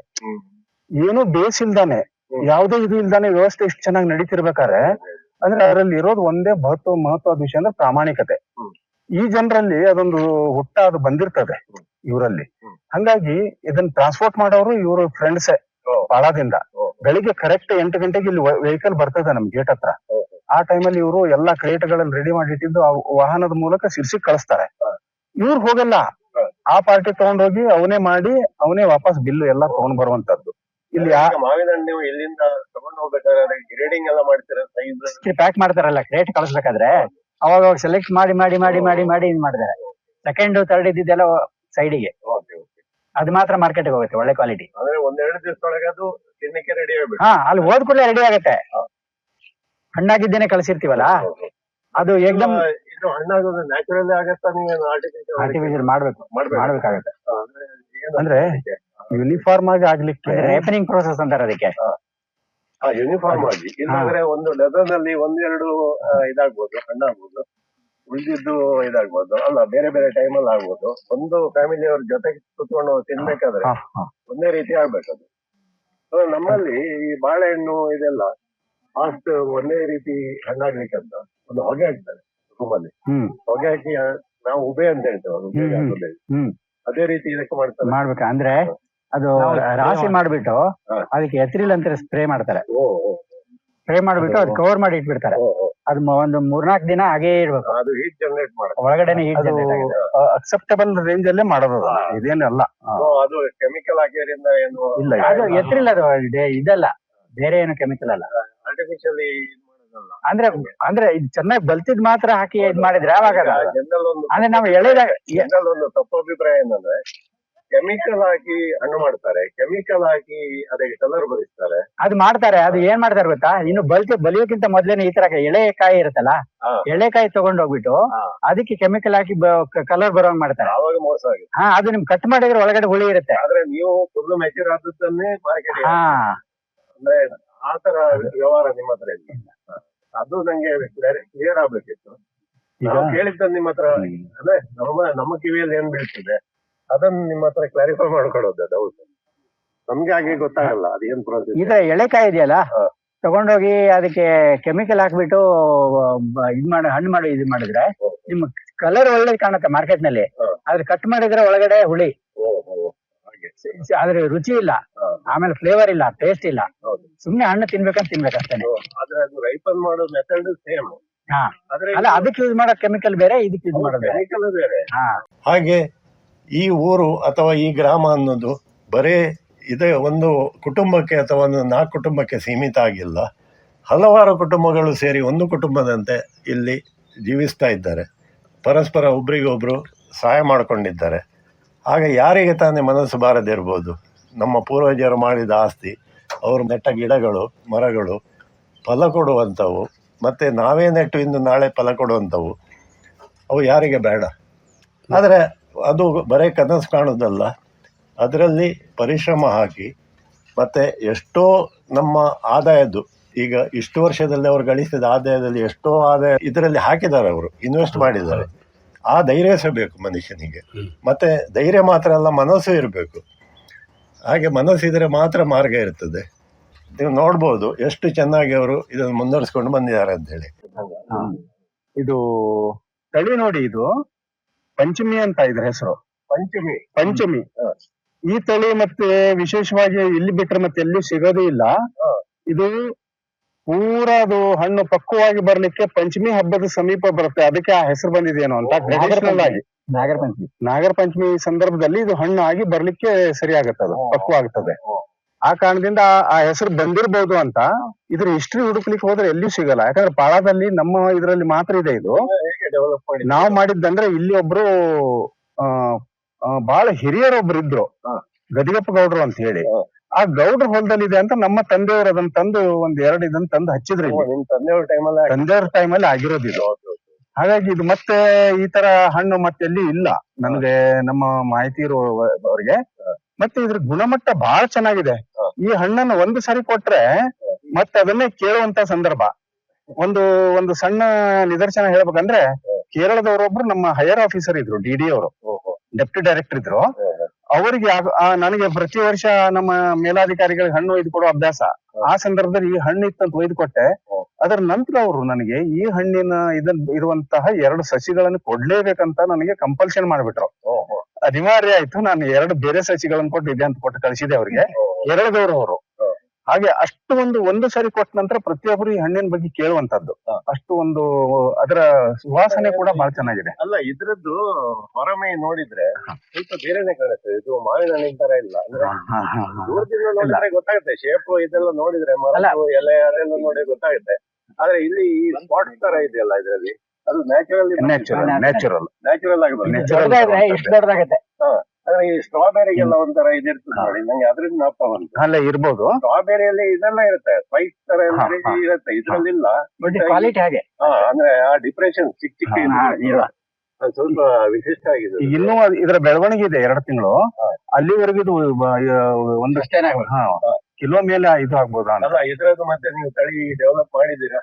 ಏನು ಬೇಸ್ ಇಲ್ದಾನೆ, ಯಾವುದೇ ಇದು ಇಲ್ದಾನೆ ವ್ಯವಸ್ಥೆ ಇಷ್ಟು ಚೆನ್ನಾಗಿ ನಡೀತಿರ್ಬೇಕಾದ್ರೆ, ಅಂದ್ರೆ ಅದರಲ್ಲಿ ಇರೋದು ಒಂದೇ ಮಹತ್ವದ ವಿಷಯ ಅಂದ್ರೆ ಪ್ರಾಮಾಣಿಕತೆ. ಈ ಜನರಲ್ಲಿ ಅದೊಂದು ಅದು ಬಂದಿರ್ತದೆ ಇವರಲ್ಲಿ. ಹಂಗಾಗಿ ಇದನ್ನ ಟ್ರಾನ್ಸ್ಪೋರ್ಟ್ ಮಾಡೋರು ಇವರು ಫ್ರೆಂಡ್ಸೇ ಪಾಳದಿಂದ. ಬೆಳಿಗ್ಗೆ ಕರೆಕ್ಟ್ 8 ಗಂಟೆಗೆ ಇಲ್ಲಿ ವೆಹಿಕಲ್ ಬರ್ತದೆ ನಮ್ ಗೇಟ್ ಹತ್ರ. ಆ ಟೈಮಲ್ಲಿ ಇವರು ಎಲ್ಲಾ ಕ್ರೇಟ್ಗಳಲ್ಲಿ ರೆಡಿ ಮಾಡಿಟ್ಟಿದ್ದು ವಾಹನದ ಮೂಲಕ ಸಿರ್ಸಿ ಕಳಿಸ್ತಾರೆ. ಇವ್ರು ಹೋಗಲ್ಲ, ಆ ಪಾರ್ಟಿ ತಗೊಂಡೋಗಿ ಅವನೇ ಮಾಡಿ ಅವನೇ ವಾಪಸ್ ಬಿಲ್ಲು ಎಲ್ಲ ತಗೊಂಡ್ ಬರುವಂತದ್ದು. ಇಲ್ಲಿ ಮಾವಿನ ಹಣ್ಣು ನೀವು ಇಲ್ಲಿಂದ ತಗೊಂಡು ಹೋಗ್ಬೇಕಾದ್ರೆ ಗ್ರೇಡಿಂಗ್ ಎಲ್ಲ ಮಾಡ್ತೀರಾ? ಸೈಜ್ ಪ್ಯಾಕ್ ಮಾಡ್ತಾರಲ್ಲ ಕ್ರೇಟ್ ಕಳಿಸ್ಬೇಕಾದ್ರೆ, ಅವಾಗ ಸೆಲೆಕ್ಟ್ ಮಾಡಿ ಮಾಡಿ ಮಾಡಿ ಮಾಡಿ ಮಾಡಿ ಇದ್ ಮಾಡಿದ್ದಾರೆ. ಸೆಕೆಂಡ್ ಥರ್ಡ್ ಇದ್ದಿದ್ದೆಲ್ಲ ಸೈಡಿಗೆ, ಅದು ಮಾತ್ರ ಮಾರ್ಕೆಟ್ಗೆ ಹೋಗುತ್ತೆ ಒಳ್ಳೆ ಕ್ವಾಲಿಟಿ. ಅಂದ್ರೆ 1-2 ದಿವಸದೊಳಗೆ ಅದು ತಿನ್ನಕ್ಕೆ ರೆಡಿ ಆಗ್ಬೇಕು. ಅಲ್ಲಿ ಹೋದ್ ಕೂಡಲೇ ರೆಡಿ ಆಗುತ್ತೆ. ಹಣ್ಣಾಗಿದ್ದೇನೆ ಕಳ್ಸಿರ್ತೀವಲ್ಲ, ಅದು ಏಕದಮ್ ಇದು ಹಣ್ಣಾಗೋದು ನ್ಯಾಚುರಲ್ ಆಗತ್ತಾ? ನೀವೇನು ಆರ್ಟಿಫಿಷಿಯಲ್ ಮಾಡ್ಬೇಕಾಗತ್ತೆ. ಅಂದ್ರೆ ಯೂನಿಫಾರ್ಮ್ ಆಗಿ ಆಗ್ಲಿಕ್ಕೆ ರೇಪನಿಂಗ್ ಪ್ರೋಸೆಸ್ ಅಂತಾರೆ ಅದಕ್ಕೆ. ಯೂನಿಫಾರ್ಮ್ ಆಗಿ, ಇಲ್ಲಾಂದ್ರೆ ಒಂದು ಡಜನ್ ಅಲ್ಲಿ 1-2 ಇದಾಗ್ಬೋದು, ಹಣ್ಣಾಗ್ಬೋದು, ಉಳಿದಿದ್ದು ಇದಾಗ್ಬೋದು. ಅಲ್ಲ, ಬೇರೆ ಬೇರೆ ಟೈಮಲ್ಲಿ ಆಗ್ಬೋದು. ಒಂದು ಫ್ಯಾಮಿಲಿ ಅವ್ರ ಜೊತೆಗೆ ಕುತ್ಕೊಂಡು ತಿನ್ಬೇಕಾದ್ರೆ ಒಂದೇ ರೀತಿ ಆಗ್ಬೇಕದು. ನಮ್ಮಲ್ಲಿ ಈ ಬಾಳೆಹಣ್ಣು ಇದೆಲ್ಲ ಫಾಸ್ಟ್ ಒಂದೇ ರೀತಿ ಹಣ್ಣಾಗ್ಲಿಕ್ಕೆ ಅಂತ ಒಂದು ಹೊಗೆ ಹಾಕ್ತಾರೆ ರೂಮಲ್ಲಿ. ಹೊಗೆ ಹಾಕಿ ನಾವು ಉಬೆ ಅಂತ ಹೇಳ್ತೇವೆ, ಅದೇ ರೀತಿ ಇದಕ್ಕೆ ಮಾಡ್ಬೇಕು. ಅಂದ್ರೆ ಅದು ರಾಶಿ ಮಾಡ್ಬಿಟ್ಟು ಅದಕ್ಕೆ ಎಥ್ರಿಲ್ ಅಂತ ಸ್ಪ್ರೇ ಮಾಡ್ತಾರೆ. ಸ್ಪ್ರೇ ಮಾಡ್ಬಿಟ್ಟು ಅದು ಕವರ್ ಮಾಡಿ ಇಟ್ಬಿಡ್ತಾರೆ. ಅದು ಒಂದು 3-4 ದಿನ ಹಾಗೇ ಇರ್ಬೇಕು. ಅದು ಹೀಟ್ ಜನರೇಟ್ ಮಾಡುತ್ತೆ, ಒಳಗಡೆನೆ ಹೀಟ್ ಜನರೇಟ್ ಆಗುತ್ತೆ. ಅಕ್ಸೆಪ್ಟಬಲ್ ರೇಂಜ್ ಅಲ್ಲೇ ಮಾಡೋದು, ಇದೇನಲ್ಲ. ಅದು ಕೆಮಿಕಲ್ ಹಾಕಿದ್ರಿಂದ ಏನು ಇಲ್ಲ, ಅದು ಎಥ್ರಿಲ್, ಅದು ಇದಲ್ಲ, ಬೇರೆ ಏನು ಕೆಮಿಕಲ್ ಅಲ್ಲ, ಆರ್ಟಿಫಿಷಿಯಲಿ ಮಾಡೋದಲ್ಲ. ಅಂದ್ರೆ ಇದು ಚೆನ್ನಾಗಿ ಬಲ್ತಿದ್ ಮಾತ್ರ ಹಾಕಿ ಇದ್ ಮಾಡಿದ್ರೆ ಅವಾಗ ಜನರಲ್ ಒಂದು ಅಂದ್ರೆ ನಾವು ಎಳೆದಾಗ ಜನರಲ್ ಒಂದು ತಪ್ಪು ಅಭಿಪ್ರಾಯ ಏನಂದ್ರೆ, ಕೆಮಿಕಲ್ ಹಾಕಿ ಹಣ್ಣು ಮಾಡ್ತಾರೆ, ಕೆಮಿಕಲ್ ಹಾಕಿ ಅದಕ್ಕೆ ಕಲರ್ ಬರಿಸ್ತಾರೆ. ಅದು ಮಾಡ್ತಾರೆ. ಅದು ಏನ್ ಮಾಡ್ತಾರೆ ಗೊತ್ತಾ, ಇನ್ನು ಬಲಿಯೋಕ್ಕಿಂತ ಮೊದ್ಲೇನೆ ಈ ತರ ಎಳೆ ಕಾಯಿ ಇರುತ್ತಲ್ಲ, ಎಳೆ ಕಾಯಿ ತಗೊಂಡೋಗ್ಬಿಟ್ಟು ಅದಕ್ಕೆ ಕೆಮಿಕಲ್ ಹಾಕಿ ಕಲರ್ ಬರೋಂಗ್ ಮಾಡ್ತಾರೆ. ಅವಾಗ ಮೋಸ ಆಗುತ್ತೆ. ಅದು ನಿಮ್ ಕಟ್ ಮಾಡಿದ್ರೆ ಒಳಗಡೆ ಹುಳಿ ಇರುತ್ತೆ. ಆದ್ರೆ ನೀವು ಫುಲ್ ಮೆಚೂರ್ ಆದದ್ದನ್ನೇ ಮಾರ್ಕೆಟ್, ಅಂದ್ರೆ ಆ ತರ ವ್ಯವಹಾರ ನಿಮ್ಮ ಹತ್ರ ಇಲ್ಲ. ಅದು ನಂಗೆ ಕ್ಲಿಯರ್ ಆಗ್ಬೇಕಿತ್ತು. ನಾವು ಕೇಳಿದ್ದ ನಿಮ್ಮ ಹತ್ರ, ಅಂದ್ರೆ ನಮ್ಮ ಕಿವಿಯಲ್ಲಿ ಏನ್ ಬೀಳ್ತದೆ ಅದನ್ನ ನಿಮ್ಮ ಹತ್ರ ಕ್ಲಾರಿಫೈ ಮಾಡ್ಕೊಡೋದು. ಹೌದು, ನಮ್ಗೆ ಹಾಗೆ ಗೊತ್ತಾಗಲ್ಲ ಅದೇನ್ ಪ್ರೋಸೆಸ್. ಈ ತರ ಎಳೆಕಾಯಿ ಇದೆಯಲ್ಲ, ತಗೊಂಡೋಗಿ ಅದಕ್ಕೆ ಕೆಮಿಕಲ್ ಹಾಕ್ಬಿಟ್ಟು ಹಣ್ಣು ಮಾಡಿ ಇದು ಮಾಡಿದ್ರೆ ನಿಮ್ ಕಲರ್ ಒಳ್ಳೇದು ಕಾಣುತ್ತೆ ಮಾರ್ಕೆಟ್ ನಲ್ಲಿ. ಆದ್ರೆ ಕಟ್ ಮಾಡಿದ್ರೆ ಒಳಗಡೆ ಹುಳಿ, ಆದ್ರೆ ರುಚಿ ಇಲ್ಲ, ಆಮೇಲೆ ಫ್ಲೇವರ್ ಇಲ್ಲ, ಟೇಸ್ಟ್ ಇಲ್ಲ. ಸುಮ್ನೆ ಹಣ್ಣು ತಿನ್ಬೇಕಷ್ಟೇನೆ. ಆದ್ರೆ ಅದು ರೈಪನ್ ಮಾಡೋ ಮೆಥಡ್ ಸೇಮ್. ಹಾ, ಅಲ್ಲ ಅದಕ್ಕೆ ಯೂಸ್ ಮಾಡೋ ಕೆಮಿಕಲ್ ಬೇರೆ, ಇದಕ್ಕೆ ಯೂಸ್ ಮಾಡೋದು ಬೇರೆ. ಕೆಮಿಕಲ್ ಬೇರೆ. ಹಾ, ಹಾಗೆ ಈ ಊರು ಅಥವಾ ಈ ಗ್ರಾಮ ಅನ್ನೋದು ಬರೇ ಇದೇ ಒಂದು ಕುಟುಂಬಕ್ಕೆ ಅಥವಾ ಒಂದು 4 ಕುಟುಂಬಕ್ಕೆ ಸೀಮಿತ ಆಗಿಲ್ಲ. ಹಲವಾರು ಕುಟುಂಬಗಳು ಸೇರಿ ಒಂದು ಕುಟುಂಬದಂತೆ ಇಲ್ಲಿ ಜೀವಿಸ್ತಾ ಇದ್ದಾರೆ. ಪರಸ್ಪರ ಒಬ್ರಿಗೊಬ್ರು ಸಹಾಯ ಮಾಡಿಕೊಂಡಿದ್ದಾರೆ. ಹಾಗೆ ಯಾರಿಗೆ ತಾನೇ ಮನಸ್ಸು ಬಾರದಿರ್ಬೋದು. ನಮ್ಮ ಪೂರ್ವಜರು ಮಾಡಿದ ಆಸ್ತಿ, ಅವರು ನೆಟ್ಟ ಗಿಡಗಳು ಮರಗಳು ಫಲ ಕೊಡುವಂಥವು, ಮತ್ತು ನಾವೇ ನೆಟ್ಟು ಇಂದು ನಾಳೆ ಫಲ ಕೊಡುವಂಥವು, ಅವು ಯಾರಿಗೆ ಬೇಡ. ಆದರೆ ಅದು ಬರೀ ಕನಸು ಕಾಣೋದಲ್ಲ, ಅದರಲ್ಲಿ ಪರಿಶ್ರಮ ಹಾಕಿ ಮತ್ತು ಎಷ್ಟೋ ನಮ್ಮ ಆದಾಯದ್ದು, ಈಗ ಇಷ್ಟು ವರ್ಷದಲ್ಲಿ ಅವರು ಗಳಿಸಿದ ಆದಾಯದಲ್ಲಿ ಎಷ್ಟೋ ಆದಾಯ ಇದರಲ್ಲಿ ಹಾಕಿದ್ದಾರೆ, ಅವರು ಇನ್ವೆಸ್ಟ್ ಮಾಡಿದ್ದಾರೆ. ಆ ಧೈರ್ಯ ಸಹ ಬೇಕು ಮನುಷ್ಯನಿಗೆ. ಮತ್ತು ಧೈರ್ಯ ಮಾತ್ರ ಅಲ್ಲ, ಮನಸ್ಸು ಇರಬೇಕು. ಹಾಗೆ ಮನಸ್ಸಿದ್ರೆ ಮಾತ್ರ ಮಾರ್ಗ ಇರ್ತದೆ. ನೀವು ನೋಡ್ಬೋದು ಎಷ್ಟು ಚೆನ್ನಾಗಿ ಅವರು ಇದನ್ನು ಮುಂದುವರಿಸ್ಕೊಂಡು ಬಂದಿದ್ದಾರೆ ಅಂತೇಳಿ. ಇದು ತಳಿ ನೋಡಿ, ಇದು ಪಂಚಮಿ ಅಂತ ಇದ್ರ ಹೆಸರು. ಪಂಚಮಿ ಈ ತಳಿ ಮತ್ತೆ ವಿಶೇಷವಾಗಿ ಇಲ್ಲಿ ಬಿಟ್ರೆ ಮತ್ತೆ ಎಲ್ಲಿ ಸಿಗೋದೇ ಇಲ್ಲ. ಇದು ಪೂರಾ ಅದು ಹಣ್ಣು ಪಕ್ವವಾಗಿ ಬರ್ಲಿಕ್ಕೆ ಪಂಚಮಿ ಹಬ್ಬದ ಸಮೀಪ ಬರುತ್ತೆ, ಅದಕ್ಕೆ ಆ ಹೆಸರು ಬಂದಿದೇನೋ ಅಂತ. ಟ್ರೆಡಿಷನಲ್ ಆಗಿ ನಾಗರ ಪಂಚಮಿ ಸಂದರ್ಭದಲ್ಲಿ ಇದು ಹಣ್ಣು ಆಗಿ ಬರ್ಲಿಕ್ಕೆ ಸರಿ ಆಗತ್ತೆ, ಅದು ಪಕ್ವ ಆಗ್ತದೆ. ಆ ಕಾರಣದಿಂದ ಆ ಹೆಸರು ಬಂದಿರಬಹುದು ಅಂತ. ಇದ್ರ ಹಿಸ್ಟ್ರಿ ಹುಡುಕ್ಲಿಕ್ಕೆ ಹೋದ್ರೆ ಎಲ್ಲಿಯೂ ಸಿಗಲ್ಲ, ಯಾಕಂದ್ರೆ ಪಾಳದಲ್ಲಿ ನಮ್ಮ ಇದ್ರಲ್ಲಿ ಮಾತ್ರ ಇದೆ ಇದು. ನಾವು ಮಾಡಿದ್ದಂದ್ರೆ ಇಲ್ಲಿ ಒಬ್ರು ಬಹಳ ಹಿರಿಯರೊಬ್ರು ಇದ್ರು, ಗದಿಗಪ್ಪ ಗೌಡ್ರು ಅಂತ ಹೇಳಿ. ಆ ಗೌಡ್ರ ಹೊಲದಲ್ಲಿ ಇದೆ ಅಂತ ನಮ್ಮ ತಂದೆಯವರು ಅದನ್ನ ತಂದು ಒಂದ್ 2 ಇದನ್ನ ತಂದು ಹಚ್ಚಿದ್ರು. ತಂದೆಯವ್ರ ಟೈಮಲ್ಲಿ ಆಗಿರೋದು ಇದು. ಹಾಗಾಗಿ ಇದು ಮತ್ತೆ ಈ ತರ ಹಣ್ಣು ಮತ್ತೆ ಎಲ್ಲಿ ಇಲ್ಲ ನನಗೆ, ನಮ್ಮ ಮಾಹಿತಿ ಇರುವವರಿಗೆ. ಮತ್ತೆ ಇದ್ರ ಗುಣಮಟ್ಟ ಬಹಳ ಚೆನ್ನಾಗಿದೆ. ಈ ಹಣ್ಣನ್ನು ಒಂದು ಸಾರಿ ಕೊಟ್ರೆ ಮತ್ತೆ ಅದನ್ನೇ ಕೇಳುವಂತ ಸಂದರ್ಭ. ಒಂದು ಸಣ್ಣ ನಿದರ್ಶನ ಹೇಳ್ಬೇಕಂದ್ರೆ, ಕೇರಳದವರೊಬ್ರು ನಮ್ಮ ಹೈಯರ್ ಆಫೀಸರ್ ಇದ್ರು, DD ಅವರು, ಡೆಪ್ಟಿ ಡೈರೆಕ್ಟರ್ ಇದ್ರು. ಅವರಿಗೆ ನನಗೆ ಪ್ರತಿ ವರ್ಷ ನಮ್ಮ ಮೇಲಾಧಿಕಾರಿಗಳಿಗೆ ಹಣ್ಣು ಒಯ್ದು ಕೊಡೋ ಅಭ್ಯಾಸ. ಆ ಸಂದರ್ಭದಲ್ಲಿ ಈ ಹಣ್ಣು ಇತ್ತಂತ ಒಯ್ದು ಕೊಟ್ಟೆ. ಅದರ ನಂತರ ಅವರು ನನಗೆ ಈ ಹಣ್ಣಿನ ಇರುವಂತಹ 2 ಸಸಿಗಳನ್ನು ಕೊಡ್ಲೇಬೇಕಂತ ನನಗೆ ಕಂಪಲ್ಷನ್ ಮಾಡ್ಬಿಟ್ರು. ಅನಿವಾರ್ಯ ಆಯ್ತು. ನಾನು 2 ಬೇರೆ ಸಸಿಗಳನ್ನು ಕೊಟ್ಟು ಇದೆ ಅಂತ ಕೊಟ್ಟು ಕಳಿಸಿದೆ ಅವರಿಗೆ, ಕೇರಳದವರು ಅವರು. ಹಾಗೆ ಅಷ್ಟು ಒಂದು ಸರಿ ಕೊಟ್ಟ ನಂತರ ಪ್ರತಿಯೊಬ್ಬರು ಈ ಹಣ್ಣಿನ ಬಗ್ಗೆ ಕೇಳುವಂತದ್ದು. ಅಷ್ಟು ಅದರ ಸುವಾಸನೆ ಕೂಡ ಬಹಳ ಚೆನ್ನಾಗಿದೆ. ಅಲ್ಲ, ಇದ್ರದ್ದು ಹೊರಮೈ ನೋಡಿದ್ರೆ ಸ್ವಲ್ಪ ಬೇರೆನೆ ಕಾಣುತ್ತೆ. ಇದು ಮಾವಿನ ಹಣ್ಣಿನ ತರ ಇಲ್ಲ. ಅಂದ್ರೆ ದೂರದಿಂದ ನೋಡಿದ್ರೆ ಗೊತ್ತಾಗುತ್ತೆ, ಶೇಪ್ ಇದೆಲ್ಲ ನೋಡಿದ್ರೆ, ಮರದ್ದು ಎಲೆ ಅದೆಲ್ಲ ನೋಡಿ ಗೊತ್ತಾಗುತ್ತೆ. ಆದ್ರೆ ಇಲ್ಲಿ ಈ ಸ್ಪಾಟ್ ತರ ಇದೆಯಲ್ಲ, ಇದರಲ್ಲಿ ಅದು ನ್ಯಾಚುರಲ್ ಆಗಿ ದೊಡ್ಡದಾಗತ್ತೆ. ಅಂದ್ರೆ ಈ ಸ್ಟ್ರಾಬೆರಿಗೆಲ್ಲ ಒಂಥರ ಇದಿರ್ತದೆ ನೋಡಿ, ನಂಗೆ ಅದ್ರಿಂದ ಜ್ಞಾಪಕ ಬಂತು. ಅಲ್ಲ ಇರ್ಬೋದು, ಸ್ಟ್ರಾಬೆರಿಯಲ್ಲಿ ಇದೆಲ್ಲ ಇರುತ್ತೆ, ಸ್ಪೈಸ್ ತರ ಎಲ್ಲ ಇರುತ್ತೆ, ಇದ್ರಲ್ಲಿಲ್ಲ. ಕ್ವಾಲಿಟಿ ಹಾಗೆ, ಅಂದ್ರೆ ಆ ಡಿಪ್ರೆಷನ್ ಚಿಕ್ಕ ಸ್ವಲ್ಪ ವಿಶಿಷ್ಟ ಆಗಿದೆ. ಇನ್ನೂ ಇದರ ಬೆಳವಣಿಗೆ ಇದೆ 2 ತಿಂಗಳು. ಅಲ್ಲಿವರೆಗೂ ಇದು ಕಿಲೋ ಮೇಲೆ ಇದು ಆಗ್ಬೋದು. ಅಲ್ಲ, ಇದ್ರದ್ದು ಮತ್ತೆ ನೀವು ತಳಿ ಡೆವಲಪ್ ಮಾಡಿದೀರಾ?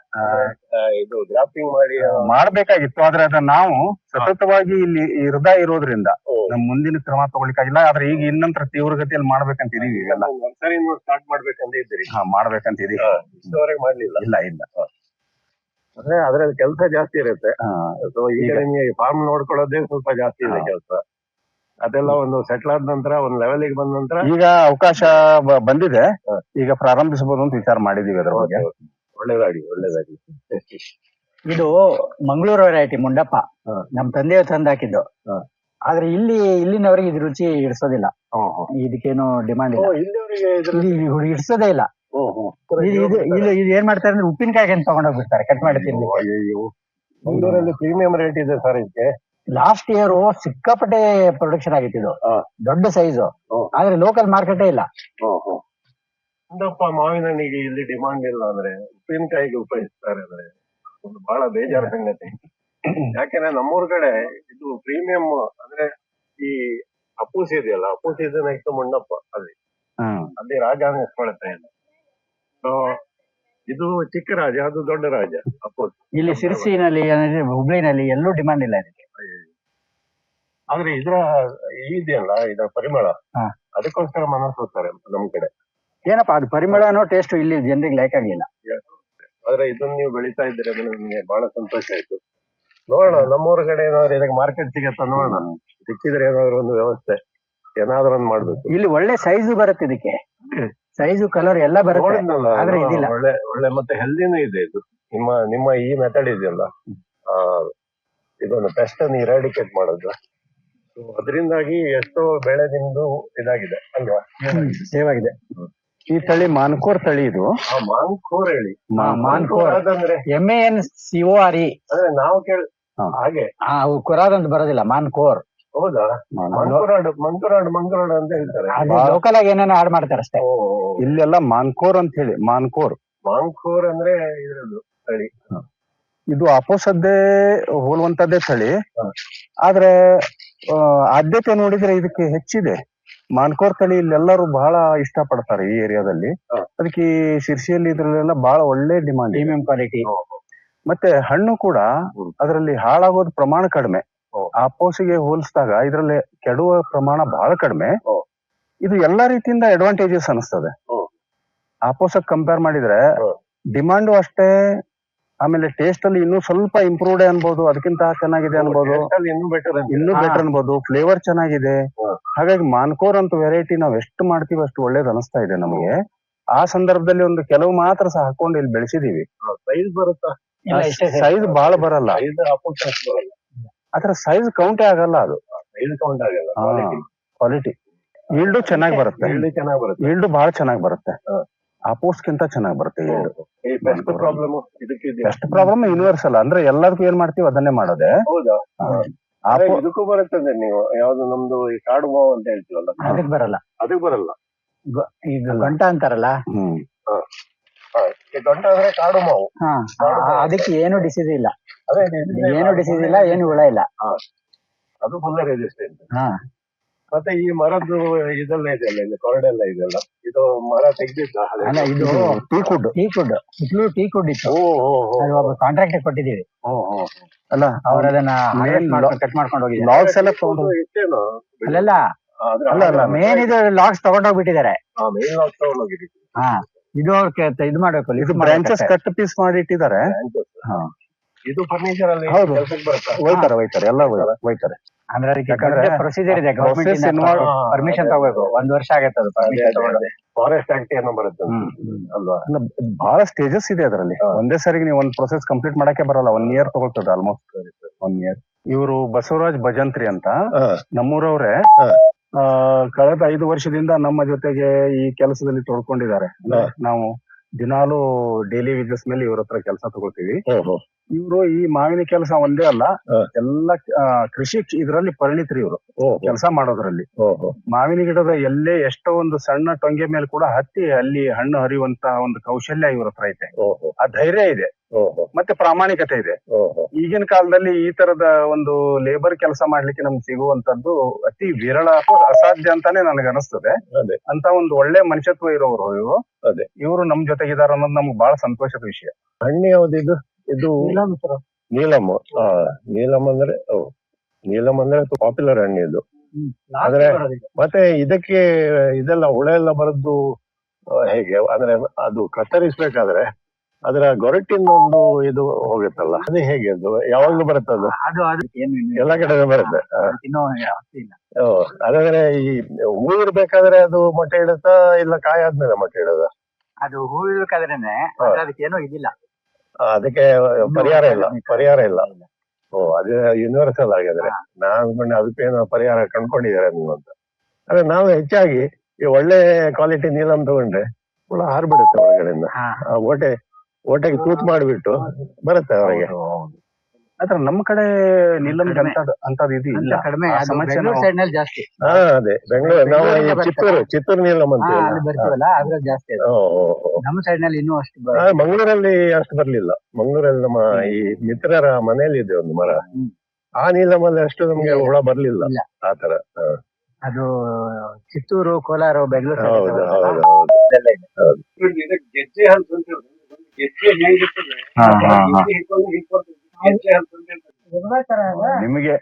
ಇದು ಗ್ರಾಫ್ಟಿಂಗ್ ಮಾಡಿ ಮಾಡ್ಬೇಕಾಗಿತ್ತು, ಆದ್ರೆ ಅದನ್ನ ನಾವು ಸತತವಾಗಿ ಇಲ್ಲಿ ಹೃದಯ ಇರೋದ್ರಿಂದ ನಮ್ ಮುಂದಿನ ಕ್ರಮ ತಗೊಳಿಕ್ಕಾಗಿಲ್ಲ. ಆದ್ರೆ ಈಗ ಇನ್ನಂತರ ತೀವ್ರಗತಿಯಲ್ಲಿ ಮಾಡ್ಬೇಕಂತ ಇದೀವಿ. ಇವೆಲ್ಲ ನರ್ಸರಿ ಸ್ಟಾರ್ಟ್ ಮಾಡ್ಬೇಕಂತ ಇದ್ದೀರಿ? ಮಾಡ್ಬೇಕಂತ ಇದೀವಿ. ಇಷ್ಟವರೆಗೆ ಮಾಡ್ಲಿಲ್ಲ? ಇಲ್ಲ. ಅಂದ್ರೆ ಅದ್ರಲ್ಲಿ ಕೆಲಸ ಜಾಸ್ತಿ ಇರುತ್ತೆ. ಈಗ ನಿಮಗೆ ಫಾರ್ಮ್ ನೋಡ್ಕೊಳ್ಳೋದೇ ಸ್ವಲ್ಪ ಜಾಸ್ತಿ ಇದೆ ಕೆಲಸ. ಅದೆಲ್ಲ ಒಂದು ಸೆಟ್ಲ್ ಆದ ನಂತರ, ಒಂದು ಲೆವೆಲ್ಗೆ ಬಂದ ನಂತರ ಈಗ ಅವಕಾಶ ಬಂದಿದೆ, ಈಗ ಪ್ರಾರಂಭಿಸಬಹುದು ಅಂತ ವಿಚಾರ ಮಾಡಿದೀವಿ ಅದ್ರ ಬಗ್ಗೆ. ಒಳ್ಳೇದಾಗಿ. ಇದು ಮಂಗಳೂರು ವೆರೈಟಿ ಮುಂಡಪ್ಪ, ನಮ್ ತಂದೆಯವ್ರು ತಂದು ಹಾಕಿದ್ದು. ಆದ್ರೆ ಇಲ್ಲಿನವರಿಗೆ ಇದು ರುಚಿ ಇಡ್ಸೋದಿಲ್ಲ, ಇದಕ್ಕೇನು ಡಿಮಾಂಡ್ ಇಲ್ಲ, ಇಡ್ಸೋದೇ ಇಲ್ಲ. ಇದು ಏನ್ ಮಾಡ್ತಾರೆ ಅಂದ್ರೆ ಉಪ್ಪಿನಕಾಯಿ ತಗೊಂಡೋಗ್ಬಿಡ್ತಾರೆ, ಕಟ್ ಮಾಡಿ ತಿನ್ಲಿ. ಮಂಗಳೂರಲ್ಲಿ ಪ್ರೀಮಿಯಂ ರೇಟ್ ಇದೆ ಸರ್ ಇದಕ್ಕೆ. ಲಾಸ್ಟ್ ಇಯರ್ ಸಿಕ್ಕಾಪಟ್ಟೆ ಪ್ರೊಡಕ್ಷನ್ ಆಗಿತ್ತು, ಇದು ದೊಡ್ಡ ಸೈಜು. ಆದ್ರೆ ಲೋಕಲ್ ಮಾರ್ಕೆಟೇ ಇಲ್ಲ. ಮುಂಡಪ್ಪ ಮಾವಿನ ಹಣ್ಣಿಗೆ ಇಲ್ಲಿ ಡಿಮಾಂಡ್ ಇಲ್ಲ ಅಂದ್ರೆ ಉಪ್ಪಿನಕಾಯಿಗೆ ಉಪಯೋಗಿಸ್ತಾರೆ ಅಂದ್ರೆ ಒಂದು ಬಹಳ ಬೇಜಾರು ಸಂಗತಿ. ಯಾಕೆಂದ್ರೆ ನಮ್ಮೂರ್ ಕಡೆ ಇದು ಪ್ರೀಮಿಯಂ ಅಂದ್ರೆ ಈ ಅಪ್ಪೂಸಿ ಇದೆಯಲ್ಲ, ಅಪ್ಪೂಸಿ ನೆಕ್ಸ್ಟ್ ಮುಂಡಪ್ಪ ಅಲ್ಲಿ ರಾಜ ಅನ್ನಿಸ್ಕೊಳುತ್ತೆ ಇಲ್ಲ. ಇದು ಚಿಕ್ಕ ರಾಜ, ಅದು ದೊಡ್ಡ ರಾಜ ಅಪ್ಪೂಸಿ. ಇಲ್ಲಿ ಸಿರ್ಸಿನಲ್ಲಿ, ಹುಬ್ಳಿನಲ್ಲಿ ಎಲ್ಲೂ ಡಿಮಾಂಡ್ ಇಲ್ಲ ಇದಕ್ಕೆ. ಆದ್ರೆ ಇದೆಯಲ್ಲ ಇದರ ಪರಿಮಳ ಹಾ. ಅದಕ್ಕೋಸ್ಕರ ಮನಸ್ಸು ಹೋಗ್ತಾರೆ ನಮ್ ಕಡೆ. ಏನಪ್ಪ ಅದು ಪರಿಮಳನೋ ಟೇಸ್ಟ್ ಇಲ್ಲಿ ಜನರಿಗೆ ಲೈಕ್ ಆಗ್ಲಿಲ್ಲ. ಆದ್ರೆ ಇದನ್ನ ನೀವು ಬೆಳೀತಾ ಇದ್ರೆ ಅದು ನಮ್ಗೆ ಬಹಳ ಸಂತೋಷ ಆಯ್ತು. ನೋಡೋಣ ನಮ್ಮೂರ ಕಡೆ ಏನಾದ್ರು ಇದಕ್ಕೆ ಮಾರ್ಕೆಟ್ ಸಿಗತ್ತಾ ನೋಡೋಣ. ಸಿಕ್ಕಿದ್ರೆ ಏನಾದ್ರು ಒಂದು ವ್ಯವಸ್ಥೆ ಏನಾದ್ರು ಒಂದು ಮಾಡ್ಬೇಕು. ಇಲ್ಲಿ ಒಳ್ಳೆ ಸೈಜು ಬರುತ್ತೆ, ಇದಕ್ಕೆ ಸೈಜು ಕಲರ್ ಎಲ್ಲ ಬರುತ್ತೆ, ನೋಡಿದ್ನಲ್ಲ, ಆದ್ರೆ ಇದಿಲ್ಲ. ಒಳ್ಳೆ ಒಳ್ಳೆ ಮತ್ತೆ ಹೆಲ್ದಿನೂ ಇದೆ ಇದು. ನಿಮ್ಮ ಈ ಮೆಥಡ್ ಇದೆಯಲ್ಲ, ಆ ಇದೊಂದು ಪೆಸ್ಟ್ ಅನ್ನು ಇರಾಡಿಕೇಟ್ ಮಾಡೋದು. ಸೊ ಅದರಿಂದಾಗಿ ಎಷ್ಟೋ ಬೆಳೆ ನಿಮ್ದು ಇದಾಗಿದೆ ಅಲ್ವಾ? ಸೇವ್ ಆಗಿದೆ. ಈ ತಳಿ ಮಾನ್ಕೋರ್ ತಳಿ ಇದು. ಮಾನ್ಕೋರ್ ಹೇಳಿ. ಮಾನ್ಕೋರ್ ಅದಂದ್ರೆ MANCORE. ಅಂದ್ರೆ ನಾವು ಹಾ. ಹಾಗೆ ಅವು ಕೊರಾದ್ ಅಂತ ಬರೋದಿಲ್ಲ, ಮಾನ್ಕೋರ್. ಹೌದಾ? ಮಂಕುರಾಡ್ ಅಂತ ಹೇಳ್ತಾರೆ. ಅದು ಲೋಕಲ್ ಆಗಿ ಏನೇನೋ ಆಡ್ ಮಾಡ್ತಾರೆ ಅಷ್ಟೇ. ಇಲ್ಲೆಲ್ಲ ಮಾನ್ಕೋರ್ ಅಂತ ಹೇಳಿ, ಮಾನ್ಕೋರ್. ಮಾನ್ಕೋರ್ ಅಂದ್ರೆ ಇದ್ರದ್ದು ತಳಿ. ಇದು ಅಪೋಸದ್ದೇ ಹೋಲುವಂತದ್ದೇ ತಳಿ, ಆದ್ರೆ ಆದ್ಯತೆ ನೋಡಿದ್ರೆ ಇದಕ್ಕೆ ಹೆಚ್ಚಿದೆ. ಮಾನ್ಕೋರ್ ತಳಿ ಇಲ್ಲೆಲ್ಲರೂ ಬಹಳ ಇಷ್ಟ ಪಡ್ತಾರೆ ಈ ಏರಿಯಾದಲ್ಲಿ. ಅದಕ್ಕೆ ಈ ಶಿರ್ಸಿಯಲ್ಲಿ ಇದ್ರಲ್ಲೆಲ್ಲ ಬಹಳ ಒಳ್ಳೆ ಡಿಮಾಂಡ್, ಪ್ರೀಮಿಯಂ ಕ್ವಾಲಿಟಿ. ಮತ್ತೆ ಹಣ್ಣು ಕೂಡ ಅದರಲ್ಲಿ ಹಾಳಾಗೋದ್ ಪ್ರಮಾಣ ಕಡಿಮೆ. ಆಪೋಸಿಗೆ ಹೋಲಿಸಿದಾಗ ಇದರಲ್ಲಿ ಕೆಡುವ ಪ್ರಮಾಣ ಬಹಳ ಕಡಿಮೆ. ಇದು ಎಲ್ಲಾ ರೀತಿಯಿಂದ ಅಡ್ವಾಂಟೇಜಸ್ ಅನಿಸ್ತದೆ. ಆಪೋಸಕ್ ಕಂಪೇರ್ ಮಾಡಿದ್ರೆ ಡಿಮಾಂಡು ಅಷ್ಟೇ, ಆಮೇಲೆ ಟೇಸ್ಟ್ ಅಲ್ಲಿ ಇನ್ನೂ ಸ್ವಲ್ಪ ಇಂಪ್ರೂವ್ಡ್ ಅನ್ಬೋದು, ಅದಕ್ಕಿಂತ ಚೆನ್ನಾಗಿದೆ ಅನ್ಬೋದು, ಇನ್ನೂ ಬೆಟರ್ ಅನ್ಬೋದು. ಫ್ಲೇವರ್ ಚೆನ್ನಾಗಿದೆ. ಹಾಗಾಗಿ ಮಾನ್ಕೋರ್ ಅಂತ ವೆರೈಟಿ ನಾವ್ ಎಷ್ಟು ಮಾಡ್ತೀವಿ ಅಷ್ಟು ಒಳ್ಳೇದು ಅನಿಸ್ತಾ ಇದೆ ನಮಗೆ. ಆ ಸಂದರ್ಭದಲ್ಲಿ ಒಂದು ಕೆಲವು ಮಾತ್ರ ಸಹ ಹಾಕೊಂಡು ಇಲ್ಲಿ ಬೆಳೆಸಿದೀವಿ. ಸೈಜ್ ಬರುತ್ತಾ? ಸೈಜ್ ಬಹಳ ಬರಲ್ಲ, ಅದ್ರ ಸೈಜ್ ಕೌಂಟೇ ಆಗಲ್ಲ. ಅದು ಸೈಜ್ ಕೌಂಟ್ ಆಗಲ್ಲ. ಕ್ವಾಲಿಟಿ ಈಲ್ಡು ಚೆನ್ನಾಗಿ ಬರುತ್ತೆ. ಚೆನ್ನಾಗಿ ಬರುತ್ತೆ. ಈಲ್ಡು ಬಹಳ ಚೆನ್ನಾಗಿ ಬರುತ್ತೆ. ಆಪೋಸ್ಗಿಂತ ಚೆನ್ನಾಗಿ ಬರುತ್ತೆ ಈಲ್ಡು. ಬೆಸ್ಟ್ ಪ್ರಾಬ್ಲಮ್ ಇದಕ್ಕೆ ಬೆಸ್ಟ್ ಪ್ರಾಬ್ಲಮ್ ಯೂನಿವರ್ಸಲ್, ಅಂದ್ರೆ ಎಲ್ಲದಕ್ಕೂ ಏನ್ ಮಾಡ್ತೀವಿ ಅದನ್ನೇ ಮಾಡೋದೆ. ಹೌದಾ? ಇದಕ್ಕೂ ಬರುತ್ತದೆ. ನೀವು ಯಾವ್ದು ನಮ್ದು ಈ ಕಾಡು ಮಾವು ಅಂತ ಹೇಳ್ತೀವಲ್ಲ, ಅದಕ್ಕೆ ಬರಲ್ಲ. ಅದಕ್ಕೆ ಬರಲ್ಲ. ಈಗ ಗಂಟ ಅಂತಾರಲ್ಲ, ಈ ದೊಡ್ಡ ಅಂದ್ರೆ ಕಾಡು ಮಾವು. ಅದಕ್ಕೆ ಏನು ಡಿಸೀಸ್ ಇಲ್ಲ, ಅದೇ ಏನು ಡಿಸೀಸ್ ಇಲ್ಲ, ಏನು ಹುಳ ಇಲ್ಲ. ಅದು ಫುಲ್ ರೆಸಿಸ್ಟೆಂಟ್. ಮತ್ತೆ ಈ ಮರದ್ದು ಇದೆಲ್ಲ ಇದೆಯಲ್ಲ, ಇಲ್ಲಿ ಕೊರಡೆಲ್ಲ ಇದೆಲ್ಲ, ಇದು ಮರ ತೆಗ್ದಿದ್ದ ಅಲ್ಲ, ಇದು ಟೀಕುಡ್ ಸುತ್ತಲೂ ಟೀಕುಡ್ ಇತ್ತು. ಅದು ಒಬ್ಬ ಕಾಂಟ್ರಾಕ್ಟ್ ಕೊಟ್ಟಿದ್ದೀವಿ. ಅಲ್ಲ ಅವ್ರು ಅದನ್ನ ಕಟ್ ಮಾಡ್ಕೊಂಡು ಹೋಗಿದ್ದಾರೆ. ಲಾಗ್ಸ್ ಎಲ್ಲ ತಗೊಂಡು ಇಷ್ಟೇನು ಅಲ್ಲ ಮೇನ್ ಇದು ಲಾಗ್ಸ್ ತಗೊಂಡೋಗ್ಬಿಟ್ಟಿದ್ದಾರೆ. ಮೇನ್ ಲಾಗ್ ತಗೊಂಡೋಗಿದ್ದೀವಿ. ಇದು ಇದು ಮಾಡ್ಬೇಕು, ಇದು ಬ್ರಾಂಚಸ್ ಕಟ್ ಪೀಸ್ ಮಾಡಿ ಇಟ್ಟಿದ್ದಾರೆ. ಇದು ಫರ್ನಿಚರ್ ಅಲ್ಲಿ ಹೌದು. ಕೆಲ್ಸಕ್ಕೆ ಬರುತ್ತಾ? ಒಯ್ತಾರೆ ಎಲ್ಲ ಒಯ್ತಾರೆ. ಅಂದ್ರೆ ಅದಕ್ಕೆ ಪ್ರೊಸೀಜರ್ ಇದೆ, ಗವರ್ಮೆಂಟ್ ಪರ್ಮಿಷನ್ ತಗೋಬೇಕು. 1 ವರ್ಷ ಆಗತ್ತೆ ಅದು ಪರ್ಮಿಷನ್ ತಗೊಂಡು. ಫಾರೆಸ್ಟ್ ಆಕ್ಟ್ ಏನೋ ಬರುತ್ತೆ ಅಲ್ವಾ? ಬಹಳ ಸ್ಟೇಜಸ್ ಇದೆ ಅದರಲ್ಲಿ. ಒಂದೇ ಸರಿಗೆ ನೀವು ಒಂದ್ ಪ್ರೊಸೆಸ್ ಕಂಪ್ಲೀಟ್ ಮಾಡಕ್ಕೆ ಬರಲ್ಲ. 1 ಇಯರ್ ತಗೊಳ್ತದೆ, ಆಲ್ಮೋಸ್ಟ್ 1 ಇಯರ್. ಇವರು ಬಸವರಾಜ್ ಭಜಂತ್ರಿ ಅಂತ ನಮ್ಮೂರವ್ರೆ. ಕಳೆದ 5 ವರ್ಷದಿಂದ ನಮ್ಮ ಜೊತೆಗೆ ಈ ಕೆಲಸದಲ್ಲಿ ತೊಡ್ಕೊಂಡಿದ್ದಾರೆ. ನಾವು ದಿನಾಲು ಡೈಲಿ ವೇಜಸ್ ಮೇಲೆ ಇವ್ರ ಹತ್ರ ಕೆಲಸ ತಗೊಳ್ತೀವಿ. ಇವರು ಈ ಮಾವಿನ ಕೆಲಸ ಒಂದೇ ಅಲ್ಲ, ಎಲ್ಲ ಕೃಷಿ ಇದರಲ್ಲಿ ಪರಿಣಿತರು ಇವರು. ಕೆಲಸ ಮಾಡೋದ್ರಲ್ಲಿ ಮಾವಿನ ಗಿಡದ ಎಲ್ಲೇ ಎಷ್ಟೋ ಒಂದು ಸಣ್ಣ ಟೊಂಗೆ ಮೇಲೆ ಕೂಡ ಹತ್ತಿ ಅಲ್ಲಿ ಹಣ್ಣು ಹರಿಯುವಂತ ಒಂದು ಕೌಶಲ್ಯ ಇವ್ರ ಹತ್ರ ಐತೆ. ಆ ಧೈರ್ಯ ಇದೆ, ಮತ್ತೆ ಪ್ರಾಮಾಣಿಕತೆ ಇದೆ. ಈಗಿನ ಕಾಲದಲ್ಲಿ ಈ ತರದ ಒಂದು ಲೇಬರ್ ಕೆಲಸ ಮಾಡ್ಲಿಕ್ಕೆ ನಮ್ಗೆ ಸಿಗುವಂತದ್ದು ಅತಿ ವಿರಳ ಅಥವಾ ಅಸಾಧ್ಯ ಅಂತಾನೆ ನನಗೆ ಅನಿಸ್ತದೆ. ಅಂತ ಒಂದು ಒಳ್ಳೆ ಮನುಷ್ಯತ್ವ ಇರೋರು ಇವರು. ಇವರು ನಮ್ ಜೊತೆಗಿದಾರ ಅನ್ನೋದು ನಮ್ಗೆ ಬಹಳ ಸಂತೋಷದ ವಿಷಯ. ಹಣ್ಣು ಯಾವ್ದಿದು? ಇದು ನೀಲಮ್. ನೀಲಮ್ ಅಂದ್ರೆ ನೀಲಮ್ ಅಂದ್ರೆ ಪಾಪ್ಯುಲರ್ ಹಣ್ಣು ಇದು. ಆದ್ರೆ ಮತ್ತೆ ಇದಕ್ಕೆ ಇದೆಲ್ಲ ಹುಳ ಎಲ್ಲ ಬರದ್ದು ಹೇಗೆ ಅಂದ್ರೆ ಅದು ಕತ್ತರಿಸ್ಬೇಕಾದ್ರೆ ಅದರ ಗೊರಟಿನ ಒಂದು ಇದು ಹೋಗುತ್ತಲ್ಲ, ಅದು ಹೇಗೆ? ಅದು ಯಾವಾಗ್ಲೂ ಬರುತ್ತೆ? ಅದು ಎಲ್ಲಾ ಕಡೆ ಬರುತ್ತೆ. ಅದಾದ್ರೆ ಈ ಹೂ ಇರ್ಬೇಕಾದ್ರೆ ಅದು ಮೊಟ್ಟೆ ಇಡುತ್ತಾ ಇಲ್ಲ ಕಾಯಿ ಆದ್ಮೇಲೆ ಮೊಟ್ಟೆ ಇಡೋದ? ಅದು ಹೂ ಇರ್ಬೇಕಾದ್ರೇನೆ, ಅದಕ್ಕೆ ಏನೋ ಇದಿಲ್ಲ, ಅದಕ್ಕೆ ಪರಿಹಾರ ಇಲ್ಲ. ಅದೇ ಯೂನಿವರ್ಸಲ್ ಆಗಿದ್ರೆ ನಾನು ಅದಕ್ಕೇನೋ ಪರಿಹಾರ ಕಂಡ್ಕೊಂಡಿದ್ದಾರೆ ನೀವು ಅಂತ. ಆದ್ರೆ ನಾವು ಹೆಚ್ಚಾಗಿ ಈ ಒಳ್ಳೆ ಕ್ವಾಲಿಟಿ ನೀಲಮ್ ತಗೊಂಡ್ರೆ ಹುಳ ಹಾರ್ಬಿಡುತ್ತೆ ಹೊರಗಡೆಯಿಂದ. ಓಟೆಗೆ ತೂತ್ ಮಾಡಿಬಿಟ್ಟು ಬರುತ್ತೆ ಹೊರಗೆ. ಆದ್ರೆ ನಮ್ಮ ಕಡೆ ನೀಲಮ್ಗೆ ಅಂತದ್ ಇದು ಇಲ್ಲ, ಕಡಿಮೆ. ಸೈಡ್ ನಲ್ಲಿ ಜಾಸ್ತಿ. ಅದೇ ಬೆಂಗಳೂರು ನಾವು ಚಿತ್ತೂರು ನೀಲಮ್ ಅಂತ ಬರ್ತೀವಲ್ಲ, ಅದ್ರಲ್ಲಿ ಜಾಸ್ತಿ. ನಮ್ಮ ಸೈಡ್ ನಲ್ಲಿ ಇನ್ನೂ ಅಷ್ಟು ಮಂಗಳೂರಲ್ಲಿ ಅಷ್ಟು ಬರ್ಲಿಲ್ಲ. ಮಂಗಳೂರಲ್ಲಿ ನಮ್ಮ ಈ ಮಿತ್ರರ ಮನೆಯಲ್ಲಿ ಇದೆ ಒಂದು ಮರ, ಆ ನೀಲಮಲ್ಲಿ ಅಷ್ಟು ನಮ್ಗೆ ಹುಳ ಬರ್ಲಿಲ್ಲ ಆತರ. ಅದು ಚಿತ್ತೂರು, ಕೋಲಾರ, ಬೆಂಗಳೂರು. ಗೆಜ್ಜೆ ಹಲ್ಸು ಅಂತ ಗೆಜ್ಜೆ ಹೇಗಿರ್ತದೆ, ನಿಮಗೆ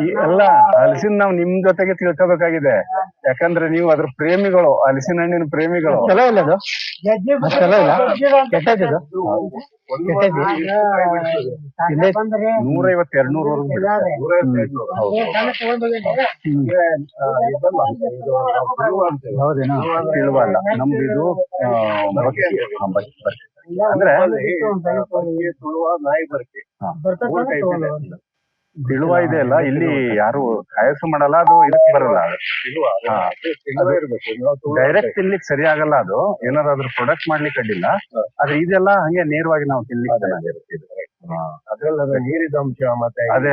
ಈ ಎಲ್ಲ ಹಲಸಿನ ನಾವು ನಿಮ್ ಜೊತೆಗೆ ತಿಳ್ಕೋಬೇಕಾಗಿದೆ. ಯಾಕಂದ್ರೆ ನೀವು ಅದ್ರ ಪ್ರೇಮಿಗಳು, ಹಲಸಿನ ಹಣ್ಣಿನ ಪ್ರೇಮಿಗಳು. ಚಲೋ ಇಲ್ಲ ಅದು, ಚಲೋ ಇಲ್ಲ, ಕೆಟ್ಟದ್ದು. 150-200 ಹೌದೇನೋ? ತಿಳುವಲ್ಲ ನಮ್ದು ಇದು ಬಕ್ಕೆ. ಅಂದ್ರೆ ನಾಯಿ ಬರ್ತಿ ತಿಳುವ ಇದೆ ಅಲ್ಲ, ಇಲ್ಲಿ ಯಾರು ಆಯಸ್ಸು ಮಾಡಲ್ಲ, ಅದು ಇದಕ್ಕೆ ಬರಲ್ಲ. ಡೈರೆಕ್ಟ್ ತಿನ್ಲಿಕ್ಕೆ ಸರಿ ಆಗಲ್ಲ, ಅದು ಏನಾದ್ರು ಅದ್ರ ಪ್ರೊಡಕ್ಟ್ ಮಾಡ್ಲಿಕ್ಕೆ ಅಡ್ಡಿಲ್ಲ. ಆದ್ರೆ ಇದೆಲ್ಲ ಹಂಗೆ ನೇರವಾಗಿ ನಾವು ತಿನ್ಲಿಕ್ಕೆ ಚೆನ್ನಾಗಿರುತ್ತೆ. ಅದ್ರಲ್ಲಿ ನೀರಿದ ಅಂಶ ಮತ್ತೆ ಅದೇ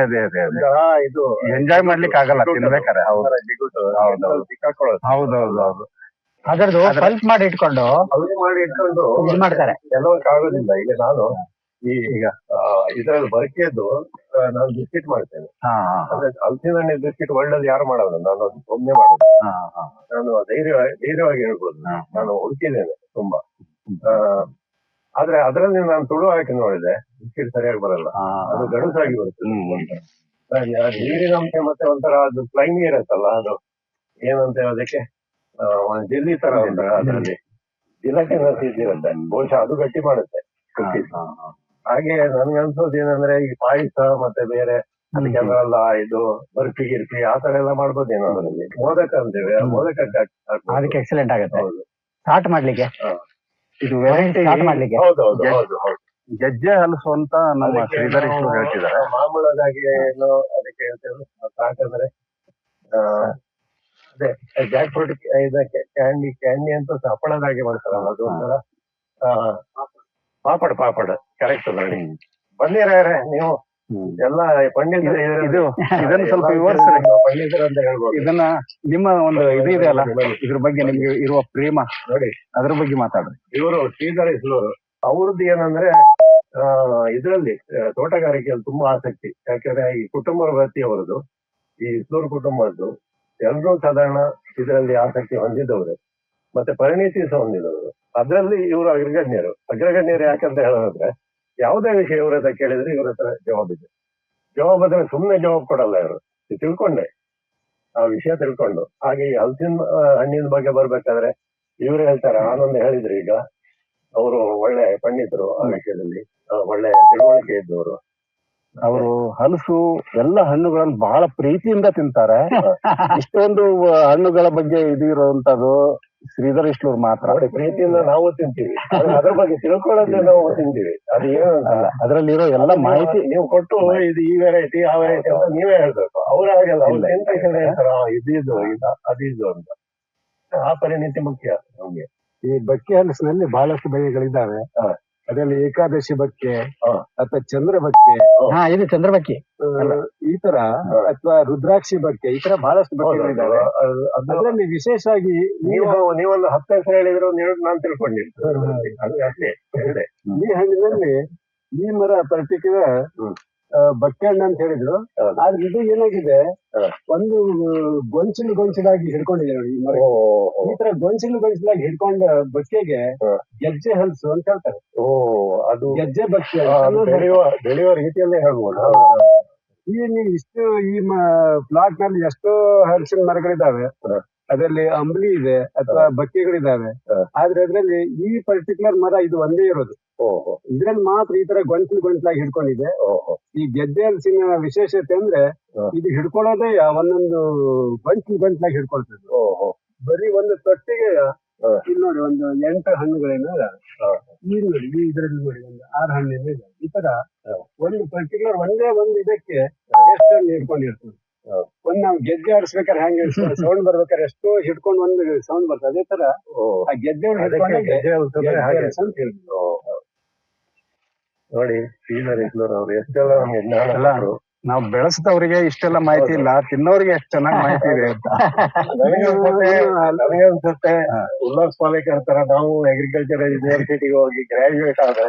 ಇದು ಎಂಜಾಯ್ ಮಾಡ್ಲಿಕ್ಕೆ ಆಗಲ್ಲ ತಿನ್ಬೇಕಾರೆ. ಹೌದೌದು. ಅದರದ್ದು ಪಲ್ಪ್ ಮಾಡಿ ಇಟ್ಕೊಂಡು ಇದು ಮಾಡ್ತಾರೆ. ಕೆಲವಕ್ಕೆ ಆಗೋದಿಲ್ಲ. ಈಗ ನಾನು ಈಗ ಇದ್ರಲ್ಲಿ ಬರ್ಕೆದ್ದು ನಾನು ಬಿಸ್ಕಿಟ್ ಮಾಡ್ತೇನೆ. ಅಂದ್ರೆ ಹಲಸಿನ ಹಣ್ಣಿ ಬಿಸ್ಕಿಟ್ ವರ್ಲ್ಡ್ ಯಾರು ಮಾಡೋದು, ನಾನು ಅದು ಒಮ್ಮೆ ಮಾಡೋದು. ನಾನು ಧೈರ್ಯವಾಗಿ ಹೇಳ್ಬೋದು, ನಾನು ಹುಡುಕಿದ್ದೇನೆ ತುಂಬಾ. ಆದ್ರೆ ಅದರಲ್ಲಿ ನಾನು ತುಳು ಹಾಕಿ ನೋಡಿದೆ, ಬಿಸ್ಕಿಟ್ ಸರಿಯಾಗಿ ಬರಲ್ಲ, ಅದು ಗಡುಸಾಗಿ ಬರುತ್ತೆ. ನೀರಿನ ಅಂಶ ಮತ್ತೆ ಒಂಥರ ಅದು ಫ್ಲೈಂಗ್ ಇರತ್ತಲ್ಲ, ಅದು ಏನಂತ ಅದಕ್ಕೆ ಜೆಲ್ಲಿ ತರ ಉಂಟು, ಅದರಲ್ಲಿ ಜಿಲಟಿನಸ್ ಇರುತ್ತೆ, ಬಹುಶಃ ಅದು ಗಟ್ಟಿ ಮಾಡುತ್ತೆ. ಹಾಗೆ ನನ್ಗೆ ಅನ್ಸೋದು ಏನಂದ್ರೆ ಈ ಪಾಯಸ ಮತ್ತೆ ಬೇರೆ ಅದಕ್ಕೆಲ್ಲ ಇದು ಬರ್ಫಿ ಗಿರ್ಫಿ ಆ ತರ ಎಲ್ಲ ಮಾಡ್ಬೋದೇನೋ. ಅದರಲ್ಲಿ ಮೋದಕ ಅಂತೇವೆ, ಮೋದಕ ಅದಕ್ಕೆ ಎಕ್ಸಲೆಂಟ್ ಆಗುತ್ತೆ ಸ್ಟಾರ್ಟ್ ಮಾಡ್ಲಿಕ್ಕೆ, ಇದು ವೆರೈಟಿ ಮಾಡ್ಲಿಕ್ಕೆ. ಹೌದೌದು. ಗೆಜ್ಜೆ ಹಲಸು ಅಂತ ನಮ್ಮ ಶ್ರೀಧರೇಶ್ವರು ಹೇಳ್ತಿದ್ದಾರೆ. ಮಾಮೂಲಾಗಿ ಏನು ಅದಕ್ಕೆ ಹೇಳ್ತೇವೆ ಸಾಕಂದ್ರೆ ಅದೇ ಜಾಕ್ ಫ್ರೂಟ್ ಇದಕ್ಕೆ ಕ್ಯಾಂಡಿ ಅಂತ ಹಪ್ಪಳದಾಗಿ ಮಾಡ್ತಾರಲ್ಲ, ಅದು ಒಂಥರ ಪಾಪಡ್ ಕರೆಕ್ಟ್ ನೋಡಿ. ಬಂದಿರ ನೀವು ಎಲ್ಲ ಪಂಡಿತರು ಇದನ್ನ ಸ್ವಲ್ಪ ವಿವರಿಸ್ತಾರೆ. ಪಂಡಿತರು ಅಂತ ಹೇಳ್ಬೋದು. ಇದನ್ನ ನಿಮ್ಮ ಒಂದು ಇದು ಇದೆ ಅಲ್ಲ, ಇದ್ರ ಬಗ್ಗೆ ನಿಮ್ಗೆ ಇರುವ ಪ್ರೇಮ ನೋಡಿ, ಅದ್ರ ಬಗ್ಗೆ ಮಾತಾಡ್ರಿ. ಇವರು ಶ್ರೀಧರೇಶ್ವರು ಅವ್ರದ್ದು ಏನಂದ್ರೆ ಇದರಲ್ಲಿ ತೋಟಗಾರಿಕೆಯಲ್ಲಿ ತುಂಬಾ ಆಸಕ್ತಿ. ಯಾಕಂದ್ರೆ ಈ ಕುಟುಂಬ ವೃತ್ತಿ ಅವರದು, ಈ ಇಸ್ಲೂರು ಕುಟುಂಬದ್ದು ಎಲ್ಲರೂ ಸಾಧಾರಣ ಇದರಲ್ಲಿ ಆಸಕ್ತಿ ಹೊಂದಿದವರು, ಮತ್ತೆ ಪರಿಣಿತಿ ಸಹ ಹೊಂದಿದವರು. ಅದ್ರಲ್ಲಿ ಇವರು ಅಗ್ರಗಣ್ಯರು ಯಾಕಂತ ಹೇಳೋದ್ರೆ, ಯಾವುದೇ ವಿಷಯ ಇವ್ರ ಹತ್ರ ಕೇಳಿದ್ರೆ ಇವ್ರ ಹತ್ರ ಜವಾಬ್ ಸುಮ್ಮನೆ ಜವಾಬ್ ಕೊಡಲ್ಲ ಇವರು, ತಿಳ್ಕೊಂಡೆ ಆ ವಿಷಯ ತಿಳ್ಕೊಂಡು. ಹಾಗೆ ಈ ಹಲಸಿನ ಹಣ್ಣಿನ ಬಗ್ಗೆ ಬರ್ಬೇಕಾದ್ರೆ ಇವ್ರು ಹೇಳ್ತಾರೆ, ಆನಂದ್ ಹೇಳಿದ್ರು ಈಗ, ಅವರು ಒಳ್ಳೆ ಪಂಡಿತರು ಆ ವಿಷಯದಲ್ಲಿ, ಒಳ್ಳೆ ತಿಳುವಳಿಕೆ ಇದ್ದವರು. ಅವರು ಹಲಸು ಎಲ್ಲ ಹಣ್ಣುಗಳನ್ನು ಬಹಳ ಪ್ರೀತಿಯಿಂದ ತಿಂತಾರೆ. ಇಷ್ಟೊಂದು ಹಣ್ಣುಗಳ ಬಗ್ಗೆ ಇದು ಇರುವಂತದ್ದು ಶ್ರೀಧರೇಶ್ವರು ಮಾತ್ರ. ನೋಡಿ, ಪ್ರೀತಿಯಿಂದ ನಾವು ತಿಂತೀವಿ, ಅದ್ರ ಬಗ್ಗೆ ತಿಳ್ಕೊಳ್ಳೋದೇ ನಾವು ತಿಂತೀವಿ. ಅದು ಏನಂತಲ್ಲ, ಅದ್ರಲ್ಲಿರೋ ಎಲ್ಲ ಮಾಹಿತಿ ನೀವು ಕೊಟ್ಟು ಇದು ಈ ವೆರೈಟಿ ಆ ವೆರೈಟಿ ಅಂತ ನೀವೇ ಹೇಳ್ಬೇಕು. ಅವ್ರು ಹಾಗಲ್ಲ, ಅವ್ರು ಎಂತ ಹೇಳ್ತಾರ ಇದು ಅದಿದು ಅಂತ. ಆ ಪರಿಣಿತಿ ಮುಖ್ಯ ನಮ್ಗೆ. ಈ ಬಕ್ಕೆ ಹಲಸಿನಲ್ಲಿ ಬಹಳಷ್ಟು ಬಗೆಗಳಿದ್ದಾವೆ. ಅದರಲ್ಲಿ ಏಕಾದಶಿ ಬಕ್ಕೆ ಅಥವಾ ಚಂದ್ರ ಬಕ್ಕೆ, ಇದು ಚಂದ್ರಬಕ್ಕಿ ಈ ತರ, ಅಥವಾ ರುದ್ರಾಕ್ಷಿ ಬಕ್ಕೆ, ಈ ತರ ಬಹಳಷ್ಟು ಬಕ್ಕೆಗಳಿದ್ದಾವೆ. ಅದರಲ್ಲಿ ವಿಶೇಷವಾಗಿ ನೀವೊಂದು 10 ಹೆಸರು ಹೇಳಿದ್ರು ನಾನು ತಿಳ್ಕೊಂಡಿರ್ತೀನಿ ಅಷ್ಟೇ. ಈ ಹಣ್ಣಿನಲ್ಲಿ ಈ ಮರ ಪರ್ಟಿಕ್ಯುಲರ್ ಬಕ್ಕೆ ಹಣ್ಣು ಅಂತ ಹೇಳಿದ್ರು. ಆದ್ರೆ ಇದು ಏನಾಗಿದೆ, ಒಂದು ಗೊಂಚಲಾಗಿ ಹಿಡ್ಕೊಂಡಿದೆ ನೋಡಿ ಈ ಮರ. ಈ ತರ ಗೊಂಚಲಾಗಿ ಹಿಡ್ಕೊಂಡ ಬಕ್ಕೆಗೆ ಗೆಜ್ಜೆ ಹಲಸು ಅಂತ ಹೇಳ್ತಾರೆ. ಅದು ಗೆಜ್ಜೆ ಬಕ್ಕೆ ಬೆಳೆಯುವ ರೀತಿಯಲ್ಲೇ ಹೇಳ್ಬೋದು. ನೀವು ಇಷ್ಟು ಈ ಪ್ಲಾಟ್ ನಲ್ಲಿ ಎಷ್ಟೋ ಹಲಸಿನ ಮರಗಳಿದಾವೆ, ಅದರಲ್ಲಿ ಅಂಬ್ಲಿ ಇದೆ ಅಥವಾ ಬಕ್ಕೆಗಳಿದಾವೆ. ಆದ್ರೆ ಅದ್ರಲ್ಲಿ ಈ ಪರ್ಟಿಕ್ಯುಲರ್ ಮರ ಇದು ಒಂದೇ ಇರೋದು. ಇದ್ರಲ್ಲಿ ಮಾತ್ರ ಈ ತರ ಗೊಂಚಲಾಗಿ ಹಿಡ್ಕೊಂಡಿದೆ. ಈ ಗೆಜ್ಜೆ ಹಲಸಿನ ವಿಶೇಷತೆ ಅಂದ್ರೆ ಇದು ಹಿಡ್ಕೊಳ್ಳೋದೇ ಒಂದೊಂದು ಗೊಂಚಲಾಗಿ ಹಿಡ್ಕೊಳ್ತದೆ. ಬರೀ ಒಂದು ತೊಟ್ಟಿಗೆ ಇಲ್ಲಿ ನೋಡಿ ಒಂದು 8 ಹಣ್ಣುಗಳೇನೋ ಈ ನೋಡಿ, ಈ ಇದ್ರಲ್ಲಿ ನೋಡಿ ಒಂದು 6 ಹಣ್ಣಿನ ಇದೆ. ಈ ತರ ಒಂದು ಪರ್ಟಿಕ್ಯುಲರ್ ಒಂದೇ ಒಂದು ಇದಕ್ಕೆ ಎಷ್ಟು ಹಣ್ಣು ಹಿಡ್ಕೊಂಡಿರ್ತದೆ. ಒಂದ್ ನಾವು ಗೆಜ್ಜೆ ಆಡಿಸ್ಬೇಕಾದ್ರೆ ಹೆಂಗೆ ಸೌಂಡ್ ಬರ್ಬೇಕಾದ್ರೆ ಎಷ್ಟೋ ಹಿಡ್ಕೊಂಡು ಒಂದು ಸೌಂಡ್ ಬರ್ತದೆ, ಅದೇ ತರ ಆ ಗೆಜ್ಜೆ ನೋಡಿ. ಶ್ರೀಧರೇಶ್ವರ ಅವರು ಎಷ್ಟೆಲ್ಲ ನಮ್ಗೆ ಜ್ಞಾನ. ನಾವು ಬೆಳೆಸಿದವರಿಗೆ ಇಷ್ಟೆಲ್ಲ ಮಾಹಿತಿ ಇಲ್ಲ, ತಿನ್ನೋರಿಗೆ ಎಷ್ಟು ಚೆನ್ನಾಗಿ ಮಾಹಿತಿ ಇದೆ ಅಂತ ನನಗೆ ಅನ್ಸುತ್ತೆ. ಉಲ್ಲಾಸ್ ಪಾಲೇಕರ್ ತರ ನಾವು ಅಗ್ರಿಕಲ್ಚರ್ ಯೂನಿವರ್ಸಿಟಿಗೆ ಹೋಗಿ ಗ್ರಾಜುಯೇಟ್ ಆದ್ರೆ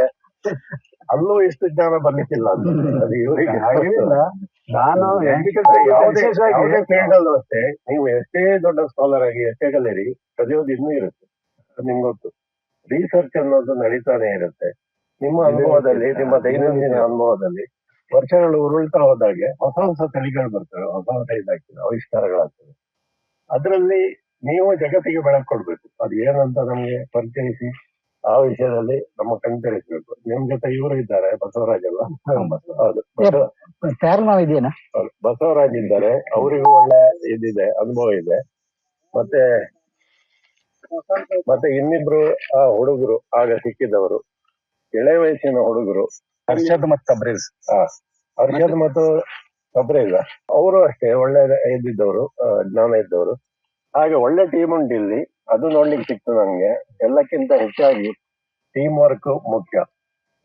ಅಲ್ಲೂ ಇಷ್ಟು ಜ್ಞಾನ ಬರ್ಲಿಕ್ಕಿಲ್ಲ ಅಂತ. ಅದು ಇವರಿಗೆ ನಾನು ಯಾವುದೇ ಫೀಲ್ಡ್ ಅಲ್ಲೂ ಅಷ್ಟೇ, ನೀವು ಎಷ್ಟೇ ದೊಡ್ಡ ಸ್ಕಾಲರ್ ಆಗಿ ಎಷ್ಟೇ ಕಲಿಯಿರಿ, ಕಲಿಯೋದು ಇನ್ನೂ ಇರುತ್ತೆ. ಅದು ನಿಮ್ಗೆ ಗೊತ್ತು, ರಿಸರ್ಚ್ ಅನ್ನೋದು ನಡೀತಾನೆ ಇರುತ್ತೆ. ನಿಮ್ಮ ಅನುಭವದಲ್ಲಿ, ನಿಮ್ಮ ದೈನಂದಿನ ಅನುಭವದಲ್ಲಿ ವರ್ಷಗಳು ಉರುಳ್ತಾ ಹೋದಾಗೆ ಹೊಸ ಹೊಸ ತಳಿಗಳು ಬರ್ತವೆ, ಹೊಸ ಹೊಸ ಇದಾಗ್ತದೆ, ಆವಿಷ್ಕಾರಗಳಾಗ್ತದೆ. ಅದರಲ್ಲಿ ನೀವು ಜಗತ್ತಿಗೆ ಬೆಳಕು ಕೊಡ್ಬೇಕು. ಅದು ಏನಂತ ನಮ್ಗೆ ಪರಿಚಯಿಸಿ ಆ ವಿಷಯದಲ್ಲಿ ನಮ್ಮ ಕಣ್ತೆರೆಸ್ಬೇಕು. ನಿಮ್ ಜೊತೆ ಇವರು ಇದ್ದಾರೆ, ಬಸವರಾಜ್ ಅಲ್ಲ? ಹೌದು, ಪ್ಯಾರಲ್ ಇದೆಯಾ? ಬಸವರಾಜ್ ಇದ್ದಾರೆ. ಅವರಿಗೂ ಒಳ್ಳೆ ಇದಿದೆ, ಅನುಭವ ಇದೆ. ಮತ್ತೆ ಮತ್ತೆ ಇನ್ನಿಬ್ರು ಹುಡುಗರು ಆಗ ಸಿಕ್ಕಿದವರು, ಎಳೆ ವಯಸ್ಸಿನ ಹುಡುಗರು, ಹರ್ಷದ್ ಮತ್ತು ತಬ್ರೇಜ್. ಹರ್ಷದ್ ಮತ್ತು ತಬ್ರೇಜ್, ಅವರು ಅಷ್ಟೇ ಒಳ್ಳೆ ಇದ್ದಿದ್ದವರು, ಜ್ಞಾನ ಇದ್ದವರು. ಹಾಗೆ ಒಳ್ಳೆ ಟೀಮ್ ಉಂಟು ಇಲ್ಲಿ, ಅದು ನೋಡ್ಲಿಕ್ಕೆ ಸಿಕ್ತು ನನ್ಗೆ. ಎಲ್ಲಕ್ಕಿಂತ ಹೆಚ್ಚಾಗಿ ಟೀಮ್ ವರ್ಕ್ ಮುಖ್ಯ.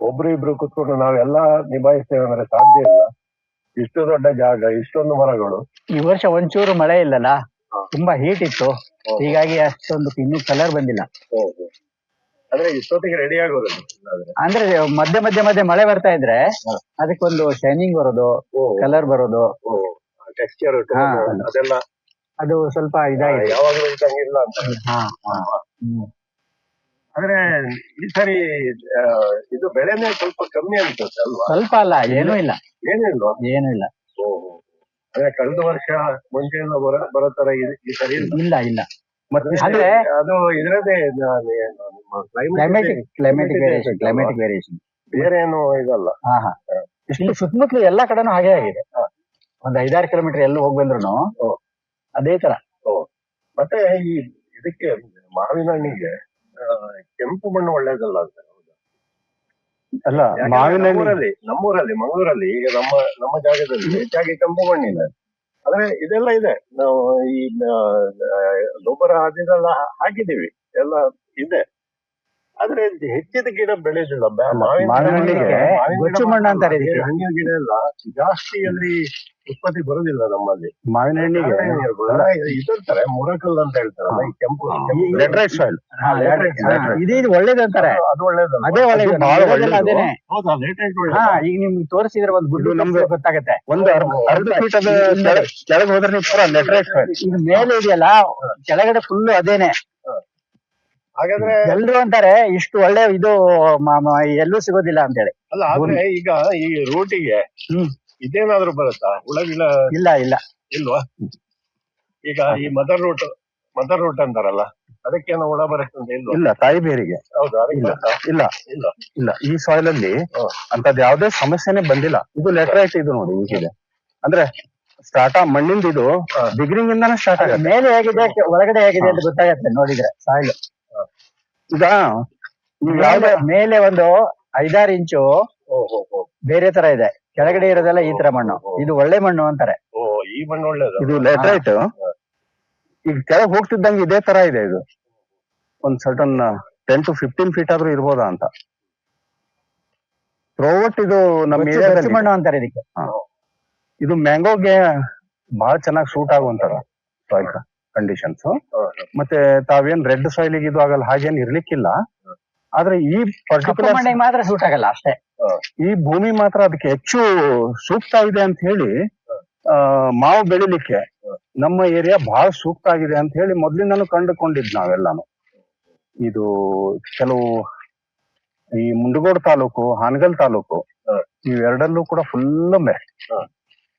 ಒಬ್ರು ಇಬ್ರು ಕುತ್ಕೊಂಡು ನಾವೆಲ್ಲ ನಿಭಾಯಿಸ್ತೇವೆ ಅಂದ್ರೆ ಸಾಧ್ಯ ಇಲ್ಲ. ಇಷ್ಟು ದೊಡ್ಡ ಜಾಗ, ಇಷ್ಟೊಂದು ಮರಗಳು. ಈ ವರ್ಷ ಒಂಚೂರು ಮಳೆ ಇಲ್ಲಲ್ಲ, ತುಂಬಾ ಹೀಟ್ ಇತ್ತು, ಹೀಗಾಗಿ ಅಷ್ಟೊಂದು ಇನ್ನೂ ಕಲರ್ ಬಂದಿಲ್ಲ. ಅಂದ್ರೆ ಇಷ್ಟೊತ್ತಿಗೆ ರೆಡಿ ಆಗೋದು ಅಂದ್ರೆ ಮಧ್ಯೆ ಮಧ್ಯೆ ಮಧ್ಯೆ ಮಳೆ ಬರ್ತಾ ಇದ್ರೆ ಅದಕ್ಕೊಂದು ಶೈನಿಂಗ್ ಬರೋದು, ಕಲರ್ ಬರೋದು, ಟೆಕ್ಸ್ಚರ್ ಅದೆಲ್ಲ ಅದು ಸ್ವಲ್ಪ ಇದಾಗಿದೆ. ಯಾವಾಗಲೂ ಇದ್ದಂಗಿಲ್ಲ ಅಂತ. ಆದ್ರೆ ಈ ಸರಿ ಇದು ಬೆಳೆನೇ ಸ್ವಲ್ಪ ಕಮ್ಮಿ ಅನ್ಸುತ್ತೆ ಅಲ್ವಾ? ಸ್ವಲ್ಪ ಅಲ್ಲ, ಏನೂ ಇಲ್ಲ. ಏನಿಲ್ವಾ? ಏನೂ ಇಲ್ಲ. ಅದೇ ಕಳೆದ ವರ್ಷ ಮುಂಚೆ ಎಲ್ಲ ಬರೋ ತರ ಈ ಸರಿ ಇಲ್ಲ ಇಲ್ಲ. ಮತ್ತೆ ಅಂದ್ರೆ ಅದು ಇದರದೇ ಕ್ಲೈಮೆಟಿಕ್ ವೇರಿಯೇಷನ್, ಬೇರೆ ಏನು ಇದಲ್ಲ. ಇಲ್ಲಿ ಸುತ್ತಮುತ್ತಲು ಎಲ್ಲಾ ಕಡೆನೂ ಹಾಗೆ ಆಗಿದೆ. ಒಂದ್ 5-6 ಕಿಲೋಮೀಟರ್ ಎಲ್ಲ ಹೋಗಿ ಬಂದ್ರು ಅದೇ ತರ. ಮತ್ತೆ ಈ ಇದಕ್ಕೆ ಮಾವಿನ ಹಣ್ಣಿಗೆ ಕೆಂಪು ಮಣ್ಣು ಒಳ್ಳೇದಲ್ಲ ಅಂತ. ಅಲ್ಲ, ಮಾವಿನ ನಮ್ಮೂರಲ್ಲಿ ಮಂಗಳೂರಲ್ಲಿ ಈಗ ನಮ್ಮ ಜಾಗದಲ್ಲಿ ಹೆಚ್ಚಾಗಿ ಕೆಂಪು ಮಣ್ಣಿದೆ. ಆದ್ರೆ ಇದೆಲ್ಲ ಇದೆ, ನಾವು ಈ ಗೊಬ್ಬರ ಅದೆಲ್ಲ ಹಾಕಿದೀವಿ, ಎಲ್ಲ ಇದೆ. ಆದ್ರೆ ಹೆಚ್ಚಿದ ಗಿಡ ಬೆಳೆದಿಲ್ಲ. ಗೊಚ್ಚು ಮಣ್ಣು ಅಂತಾರೆ ಹಣ್ಣಿನ ಗಿಡ ಎಲ್ಲ ಜಾಸ್ತಿ ಅಲ್ಲಿ ಉತ್ಪತ್ತಿ ಬರುದಿಲ್ಲ ನಮ್ಮಲ್ಲಿ. ಮಾವಿನ ಹಣ್ಣಿಗೆ ಇದಂತಾರೆ ಮುರಕಲ್ ಅಂತ ಹೇಳ್ತಾರಲ್ಲ, ಈ ಕೆಂಪು ಲೆಟ್ರೈಟ್ ಸಾಯಿಲ್, ಇದು ಒಳ್ಳೇದಂತಾರೆ. ಅದು ಒಳ್ಳೇದಲ್ಲ, ಅದೇ ಒಳ್ಳೇದು, ಅದೇನೆ. ಹೌದಾ? ಲೇಟೆಸ್ಟ್ ಒಳ್ಳೆ. ಈಗ ನಿಮ್ಗೆ ತೋರಿಸಿದ್ರೆ ಒಂದು ಗುಡ್ಡು ನಮ್ಗೆ ಗೊತ್ತಾಗತ್ತೆ. ಒಂದು ಅರ್ಧ ಫೀಟ್ ಅದು ಕೆಳಗೆ ಹೋದ್ರೆ ನೀವು ಪೂರ ಲೆಟ್ರೈಟ್ ಸಾಯಿಲ್. ಇದು ಮೇಲೆ ಇದೆಯಲ್ಲ, ಕೆಳಗಡೆ ಫುಲ್ ಅದೇನೆ. ಹಾಗಾದ್ರೆ ಎಲ್ರು ಅಂತಾರೆ ಇಷ್ಟು ಒಳ್ಳೆ ಇದು ಎಲ್ಲೂ ಸಿಗೋದಿಲ್ಲ ಅಂತ ಹೇಳಿ. ಅಲ್ಲ, ಆದ್ರೆ ಈಗ ಈ ರೂಟಿಗೆ ಇದೇನಾದ್ರೂ ಬರುತ್ತಾ ಹುಳಗಿಳ? ಇಲ್ಲ ಇಲ್ಲ. ಇಲ್ವಾ? ಈಗ ಈ ಮದರ್ ರೂಟ್ ಅಂತಾರಲ್ಲ, ಅದಕ್ಕೇನೋ ಹುಳ ಬರುತ್ತೆ ಅಂತ ಇಲ್ವಾ? ಇಲ್ಲ, ತಾಯಿ ಬೇರಿಗೆ. ಹೌದಾ? ಇಲ್ಲ ಇಲ್ಲ ಇಲ್ಲ ಇಲ್ಲ, ಈ ಸಾಯಿಲ್ ಅಲ್ಲಿ ಅಂತದ್ ಯಾವ್ದೇ ಸಮಸ್ಯೆನೆ ಬಂದಿಲ್ಲ. ಇದು ಲೆಟ್ರೈಟ್, ಇದು ನೋಡಿ ಹೀಗಿದೆ. ಅಂದ್ರೆ ಮಣ್ಣಿಂದ ಇದು ಬಿಗಿನಿಂಗ್ ಇಂದಾನೆ ಸ್ಟಾರ್ಟ್ ಆಗುತ್ತೆ. ಮೇಲೆ ಹೇಗಿದೆ, ಒಳಗಡೆ ಹೇಗಿದೆ ಅಂತ ಗೊತ್ತಾಗತ್ತೆ ನೋಡಿದ್ರೆ ಸಾಯಿಲ್. ಈಗ ನೀವು ಯಾವ್ದೇ ಮೇಲೆ ಒಂದು 5-6 ಇಂಚು ಬೇರೆ ತರ ಇದೆ, ಕೆಳಗಡೆ ಇರೋದೆಲ್ಲ ಈ ತರ ಮಣ್ಣು. ಇದು ಒಳ್ಳೆ ಮಣ್ಣು ಅಂತಾರೆ. ಈ ಮಣ್ಣು ಒಳ್ಳೇದು. ಇದು ಲೆಟ್ರೈಟ್. ಈಗ ಕೆಳಗೆ ಹೋಗ್ತಿದ್ದಂಗೆ ಇದೇ ತರ ಇದೆ. ಇದು ಒಂದ್ ಸರ್ಟನ್ 10 to 15 ಫೀಟ್ ಆದ್ರೂ ಇರ್ಬೋದಾ ಅಂತ. ಥ್ರೋಔಟ್ ಇದು ನಮ್ಮ ಏರಿಯಾದಲ್ಲಿ ಮಣ್ಣು ಅಂತಾರೆ ಇದಕ್ಕೆ. ಇದು ಮ್ಯಾಂಗೋಗೆ ಬಹಳ ಚೆನ್ನಾಗಿ ಸೂಟ್ ಆಗುವಂತದ ಸಾಯಿಲ್ ಕಂಡೀಷನ್ಸ್. ಮತ್ತೆ ತಾವೇನ್ ರೆಡ್ ಸಾಯಿಲ್ ಇದು ಆಗಲ್ಲ, ಹಾಗೇನ್ ಇರ್ಲಿಕ್ಕಿಲ್ಲ. ಆದ್ರೆ ಈ ಪರ್ಟಿಕ್ಯುಲರ್ ಮಣ್ಣಿಗೆ ಮಾತ್ರ ಸೂಟ್ ಆಗಲ್ಲ ಅಷ್ಟೇ. ಈ ಭೂಮಿ ಮಾತ್ರ ಅದಕ್ಕೆ ಹೆಚ್ಚು ಸೂಕ್ತ ಇದೆ ಅಂತ ಹೇಳಿ, ಮಾವು ಬೆಳಿಲಿಕ್ಕೆ ನಮ್ಮ ಏರಿಯಾ ಬಹಳ ಸೂಕ್ತ ಆಗಿದೆ ಅಂತ ಹೇಳಿ ಮೊದ್ಲಿಂದಾನು ಕಂಡುಕೊಂಡಿದ್ ನಾವೆಲ್ಲಾನು. ಇದು ಕೆಲವು ಈ ಮುಂಡಗೋಡ್ ತಾಲೂಕು, ಹಾನಗಲ್ ತಾಲೂಕು ಇವೆರಡಲ್ಲೂ ಕೂಡ ಫುಲ್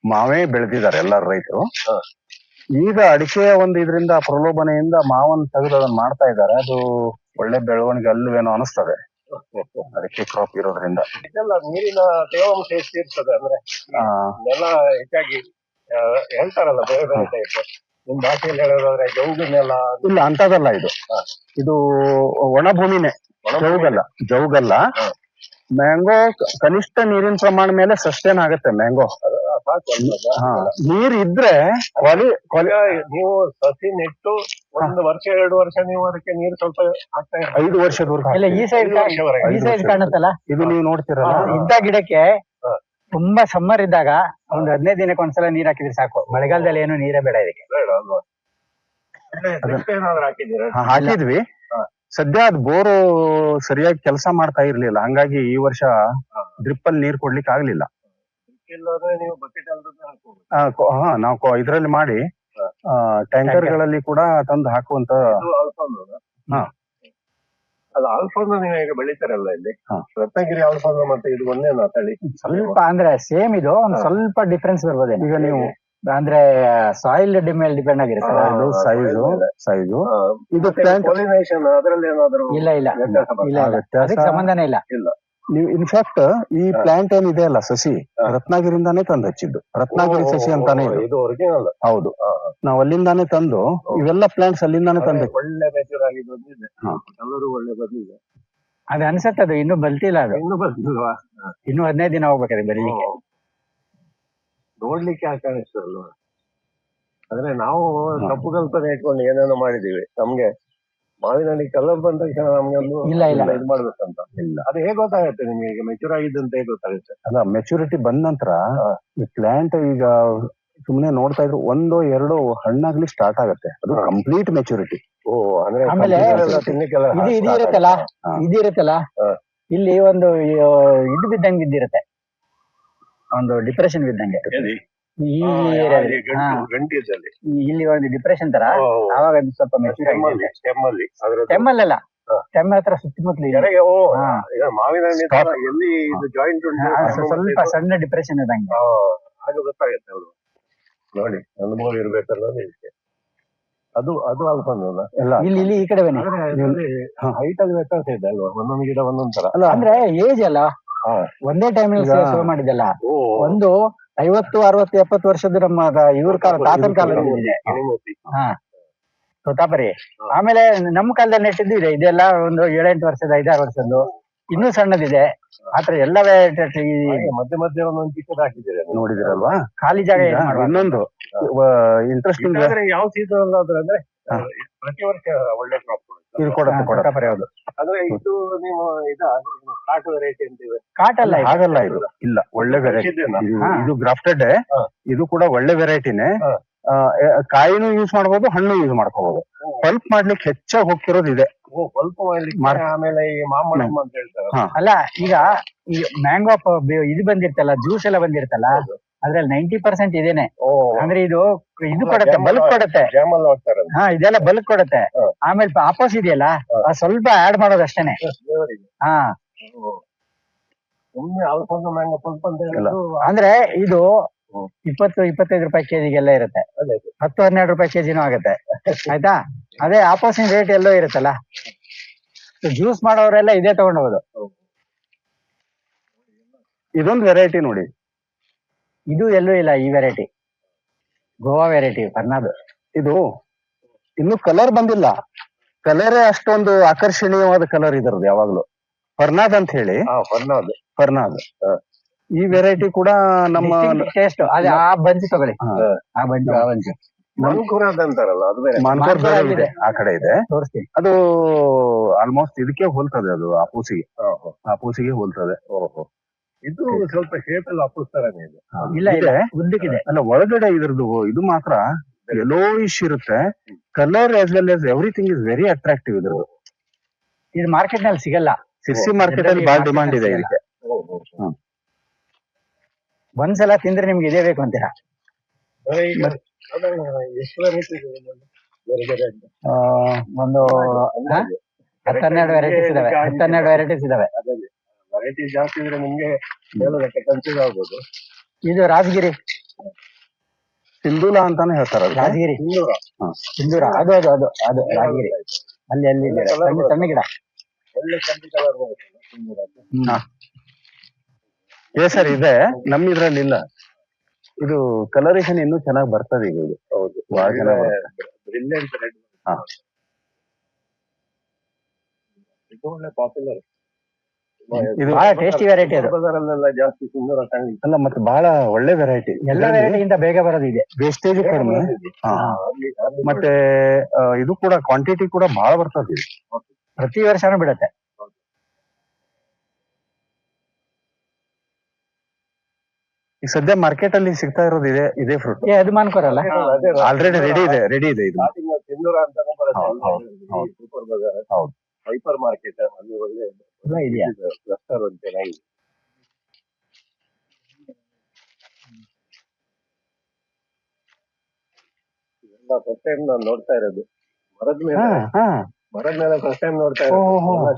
ಮಾವೇ ಬೆಳೆದಿದ್ದಾರೆ ಎಲ್ಲಾರು ರೈತರು. ಈಗ ಅಡಿಕೆಯ ಒಂದು ಇದರಿಂದ ಪ್ರಲೋಭನೆಯಿಂದ ಮಾವನ್ ತೆಗೆದು ಅದನ್ನ ಮಾಡ್ತಾ ಇದ್ದಾರೆ. ಅದು ಒಳ್ಳೆ ಬೆಳವಣಿಗೆ ಅಲ್ಲವೇನೋ ಅನಿಸ್ತದೆ, ಅಡಿಕೆ ಕ್ರಾಪ್ ಇರೋದ್ರಿಂದ. ಇದೆಲ್ಲ ನೀರಿನ ತೇವಾಂಶ ಎಷ್ಟು ಇರ್ತದೆ ಅಂದ್ರೆ ನೆಲ ಹೆಚ್ಚಾಗಿ ಹೇಳ್ತಾರಲ್ಲ ಬೇರೆ ಬೇರೆ ಟೈಪ್. ನಿಮ್ ಭಾಷೆಯಲ್ಲಿ ಹೇಳೋದಾದ್ರೆ ಜೌಗು ನೆಲ? ಇಲ್ಲ, ಅಂತದಲ್ಲ. ಇದು ಒಣ ಭೂಮಿನೇ, ಜೌಗಲ್ಲ. ಮ್ಯಾಂಗೋ ಕನಿಷ್ಠ ನೀರಿನ ಪ್ರಮಾಣ ಮೇಲೆ ಸಸ್ಟೇನ್ ಆಗುತ್ತೆ ಮ್ಯಾಂಗೋ. ನೀರ್ ಇದ್ರೆ ನೀವು ಸಸಿ ನೆಟ್ಟು 1 ವರ್ಷ 2 ವರ್ಷ ನೀವು ಅದಕ್ಕೆ ನೀರು ಸ್ವಲ್ಪ ಹಾಕ್ತಾ 5 ವರ್ಷದವರೆಗೂ. ಈ ಸೈಡ್ ಕಾಣುತ್ತಲ್ಲ, ಇದು ನೀವು ನೋಡ್ತೀರಲ್ಲ, ಇಂಥ ಗಿಡಕ್ಕೆ ತುಂಬಾ ಸಮ್ಮರ್ ಇದ್ದಾಗ ಒಂದು 15 ದಿನಕ್ಕೆ ಒಂದ್ಸಲ ನೀರ್ ಹಾಕಿದ್ರೆ ಸಾಕು. ಮಳೆಗಾಲದಲ್ಲಿ ಏನು ನೀರೇ ಬೇಡ ಇದಕ್ಕೆ. ಹಾಕಿದ್ವಿ. ಸದ್ಯ ಅದು ಬೋರು ಸರಿಯಾಗಿ ಕೆಲಸ ಮಾಡ್ತಾ ಇರ್ಲಿಲ್ಲ, ಹಂಗಾಗಿ ಈ ವರ್ಷ ಡ್ರಿಪ್ ಅಲ್ಲಿ ನೀರ್ ಕೊಡ್ಲಿಕ್ಕೆ ಆಗ್ಲಿಲ್ಲ. ನಾವು ಇದ್ರಲ್ಲಿ ಮಾಡಿ ಟ್ಯಾಂಕರ್ ಗಳಲ್ಲಿ ಕೂಡ ತಂದು ಹಾಕುವಂತ. ಅದು ಆಲ್ಫೋನ್ ನೀವು ಈಗ ಬೆಳಿತಾರಲ್ಲ ಇಲ್ಲಿ ಹಾ. ರತ್ನಗಿರಿ ಆಲ್ಫೋನ್ ಮತ್ತೆ ಇದು ಒಂದೇನಾ ತಳಿ? ಸ್ವಲ್ಪ ಅಂದ್ರೆ ಸೇಮ್ ಇದು ಒಂದು ಸ್ವಲ್ಪ ಡಿಫ್ರೆನ್ಸ್ ಬರ್ಬೋದೇನೋ. ಈಗ ನೀವು ಅಂದ್ರೆ ಸಾಯಿಲ್ ಮೇಲೆ ಡಿಪೆಂಡ್ ಆಗಿರುತ್ತೆ. ಹಾ. ಇದು ಸೈಜು ಇದು ಪ್ಲಾಂಟ್ ಪಾಲಿನೇಷನ್ ಅದರಲ್ಲಿ ಏನಾದ್ರು ಇಲ್ಲ ಇಲ್ಲ ವ್ಯತ್ಯಾಸ ಇಲ್ಲ ಇಲ್ಲ ವ್ಯತ್ಯಾಸ ಅದಕ್ಕೆ ಸಂಬಂಧನೇ ಇಲ್ಲ. ನೀವು ಇನ್ಫ್ಯಾಕ್ಟ್ ಈ ಪ್ಲಾಂಟ್ ಏನಿದೆ ಅಲ್ಲ ಸಸಿ ರತ್ನಗಿರಿಂದಾನೇ ತಂದು ಹಚ್ಚಿದ್ದು. ರತ್ನಗಿರಿ ಸಸಿ ಅಂತಾನೆ ಇದು. ಇದು ಒರಿಜಿನಲ್. ಹೌದು, ನಾವು ಅಲ್ಲಿಂದಾನೇ ತಂದು ಇವೆಲ್ಲ ಪ್ಲಾಂಟ್ಸ್ ಅಲ್ಲಿಂದಾನೇ ತಂದು ಒಳ್ಳೆ ಮೆಚೂರ್ ಆಗಿ ಬಂದಿದೆ. ಎಲ್ಲರೂ ಒಳ್ಳೆ ಬಂದಿದೆ. ಅದು ಅನ್ಸತ್ತೆ, ಅದು ಇನ್ನೂ ಬಲ್ತಿಲ್ಲ, ಅದು ಇನ್ನು ಬಂದಿಲ್ವಾ? ಇನ್ನು 15 ದಿನ ಹೋಗ್ಬೇಕಾದ್ರೆ ಬೆಳಿಲಿಕ್ಕೆ. ನೋಡ್ಲಿಕ್ಕೆ ಆಕಾಣಿಸ್ತಲ್ವಾ? ಅಂದ್ರೆ ನಾವು ತಪ್ಪು ಕಲ್ಪನೆ ಇಟ್ಕೊಂಡು ಏನೇನೋ ಮಾಡಿದೀವಿ. ನಮ್ಗೆ ಮಾವಿನಲ್ಲಿ ಕಲರ್ ಬಂದ ತಕ್ಷಣ ನಮ್ಗೆ ಒಂದು ಇಲ್ಲ, ಇಲ್ಲ. ಇದು ಮಾಡ್ಬೇಕಂತ ಇಲ್ಲ. ಅದು ಹೇಗೆ ಗೊತ್ತಾಗುತ್ತೆ ನಿಮ್ಗೆ ಈಗ ಮೆಚೂರ್ ಆಗಿದ್ದಂತ ಹೇಗೆ ಗೊತ್ತಾಗುತ್ತೆ? ಅಲ್ಲ, ಮೆಚುರಿಟಿ ಬಂದ ನಂತರ ಈ ಪ್ಲಾಂಟ್ ಈಗ ಸುಮ್ನೆ ನೋಡ್ತಾ ಇದ್ರು 1-2 ಹಣ್ಣಾಗ್ಲಿ ಸ್ಟಾರ್ಟ್ ಆಗತ್ತೆ. ಅದು ಕಂಪ್ಲೀಟ್ ಮೆಚುರಿಟಿ. ಓ, ಅಂದ್ರೆ ಆಮೇಲೆ ತಿನ್ಲಿಕ್ಕೆಲ್ಲ ಇದು ಇರುತ್ತಲ್ಲ, ಹಾ. ಇದಿರುತ್ತಲ್ಲ, ಇಲ್ಲಿ ಒಂದು ಇದು ಬಿದ್ದಂಗೆ ಬಿದ್ದಿರುತ್ತೆ, ಒಂದು ಡಿಪ್ರೆಷನ್ ಬಿದ್ದಂಗೆ ಈ ಏರಿಯಾದಲ್ಲಿ. ಗಂಟಿದ್ದಲ್ಲಿ ಇಲ್ಲಿ ಒಂದು ಡಿಪ್ರೆಷನ್ ತರ, ಆವಾಗ ಅದು ಸ್ವಲ್ಪ ಮೆಚೂರ್ ಆಗಿದೆ. ಟೆಮ್ಮಲ್ಲ, ಟೆಮ್ ಹತ್ರ ಸುತ್ತಮುತ್ತಲು ಇದೆ. ಕೆಳಗೆ ಹಾ. ಈಗ ಮಾವಿನ ಹಣ್ಣಿನ ತರ ಎಲ್ಲಿ ಇದು ಜಾಯಿಂಟ್ ಉಂಟು ಸ್ವಲ್ಪ ಸಣ್ಣ ಡಿಪ್ರೆಷನ್ ಇದ್ದಂಗೆ. ಹಾಗೆ ಗೊತ್ತಾಗುತ್ತೆ. ಅವರು ನೋಡಿ, ಅನುಭವ ಇರ್ಬೇಕಲ್ಲ ಇದಕ್ಕೆ. ಅದು ಅಲ್ಪಂದಲ್ಲ ಎಲ್ಲ ಇಲ್ಲಿ ಈ ಕಡೆ ಬನ್ನಿ. ಹೈಟ್ ಅಲ್ಲಿ ವ್ಯತ್ಯಾಸ ಇದೆ ಅಲ್ವಾ? ಒಂದೊಂದು ಗಿಡ ಒಂದೊಂದ್ ತರ. ಅಲ್ಲ ಅಂದ್ರೆ ಏಜ್ ಅಲ್ಲ, ಒಂದೇ ಟೈಮ್ ಶೋ ಮಾಡಿದ್ದಲ್ಲ. ಒಂದು 50, 60, 70 ವರ್ಷದ ನಮ್ಮ ಇವ್ರ ಕಾಲ, ತಾತನ ಕಾಲದಲ್ಲಿ ಇದೆ. ಹಾ, ತೋತಾಪರಿ. ಆಮೇಲೆ ನಮ್ಮ ಕಾಲದಲ್ಲಿ ನೆಟ್ಟಿದ್ದು ಇದೆ. ಇದೆಲ್ಲ ಒಂದು 7-8 ವರ್ಷದ, 5-6 ವರ್ಷದ್ದು, ಇನ್ನೂ ಸಣ್ಣದಿದೆ. ಆತರ ಎಲ್ಲ ಮಧ್ಯೆ ಮಧ್ಯೆ ಒಂದೊಂದು ಚಿಕ್ಕದ ಹಾಕಿದ್ದೀರಿ, ನೋಡಿದಿರಲ್ವಾ? ಖಾಲಿ ಜಾಗ ಈಗ ಏನ್ ಮಾಡ್ಬಾರ್ದು. ಇನ್ನೊಂದು ಇಂಟ್ರೆಸ್ಟಿಂಗ್ ಯಾವ ಸೀಸನ್ ಅಂದ್ರೆ ಪ್ರತಿ ವರ್ಷ ಒಳ್ಳೆ ಕ್ರಾಪ್ ಇದು ಕೊಡುತ್ತೆ. ತೋತಾಪರಿ ಹೌದು. ಅಂದ್ರೆ ಇದು ನೀವು ಕಾಟು ವೆರೈಟಿ ಅಂತೀವಿ. ಕಾಟಲ್ಲ ಇದು. ಹಾಗಲ್ಲ, ಇದು ಇಲ್ಲ, ಒಳ್ಳೆ ವೆರೈಟಿ. ಇದು ಗ್ರಾಫ್ಟೆಡ್, ಇದು ಕೂಡ ಒಳ್ಳೆ ವೆರೈಟಿನೇ. ಕಾಯಿನೂ ಯೂಸ್ ಮಾಡ್ಬೋದು, ಹಣ್ಣು ಯೂಸ್ ಮಾಡ್ಕೋಬಹುದು. ಪಲ್ಪ್ ಮಾಡ್ಲಿಕ್ಕೆ ಹೆಚ್ಚಾಗಿ ಹೋಗ್ತಿರೋದು ಇದೆ. ಸ್ವಲ್ಪ ಮಾಡ್ಲಿಕ್ಕೆ. ಆಮೇಲೆ ಈ ಮಾಮೂಲಮ್ಮ ಅಂತ ಹೇಳ್ತಾರೆ. ಅಲ್ಲ, ಈಗ ಈ ಮ್ಯಾಂಗೋ ಇದು ಬಂದಿರ್ತಲ್ಲ, ಜ್ಯೂಸ್ ಎಲ್ಲ ಬಂದಿರ್ತಲ್ಲ, ಅದ್ರಲ್ಲಿ 90% ಇದೇನೆ. ಅಂದ್ರೆ ಇದು ಕೊಡುತ್ತೆ, ಬಲ್ಕ್ ಕೊಡುತ್ತೆ. ಜಾಮಲ್ ಹೋಗ್ತಾರೆ. ಹಾ, ಇದೆಲ್ಲ ಬಲ್ಕ್ ಕೊಡುತ್ತೆ. ಆಮೇಲೆ ಆಪೋಸ್ ಇದೆಯಲ್ಲ, ಅದು ಸ್ವಲ್ಪ ಆಡ್ ಮಾಡೋದು ಅಷ್ಟೇನೆ. ಹಾ, ಸುಮ್ಮನೆ ಅಲ್ಪೊಂದು ಮ್ಯಾಂಗೋ ಪಲ್ಪ್ ಅಂತ ಹೇಳಿದ್ರು. ಅಂದ್ರೆ ಇದು 20-25 ರೂಪಾಯಿ ಕೆಜಿಗೆಲ್ಲ ಇರುತ್ತೆ. 10-12 ರೂಪಾಯಿ ಕೆಜಿನೂ ಆಗುತ್ತೆ. ಆಯ್ತಾ? ಅದೇ ಆಪೋಸಿಟ್ ರೇಟ್ ಎಲ್ಲೋ ಇರುತ್ತಲ್ಲ. ಜ್ಯೂಸ್ ಮಾಡೋರೆಲ್ಲ ಇದೇ ತಗೊಂಡ್ ಹೋಗೋದು. ಇದೊಂದು ವೆರೈಟಿ ನೋಡಿ, ಇದು ಎಲ್ಲೂ ಇಲ್ಲ ಈ ವೆರೈಟಿ. ಗೋವಾ ವೆರೈಟಿ ಫರ್ನಾದ್. ಇದು ಇನ್ನು ಕಲರ್ ಬಂದಿಲ್ಲ. ಕಲರೇ ಅಷ್ಟೊಂದು ಆಕರ್ಷಣೀಯವಾದ ಕಲರ್ ಇದರದು ಯಾವಾಗ್ಲೂ. ಫರ್ನಾದ್ ಅಂತ ಹೇಳಿ. ಫರ್ನಾದ್ ಈ ವೆರೈಟಿ ಕೂಡ ನಮ್ಮ ಟೇಸ್ಟ್ ಅದೇ. ಆ ಬಂಚ್ ತಗೊಳ್ಳಿ, ಆ ಬಂಚ್ ಮನ್ಕುರಾದ್ ಅಂತಾರಲ್ಲ, ಅದು ಬೇರೆ. ಮಾನ್ಕೋರ್ ಬೇರೆ ಇದೆ, ಆ ಕಡೆ ಇದೆ. ತೋರಿಸ್ತೀನಿ. ಅದು ಆಲ್ಮೋಸ್ಟ್ ಇದಕ್ಕೆ ಹೋಲ್ತದೆ, ಅದು ಆಪೂಸಿಗೆ ಹೋಲ್ತದೆ. ಇದು ಸ್ವಲ್ಪ ಶೇಪ್ ಎಲ್ಲ ಅಪ್ಪುಸ್ತಾರನೇ ಇದೆ. ಇಲ್ಲ ಇಲ್ಲ, ಉದ್ದಕ್ಕಿದೆ. ಅಲ್ಲ, ಒಳಗಡೆ ಇದ್ರದ್ದು ಇದು ಮಾತ್ರ ಯೆಲ್ಲೋಯಿಶ್ ಇರುತ್ತೆ. Colour as well as everything is very attractive ಇದ್ರದ್ದು. ಇದು ಮಾರ್ಕೆಟ್ ನಲ್ಲಿ ಸಿಗಲ್ಲ. ಸಿರ್ಸಿ ಮಾರ್ಕೆಟ್ ಅಲ್ಲಿ ಬಹಳ ಡಿಮಾಂಡ್ ಇದೆ ಇದಕ್ಕೆ. ಒಂದ್ಸಲ ತಿಂದ್ರೆ ನಿಮ್ಗೆ ಇದೇ ಬೇಕು ಅಂತೀರಾ? ಎಷ್ಟು ವೆರೈಟಿ ಇದೆ ಒಂದು 10-12 ವೆರೈಟೀಸ್ ಇದಾವೆ. 10-12 ವೆರೈಟೀಸ್ ಇದಾವೆ. ವೆರೈಟಿ ಜಾಸ್ತಿ ಇದ್ರೆ ನಿಮ್ಗೆ ಹೇಳೋದಕ್ಕೆ ಕನ್ಫ್ಯೂಸ್ ಆಗ್ಬೋದು. ಇದು ರಾಜಗಿರಿ ಸಿಂಧೂಲ ಅಂತಾನೆ ಹೇಳ್ತಾರೆ. ರಾಜಗಿರಿ ಸಿಂಧೂರ, ಅದು ಅದು ಅದು ಅದು ರಾಜಗಿರಿ. ಅಲ್ಲಿ ಇದೆ, ಸಣ್ಣ ಗಿಡ. ಒಳ್ಳೆ ಕಂದಿ ಕಲರ್ ಬರುತ್ತೆ. ಸರ್ ಇದೆ, ನಮ್ಮ ಇದ್ರಲ್ಲಿ ಇಲ್ಲ. ಇದು ಕಲರೇಷನ್ ಇನ್ನೂ ಚೆನ್ನಾಗಿ ಬರ್ತದೆ ಈಗ. ಇದು ಹೌದು, ಬಹಳ ಚೆನ್ನಾಗಿ ಬ್ರಿಲಿಯಂಟ್ ರೆಡ್. ಇದು ಒಳ್ಳೆ ಪಾಪ್ಯುಲರ್. ಇದು ಬಹಳ ಟೇಸ್ಟಿ ವೆರೈಟಿ ಅದು. ಬಜಾರಲ್ಲೆಲ್ಲ ಜಾಸ್ತಿ ಸುಂದರ ಕಾಣಲಿಕ್ಕೆ. ಅಲ್ಲ, ಮತ್ತೆ ಬಹಳ ಒಳ್ಳೆ ವೆರೈಟಿ. ಎಲ್ಲ ವೆರೈಟಿಯಿಂದ ಬೇಗ ಬರೋದು ಇದೆ. ವೇಸ್ಟೇಜ್ ಕಡಿಮೆ. ಮತ್ತೆ ಇದು ಕೂಡ ಕ್ವಾಂಟಿಟಿ ಕೂಡ ಬಹಳ ಬರ್ತದೆ. ಪ್ರತಿ ವರ್ಷನೂ ಬಿಡುತ್ತೆ. ಈಗ ಸದ್ಯ ಮಾರ್ಕೆಟ್ ಅಲ್ಲಿ ಸಿಗ್ತಾ ಇರೋದು ಇದೇ ಫ್ರೂಟ್. ಅದು ಮಾನ್ಕೋರಲ್ಲ, ಆಲ್ರೆಡಿ ರೆಡಿ ಇದೆ ಇದು. ಸಿಂಧೂರ ಅಂತಾನೆ ಬರುತ್ತೆ. ಸೂಪರ್ ಬಜಾರ್, ಹೌದು, ಹೈಪರ್ ಮಾರ್ಕೆಟ್ ಅಲ್ಲಿ ಒಳ್ಳೆ ಇದೆಯಾ ಕ್ಲಸ್ಟರ್ ಒಂದು ಚೆನ್ನಾಗಿದೆ. ಫಸ್ಟ್ ಟೈಮ್ ನಾನು ನೋಡ್ತಾ ಇರೋದು ಮರದ ಮೇಲೆ ಮರದ ಮೇಲೆ ಫಸ್ಟ್ ಟೈಮ್ ನೋಡ್ತಾ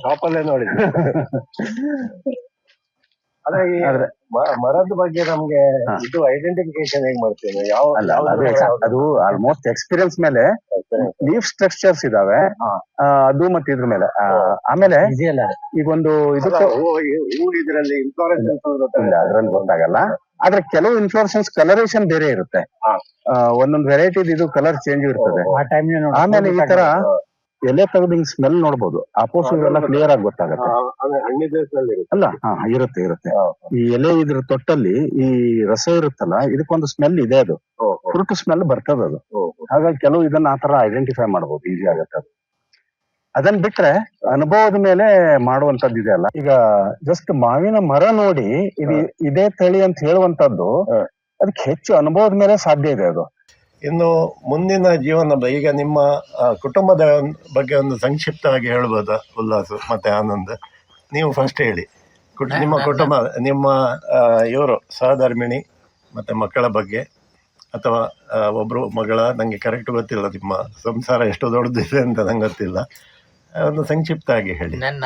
ಶಾಪ್ ಅಲ್ಲೇ ನೋಡಿದ್ವಿ. ಅದೇ ಈ ಆದ್ರೆ ಮರದ ಬಗ್ಗೆ ನಮ್ಗೆ ಇದು ಐಡೆಂಟಿಫಿಕೇಶನ್ ಹೇಗ್ ಮಾಡ್ತೀವಿ? ಯಾವ ಅಲ್ಲ ಅದು ಆಲ್ಮೋಸ್ಟ್ ಎಕ್ಸ್ಪೀರಿಯನ್ಸ್ ಮೇಲೆ ಲೀಫ್ ಸ್ಟ್ರಕ್ಚರ್ಸ್ ಇದಾವೆ, ಅದು ಮತ್ತೆ ಇದ್ರ ಮೇಲೆ ಆಮೇಲೆ ಈಗ ಒಂದು ಇದಕ್ಕೆ ಹೂ ಇದರಲ್ಲಿ ಇನ್ಫ್ಲೋರೆನ್ಸ್ ಅದ್ರಲ್ಲಿ ಗೊತ್ತಾಗಲ್ಲ. ಆದ್ರೆ ಕೆಲವು ಇನ್ಫ್ಲೋರೆನ್ಸ್ ಕಲರೇಷನ್ ಬೇರೆ ಇರುತ್ತೆ, ಒಂದೊಂದು ವೆರೈಟಿ ಇದು ಕಲರ್ ಚೇಂಜ್ ಇರ್ತದೆ. ಆಮೇಲೆ ಈ ತರ ಎಲೆ ತೆಗೆದು ಹಿಂಗ್ ಸ್ಮೆಲ್ ನೋಡ್ಬೋದು, ಆಪೋಸಿಟ್ ಎಲ್ಲ ಕ್ಲಿಯರ್ ಆಗಿ ಗೊತ್ತಾಗುತ್ತೆ. ಅಲ್ಲ ಇರುತ್ತೆ ಈ ಎಲೆ ಇದ್ರ ತೊಟ್ಟಲ್ಲಿ ಈ ರಸ ಇರುತ್ತಲ್ಲ, ಇದಕ್ಕೊಂದು ಸ್ಮೆಲ್ ಇದೆ, ಅದು ಫ್ರೂಟ್ ಸ್ಮೆಲ್ ಬರ್ತದ ಅದು. ಹಾಗಾಗಿ ಕೆಲವು ಇದನ್ನ ಆತರ ಐಡೆಂಟಿಫೈ ಮಾಡ್ಬೋದು, ಈಸಿ ಆಗತ್ತೆ ಅದು. ಅದನ್ನ ಬಿಟ್ರೆ ಅನುಭವದ ಮೇಲೆ ಮಾಡುವಂತದ್ದು ಇದೆ ಅಲ್ಲ. ಈಗ ಜಸ್ಟ್ ಮಾವಿನ ಮರ ನೋಡಿ ಇದು ಇದೇ ತಳಿ ಅಂತ ಹೇಳುವಂತದ್ದು ಅದಕ್ಕೆ ಹೆಚ್ಚು ಅನುಭವದ ಮೇಲೆ ಸಾಧ್ಯ ಇದೆ ಅದು. ಇನ್ನು ಮುಂದಿನ ಜೀವನ ಈಗ ನಿಮ್ಮ ಕುಟುಂಬದ ಬಗ್ಗೆ ಒಂದು ಸಂಕ್ಷಿಪ್ತವಾಗಿ ಹೇಳ್ಬೋದಾ ಉಲ್ಲಾಸ್ ಮತ್ತೆ ಆನಂದ್? ನೀವು ಫಸ್ಟ್ ಹೇಳಿ, ನಿಮ್ಮ ಕುಟುಂಬ, ನಿಮ್ಮ ಇವರು ಸಹಧರ್ಮಿಣಿ ಮತ್ತೆ ಮಕ್ಕಳ ಬಗ್ಗೆ, ಅಥವಾ ಒಬ್ರು ಮಗಳ, ನಂಗೆ ಕರೆಕ್ಟ್ ಗೊತ್ತಿಲ್ಲ ನಿಮ್ಮ ಸಂಸಾರ ಎಷ್ಟು ದೊಡ್ಡದಿದೆ ಅಂತ ನಂಗೆ ಗೊತ್ತಿಲ್ಲ, ಒಂದು ಸಂಕ್ಷಿಪ್ತ ಆಗಿ ಹೇಳಿ. ನನ್ನ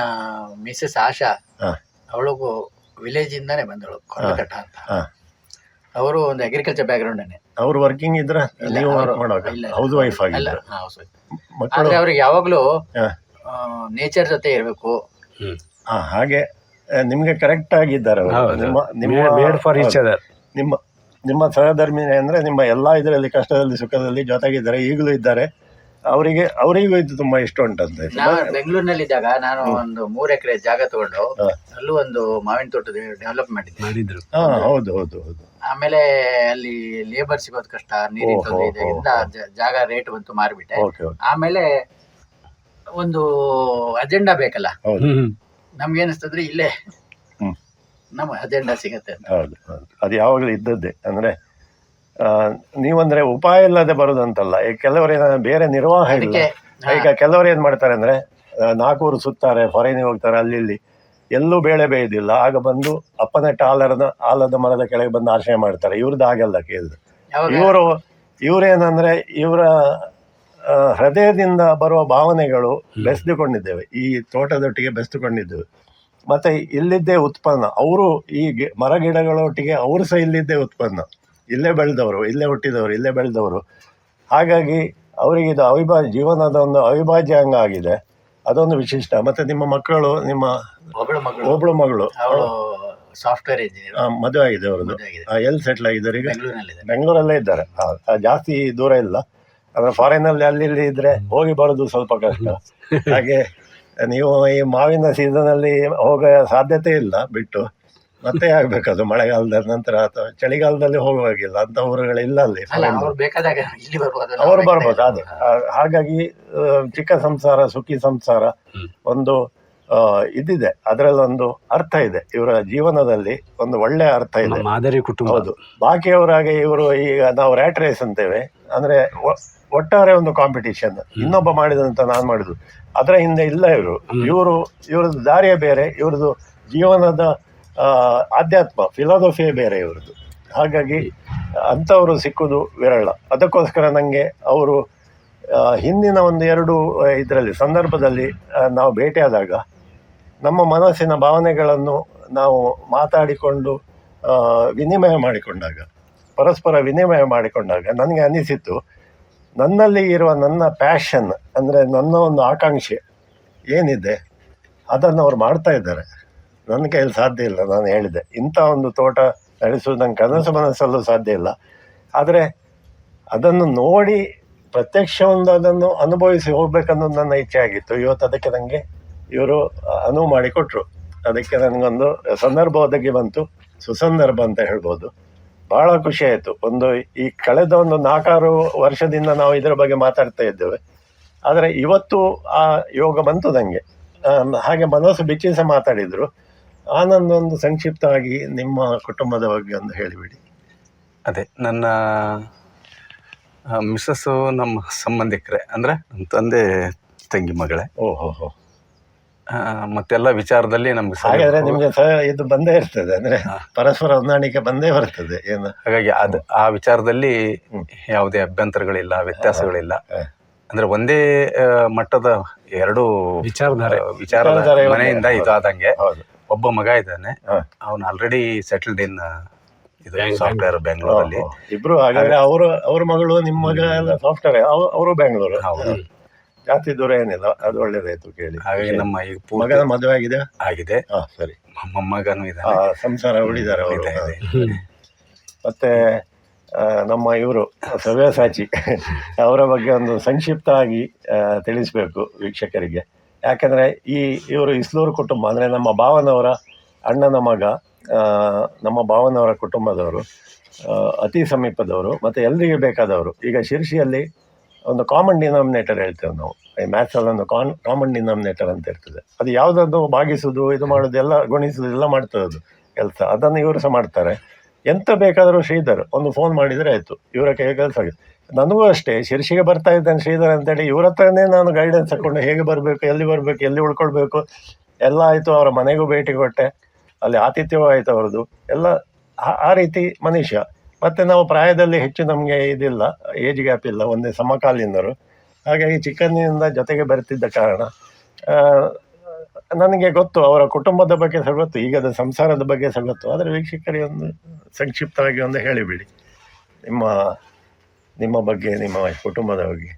ಮಿಸಸ್ ಆಶಾ, ಅವಳಿಗೂ ವಿಲೇಜ್ ಇಂದಾನೆ ಬಂದಳು, ಕೊಂಡಕಟ್ಟ ಅಂತ. ಅವರು ಒಂದು ಅಗ್ರಿಕಲ್ಚರ್ ಬ್ಯಾಕ್ ಗ್ರೌಂಡ್. ಅವ್ರು ವರ್ಕಿಂಗ್ ಇದ್ರ, ನೀವು ವರ್ಕ್ ಮಾಡುವಾಗ ಹೌಸ್ ವೈಫ್ ಆಗಿಲ್ಲ? ಆದ್ರೆ ಅವ್ರಿಗೆ ಯಾವಾಗ್ಲೂ ನೇಚರ್ ಜೊತೆ ಇರಬೇಕು. ಹಾಗೆ ನಿಮ್ಗೆ ಕರೆಕ್ಟ್ ಆಗಿದ್ದಾರೆ ಅವರು. ನಿಮ್ಮ ಸಹಧರ್ಮಿಣಿ ಅಂದ್ರೆ ನಿಮ್ಮ ಎಲ್ಲಾ ಇದರಲ್ಲಿ ಕಷ್ಟದಲ್ಲಿ ಸುಖದಲ್ಲಿ ಜೊತೆಗಿದ್ದಾರೆ, ಈಗಲೂ ಇದ್ದಾರೆ. ಅವರಿಗೂ ಇದು ತುಂಬಾ ಇಷ್ಟ ಉಂಟಂತೆ. ನಾನು ಬೆಂಗಳೂರಿನಲ್ಲಿ ಇದ್ದಾಗ ನಾನು ಒಂದು 3 ಎಕರೆ ಜಾಗ ತಗೊಂಡು ಅಲ್ಲೂ ಒಂದು ಮಾವಿನ ತೋಟ ಡೆವಲಪ್ ಮಾಡಿದ್ರು. ಹೌದು ಹೌದು ಹೌದು. ಆಮೇಲೆ ಅಲ್ಲಿ ಲೇಬರ್ ಸಿಗೋದು ಕಷ್ಟ, ನೀರಿನ ತೊಂದರೆ ಇದರಿಂದ ಜಾಗ ರೇಟ್ ಬಂತು, ಮಾರ್ಬಿಟ್ಟೆ. ಆಮೇಲೆ ಒಂದು ಅಜೆಂಡಾ ಬೇಕಲ್ಲ, ನಮ್ಗೆ ಏನಿಸ್ತಂದ್ರೆ ಇಲ್ಲೇ ನಮ್ಮ ಅಜೆಂಡಾ ಸಿಗತ್ತೆ ಅಂತ. ಹೌದು ಹೌದು, ಅದು ಯಾವಾಗಲೂ ಇದ್ದದ್ದೇ. ಅಂದ್ರೆ ನೀವಂದ್ರೆ ಉಪಾಯ ಇಲ್ಲದೆ ಬರುದಂತಲ್ಲ. ಈಗ ಕೆಲವರೇನ ಬೇರೆ ನಿರ್ವಾಹ ಇಲ್ಲ. ಈಗ ಕೆಲವರು ಏನ್ ಮಾಡ್ತಾರೆ ಅಂದ್ರೆ 4 ಊರು ಸುತ್ತಾರೆ, ಫಾರಿನಿಗೆ ಹೋಗ್ತಾರೆ, ಅಲ್ಲಿ ಇಲ್ಲಿ ಎಲ್ಲೂ ಬೇಳೆ ಬೇಯುದಿಲ್ಲ. ಆಗ ಬಂದು ಅಪ್ಪನೆಟ್ಟ ಆಲದ ಮರದ ಕೆಳಗೆ ಬಂದು ಆಶ್ರಯ ಮಾಡ್ತಾರೆ. ಇವ್ರದ್ದು ಆಗಲ್ಲ ಕೇಳಿದ್ರು. ಇವರೇನಂದ್ರೆ ಇವರ ಹೃದಯದಿಂದ ಬರುವ ಭಾವನೆಗಳು ಬೆಸೆದುಕೊಂಡಿದ್ದೇವೆ, ಈ ತೋಟದೊಟ್ಟಿಗೆ ಬೆಸೆದುಕೊಂಡಿದ್ದೇವೆ. ಮತ್ತೆ ಇಲ್ಲಿದ್ದೇ ಉತ್ಪನ್ನ, ಅವರು ಈ ಮರ ಗಿಡಗಳೊಟ್ಟಿಗೆ ಅವರು ಸಹ ಇಲ್ಲಿದ್ದೇ ಉತ್ಪನ್ನ, ಇಲ್ಲೇ ಬೆಳೆದವರು, ಇಲ್ಲೇ ಹುಟ್ಟಿದವರು, ಇಲ್ಲೇ ಬೆಳೆದವರು. ಹಾಗಾಗಿ ಅವರಿಗೆ ಇದು ಜೀವನದ ಒಂದು ಅವಿಭಾಜ್ಯ ಅಂಗ ಆಗಿದೆ. ಅದೊಂದು ವಿಶಿಷ್ಟ. ಮತ್ತೆ ನಿಮ್ಮ ಮಕ್ಕಳು, ನಿಮ್ಮ ಒಬ್ಳು ಮಗಳು ಸಾಫ್ಟ್ವೇರ್ ಇಂಜಿನಿಯರ್, ಮದುವೆ ಆಗಿದೆ ಅವ್ರದ್ದು. ಎಲ್ಲಿ ಸೆಟ್ಲ್ ಆಗಿದ್ದಾರೆ ಈಗ? ಬೆಂಗಳೂರಲ್ಲೇ ಇದ್ದಾರೆ. ಜಾಸ್ತಿ ದೂರ ಇಲ್ಲ. ಅಂದ್ರೆ ಫಾರಿನ್ ಅಲ್ಲಿ ಅಲ್ಲಿ ಇಲ್ಲಿ ಇದ್ರೆ ಹೋಗಿ ಬರೋದು ಸ್ವಲ್ಪ ಕಷ್ಟ. ಹಾಗೆ ನೀವು ಈ ಮಾವಿನ ಸೀಸನ್ ಅಲ್ಲಿ ಹೋಗೋ ಸಾಧ್ಯತೆ ಇಲ್ಲ, ಬಿಟ್ಟು ಮತ್ತೆ ಆಗ್ಬೇಕದು ಮಳೆಗಾಲದ ನಂತರ ಅಥವಾ ಚಳಿಗಾಲದಲ್ಲಿ ಹೋಗುವಾಗಿಲ್ಲ. ಅಂತ ಊರುಗಳಿಲ್ಲ ಅಲ್ಲಿ, ಅವರು ಬರ್ಬೋದು. ಅದೇ ಹಾಗಾಗಿ ಚಿಕ್ಕ ಸಂಸಾರ ಸುಖಿ ಸಂಸಾರ ಒಂದು ಇದಿದೆ, ಅದರಲ್ಲೊಂದು ಅರ್ಥ ಇದೆ, ಇವರ ಜೀವನದಲ್ಲಿ ಒಂದು ಒಳ್ಳೆಯ ಅರ್ಥ ಇದೆ, ಮಾದರಿ ಕುಟುಂಬ. ಹೌದು. ಬಾಕಿಯವರಾಗೆ ಇವರು ಈಗ ನಾವು ರ್ಯಾಟ್ ರೇಸ್ ಅಂತೇವೆ, ಅಂದ್ರೆ ಒಟ್ಟಾರೆ ಒಂದು ಕಾಂಪಿಟಿಷನ್, ಇನ್ನೊಬ್ಬ ಮಾಡಿದಂತ ನಾನು ಮಾಡಿದ್ದು, ಅದರ ಹಿಂದೆ ಇಲ್ಲ ಇವ್ರದ್ದು ದಾರಿಯೇ ಬೇರೆ, ಇವ್ರದ್ದು ಜೀವನದ ಆಧ್ಯಾತ್ಮ ಫಿಲಾಸಫಿಯೇ ಬೇರೆ ಇವ್ರದ್ದು. ಹಾಗಾಗಿ ಅಂಥವರು ಸಿಕ್ಕುದು ವಿರಳ. ಅದಕ್ಕೋಸ್ಕರ ನನಗೆ ಅವರು ಹಿಂದಿನ 1-2 ಇದರಲ್ಲಿ ಸಂದರ್ಭದಲ್ಲಿ ನಾವು ಭೇಟಿಯಾದಾಗ ನಮ್ಮ ಮನಸ್ಸಿನ ಭಾವನೆಗಳನ್ನು ನಾವು ಮಾತಾಡಿಕೊಂಡು ವಿನಿಮಯ ಮಾಡಿಕೊಂಡಾಗ, ಪರಸ್ಪರ ವಿನಿಮಯ ಮಾಡಿಕೊಂಡಾಗ ನನಗೆ ಅನಿಸಿತು, ನನ್ನಲ್ಲಿ ಇರುವ ನನ್ನ ಪ್ಯಾಷನ್, ಅಂದರೆ ನನ್ನ ಒಂದು ಆಕಾಂಕ್ಷೆ ಏನಿದೆ ಅದನ್ನು ಅವ್ರು ಮಾಡ್ತಾ ಇದ್ದಾರೆ. ನನ್ನ ಕೈಯಲ್ಲಿ ಸಾಧ್ಯ ಇಲ್ಲ. ನಾನು ಹೇಳಿದೆ, ಇಂಥ ಒಂದು ತೋಟ ನಡೆಸುವುದು ನಂಗೆ ಕನಸು ಮನಸ್ಸಲ್ಲೂ ಸಾಧ್ಯ ಇಲ್ಲ. ಆದರೆ ಅದನ್ನು ನೋಡಿ ಪ್ರತ್ಯಕ್ಷ ಒಂದು ಅದನ್ನು ಅನುಭವಿಸಿ ಹೋಗ್ಬೇಕನ್ನೋದು ನನ್ನ ಇಚ್ಛೆ ಆಗಿತ್ತು. ಇವತ್ತು ಅದಕ್ಕೆ ನನಗೆ ಇವರು ಅನುವು ಮಾಡಿಕೊಟ್ರು. ಅದಕ್ಕೆ ನನಗೊಂದು ಸಂದರ್ಭ ಒದಗಿ ಬಂತು, ಸುಸಂದರ್ಭ ಅಂತ ಹೇಳ್ಬೋದು. ಬಹಳ ಖುಷಿ ಆಯಿತು. ಈ ಕಳೆದ 4-6 ವರ್ಷದಿಂದ ನಾವು ಇದರ ಬಗ್ಗೆ ಮಾತಾಡ್ತಾ ಇದ್ದೇವೆ. ಆದರೆ ಇವತ್ತು ಆ ಯೋಗ ಬಂತು ನನಗೆ. ಹಾಗೆ ಮನಸ್ಸು ಬಿಚ್ಚಿಸ ಮಾತಾಡಿದರು. ಆನಂದ್ ಒಂದು ಸಂಕ್ಷಿಪ್ತವಾಗಿ ನಿಮ್ಮ ಕುಟುಂಬದ ಬಗ್ಗೆ ಒಂದು ಹೇಳಿಬಿಡಿ. ಅದೇ, ನನ್ನ ಮಿಸ್ಸಸ್ಸು ನಮ್ಮ ಸಂಬಂಧಿಕರೇ, ಅಂದರೆ ನಮ್ಮ ತಂದೆ ತಂಗಿ ಮಗಳೇ. ಓಹೋ. ಮತ್ತೆಲ್ಲ ವಿಚಾರದಲ್ಲಿ ನಮ್ಗೆ ಹಾಗಾದ್ರೆ ನಿಮ್ಗೆ ಇದು ಬಂದೇ ಇರ್ತದೆ, ಅಂದ್ರೆ ಪರಸ್ಪರ ಹೊಂದಾಣಿಕೆ ಬಂದೇ ಬರ್ತದೆ ಏನು. ಹಾಗಾಗಿ ಆ ವಿಚಾರದಲ್ಲಿ ಯಾವುದೇ ಅಭ್ಯಂತರಗಳಿಲ್ಲ, ವ್ಯತ್ಯಾಸಗಳಿಲ್ಲ. ಅಂದ್ರೆ ಒಂದೇ ಮಟ್ಟದ ಎರಡು ವಿಚಾರಧಾರೆ. ವಿಚಾರದ ವಿಚಾರಧಾರೆ ಮನೆಯಿಂದ ಹೌದು. ಇದಾದಂಗೆ ಹೌದು. ಒಬ್ಬ ಮಗ ಇದ್ದಾನೆ, ಹಾ. ಅವನು ಆಲ್ರೆಡಿ ಸೆಟಲ್ಡ್ ಇನ್ ಇದು Bangalore. ಸಾಫ್ಟ್ವೇರ್ ಬೆಂಗಳೂರಲ್ಲಿ. ಇಬ್ರು ಹಾಗಾದ್ರೆ ಅವ್ರ ಮಗಳು ನಿಮ್ಮ ಮಗ ಎಲ್ಲ ಸಾಫ್ಟ್ವೇರ್, ಅವರು ಬೆಂಗಳೂರು. ಹೌದು. ಜಾಸ್ತಿ ದೂರ ಏನಿಲ್ಲ, ಅದು ಒಳ್ಳೇದಾಯ್ತು ಕೇಳಿ. ಹಾಗಾಗಿ ನಮ್ಮ ಈಗ ಪೂರ್ತಿ ಮಗನ ಮದುವೆ ಆಗಿದೆ. ಆಗಿದೆ, ಸರಿ. ಮೊಮ್ಮಗನೂ ಆ, ಇದ್ದಾನೆ. ಸಂಸಾರ ಉಳಿದಾರೆ ಅವರು. ಇದೆ, ಇದೆ. ಮತ್ತೆ ನಮ್ಮ ಇವರು ಸವ್ಯಸಾಚಿ ಅವರ ಬಗ್ಗೆ ಒಂದು ಸಂಕ್ಷಿಪ್ತವಾಗಿ ತಿಳಿಸ್ಬೇಕು ವೀಕ್ಷಕರಿಗೆ. ಯಾಕಂದ್ರೆ ಇವರು ಇಸ್ಲೂರು ಕುಟುಂಬ ಅಂದ್ರೆ ನಮ್ಮ ಭಾವನವರ ಅಣ್ಣನ ಮಗ, ನಮ್ಮ ಭಾವನವರ ಕುಟುಂಬದವರು, ಅತಿ ಸಮೀಪದವರು, ಮತ್ತೆ ಎಲ್ರಿಗೆ ಬೇಕಾದವರು. ಈಗ ಶಿರ್ಷಿಯಲ್ಲಿ ಒಂದು ಕಾಮನ್ ಡಿನಾಮಿನೇಟರ್ ಹೇಳ್ತೇವೆ ನಾವು, ಈ ಮ್ಯಾಥ್ಸಲ್ಲಿ ಒಂದು ಕಾಮನ್ ಡಿನಾಮಿನೇಟರ್ ಅಂತ ಇರ್ತದೆ. ಅದು ಯಾವುದನ್ನು ಭಾಗಿಸುವುದು, ಇದು ಮಾಡೋದು, ಎಲ್ಲ ಗುಣಿಸುವುದು ಎಲ್ಲ ಮಾಡ್ತದೆ ಕೆಲಸ. ಅದನ್ನು ಇವರು ಸಹ ಮಾಡ್ತಾರೆ. ಎಂತ ಬೇಕಾದರೂ ಶ್ರೀಧರ್ ಒಂದು ಫೋನ್ ಮಾಡಿದರೆ ಆಯಿತು, ಇವರ ಕೈ ಕೆಲಸ ಆಗಿದೆ. ನನಗೂ ಅಷ್ಟೇ, ಶಿರ್ಷಿಗೆ ಬರ್ತಾ ಇದ್ದಾನೆ ಶ್ರೀಧರ್ ಅಂತೇಳಿ ಇವ್ರ ಹತ್ರನೇ ನಾನು ಗೈಡೆನ್ಸ್ ತಗೊಂಡು ಹೇಗೆ ಬರಬೇಕು, ಎಲ್ಲಿ ಬರಬೇಕು, ಎಲ್ಲಿ ಉಳ್ಕೊಳ್ಬೇಕು ಎಲ್ಲ ಆಯಿತು. ಅವರ ಮನೆಗೂ ಭೇಟಿ ಕೊಟ್ಟೆ, ಅಲ್ಲಿ ಆತಿಥ್ಯವೂ ಆಯಿತು ಅವ್ರದ್ದು ಎಲ್ಲ. ಆ ರೀತಿ ಮನುಷ್ಯ. ಮತ್ತು ನಾವು ಪ್ರಾಯದಲ್ಲಿ ಹೆಚ್ಚು ನಮಗೆ ಇದಿಲ್ಲ, ಏಜ್ ಗ್ಯಾಪ್ ಇಲ್ಲ, ಒಂದೇ ಸಮಕಾಲೀನರು. ಹಾಗಾಗಿ ಚಿಕ್ಕಂದಿನಿಂದ ಜೊತೆಗೆ ಬರ್ತಿದ್ದ ಕಾರಣ ನನಗೆ ಗೊತ್ತು, ಅವರ ಕುಟುಂಬದ ಬಗ್ಗೆ ಸಹ ಗೊತ್ತು, ಈಗದ ಸಂಸಾರದ ಬಗ್ಗೆ ಸಹ ಗೊತ್ತು. ಆದರೆ ವೀಕ್ಷಕರಿಗೆ ಒಂದು ಸಂಕ್ಷಿಪ್ತವಾಗಿ ಒಂದು ಹೇಳಿಬಿಡಿ ನಿಮ್ಮ ಬಗ್ಗೆ, ನಿಮ್ಮ ಕುಟುಂಬದ ಬಗ್ಗೆ.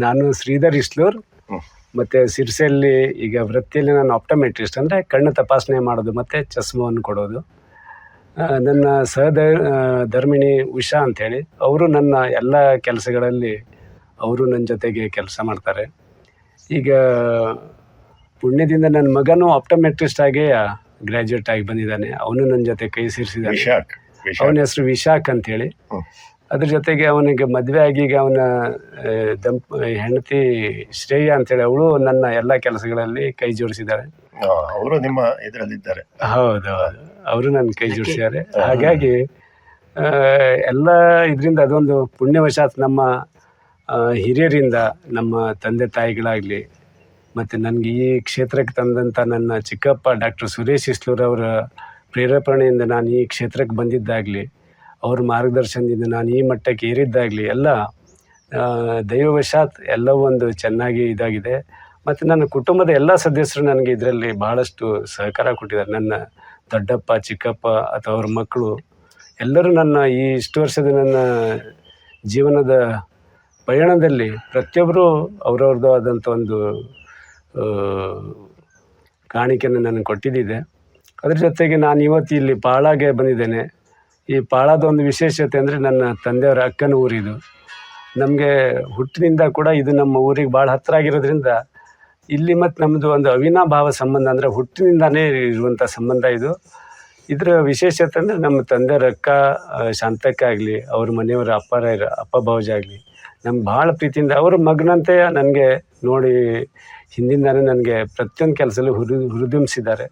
ನಾನು ಶ್ರೀಧರ್ ಇಸ್ಲೂರ್, ಮತ್ತು ಸಿರ್ಸೆಯಲ್ಲಿ ಈಗ ವೃತ್ತಿಯಲ್ಲಿ ನಾನು ಆಪ್ಟೋಮೆಟ್ರಿಸ್ಟ್, ಅಂದರೆ ಕಣ್ಣು ತಪಾಸಣೆ ಮಾಡೋದು ಮತ್ತು ಚಸ್ಮವನ್ನು ಕೊಡೋದು. ನನ್ನ ಧರ್ಮಿಣಿ ಉಷಾ ಅಂಥೇಳಿ, ಅವರು ನನ್ನ ಎಲ್ಲ ಕೆಲಸಗಳಲ್ಲಿ ಅವರು ನನ್ನ ಜೊತೆಗೆ ಕೆಲಸ ಮಾಡ್ತಾರೆ. ಈಗ ಪುಣ್ಯದಿಂದ ನನ್ನ ಮಗನೂ ಆಪ್ಟೋಮೆಟ್ರಿಸ್ಟ್ ಆಗಿ ಗ್ರ್ಯಾಜುಯೇಟ್ ಆಗಿ ಬಂದಿದ್ದಾನೆ, ಅವನು ನನ್ನ ಜೊತೆ ಕೈ ಸೇರಿಸಿದ್ದಾನೆ. ಅವನ ಹೆಸರು ವಿಶಾಖ್ ಅಂಥೇಳಿ. ಅದ್ರ ಜೊತೆಗೆ ಅವನಿಗೆ ಮದುವೆ ಆಗಿ ಈಗ ಅವನ ಹೆಂಡತಿ ಶ್ರೇಯ ಅಂತೇಳಿ, ಅವಳು ನನ್ನ ಎಲ್ಲ ಕೆಲಸಗಳಲ್ಲಿ ಕೈ ಜೋಡಿಸಿದ್ದಾರೆ. ಅವರು ನಿಮ್ಮ ಇದರಲ್ಲಿದ್ದಾರೆ. ಹೌದು, ಅವರು ನನ್ನ ಕೈ ಜೋಡಿಸಿದ್ದಾರೆ. ಹಾಗಾಗಿ ಎಲ್ಲ ಇದರಿಂದ ಅದೊಂದು ಪುಣ್ಯವಶಾತ್ ನಮ್ಮ ಹಿರಿಯರಿಂದ, ನಮ್ಮ ತಂದೆ ತಾಯಿಗಳಾಗಲಿ, ಮತ್ತು ನನಗೆ ಈ ಕ್ಷೇತ್ರಕ್ಕೆ ತಂದಂಥ ನನ್ನ ಚಿಕ್ಕಪ್ಪ ಡಾಕ್ಟರ್ ಸುರೇಶ್ ಇಸ್ಲೂರ್ ಅವರ ಪ್ರೇರೇಪಣೆಯಿಂದ ನಾನು ಈ ಕ್ಷೇತ್ರಕ್ಕೆ ಬಂದಿದ್ದಾಗಲಿ, ಅವ್ರ ಮಾರ್ಗದರ್ಶನದಿಂದ ನಾನು ಈ ಮಟ್ಟಕ್ಕೆ ಏರಿದ್ದಾಗಲಿ, ಎಲ್ಲ ದೈವವಶಾತ್ ಎಲ್ಲವೂ ಒಂದು ಚೆನ್ನಾಗಿ ಇದಾಗಿದೆ. ಮತ್ತು ನನ್ನ ಕುಟುಂಬದ ಎಲ್ಲ ಸದಸ್ಯರು ನನಗೆ ಇದರಲ್ಲಿ ಬಹಳಷ್ಟು ಸಹಕಾರ ಕೊಟ್ಟಿದ್ದಾರೆ. ನನ್ನ ದೊಡ್ಡಪ್ಪ, ಚಿಕ್ಕಪ್ಪ ಅಥವಾ ಅವ್ರ ಮಕ್ಕಳು ಎಲ್ಲರೂ ನನ್ನ ಈ ಇಷ್ಟು ವರ್ಷದ ನನ್ನ ಜೀವನದ ಪಯಣದಲ್ಲಿ ಪ್ರತಿಯೊಬ್ಬರೂ ಅವ್ರವ್ರದ್ದು ಆದಂಥ ಒಂದು ಕಾಣಿಕೆಯನ್ನು ನನಗೆ ಕೊಟ್ಟಿದ್ದಿದೆ. ಅದ್ರ ಜೊತೆಗೆ ನಾನು ಇವತ್ತು ಇಲ್ಲಿ ಪಾಳಾಗೆ ಬಂದಿದ್ದೇನೆ. ಈ ಪಾಳಾದ ಒಂದು ವಿಶೇಷತೆ ಅಂದರೆ ನನ್ನ ತಂದೆಯವರ ಅಕ್ಕನ ಊರಿದು. ನಮಗೆ ಹುಟ್ಟಿನಿಂದ ಕೂಡ ಇದು ನಮ್ಮ ಊರಿಗೆ ಭಾಳ ಹತ್ತಿರ ಆಗಿರೋದ್ರಿಂದ ಇಲ್ಲಿ ಮತ್ತು ನಮ್ಮದು ಒಂದು ಅವಿನಾಭಾವ ಸಂಬಂಧ, ಅಂದರೆ ಹುಟ್ಟಿನಿಂದಾನೇ ಇರುವಂಥ ಸಂಬಂಧ ಇದು. ಇದರ ವಿಶೇಷತೆ ಅಂದರೆ ನಮ್ಮ ತಂದೆಯವರ ಅಕ್ಕ ಶಾಂತಕ್ಕ ಆಗಲಿ, ಅವ್ರ ಮನೆಯವರ ಅಪ್ಪ ಭಾವಜ ಆಗಲಿ, ನಮ್ಗೆ ಭಾಳ ಪ್ರೀತಿಯಿಂದ ಅವ್ರ ಮಗನಂತೆ ನನಗೆ ನೋಡಿ ಹಿಂದಿಂದಾನೇ ನನಗೆ ಪ್ರತಿಯೊಂದು ಕೆಲಸದಲ್ಲೂ ಹುರಿದುಂಬಿಸಿದ್ದಾರೆ.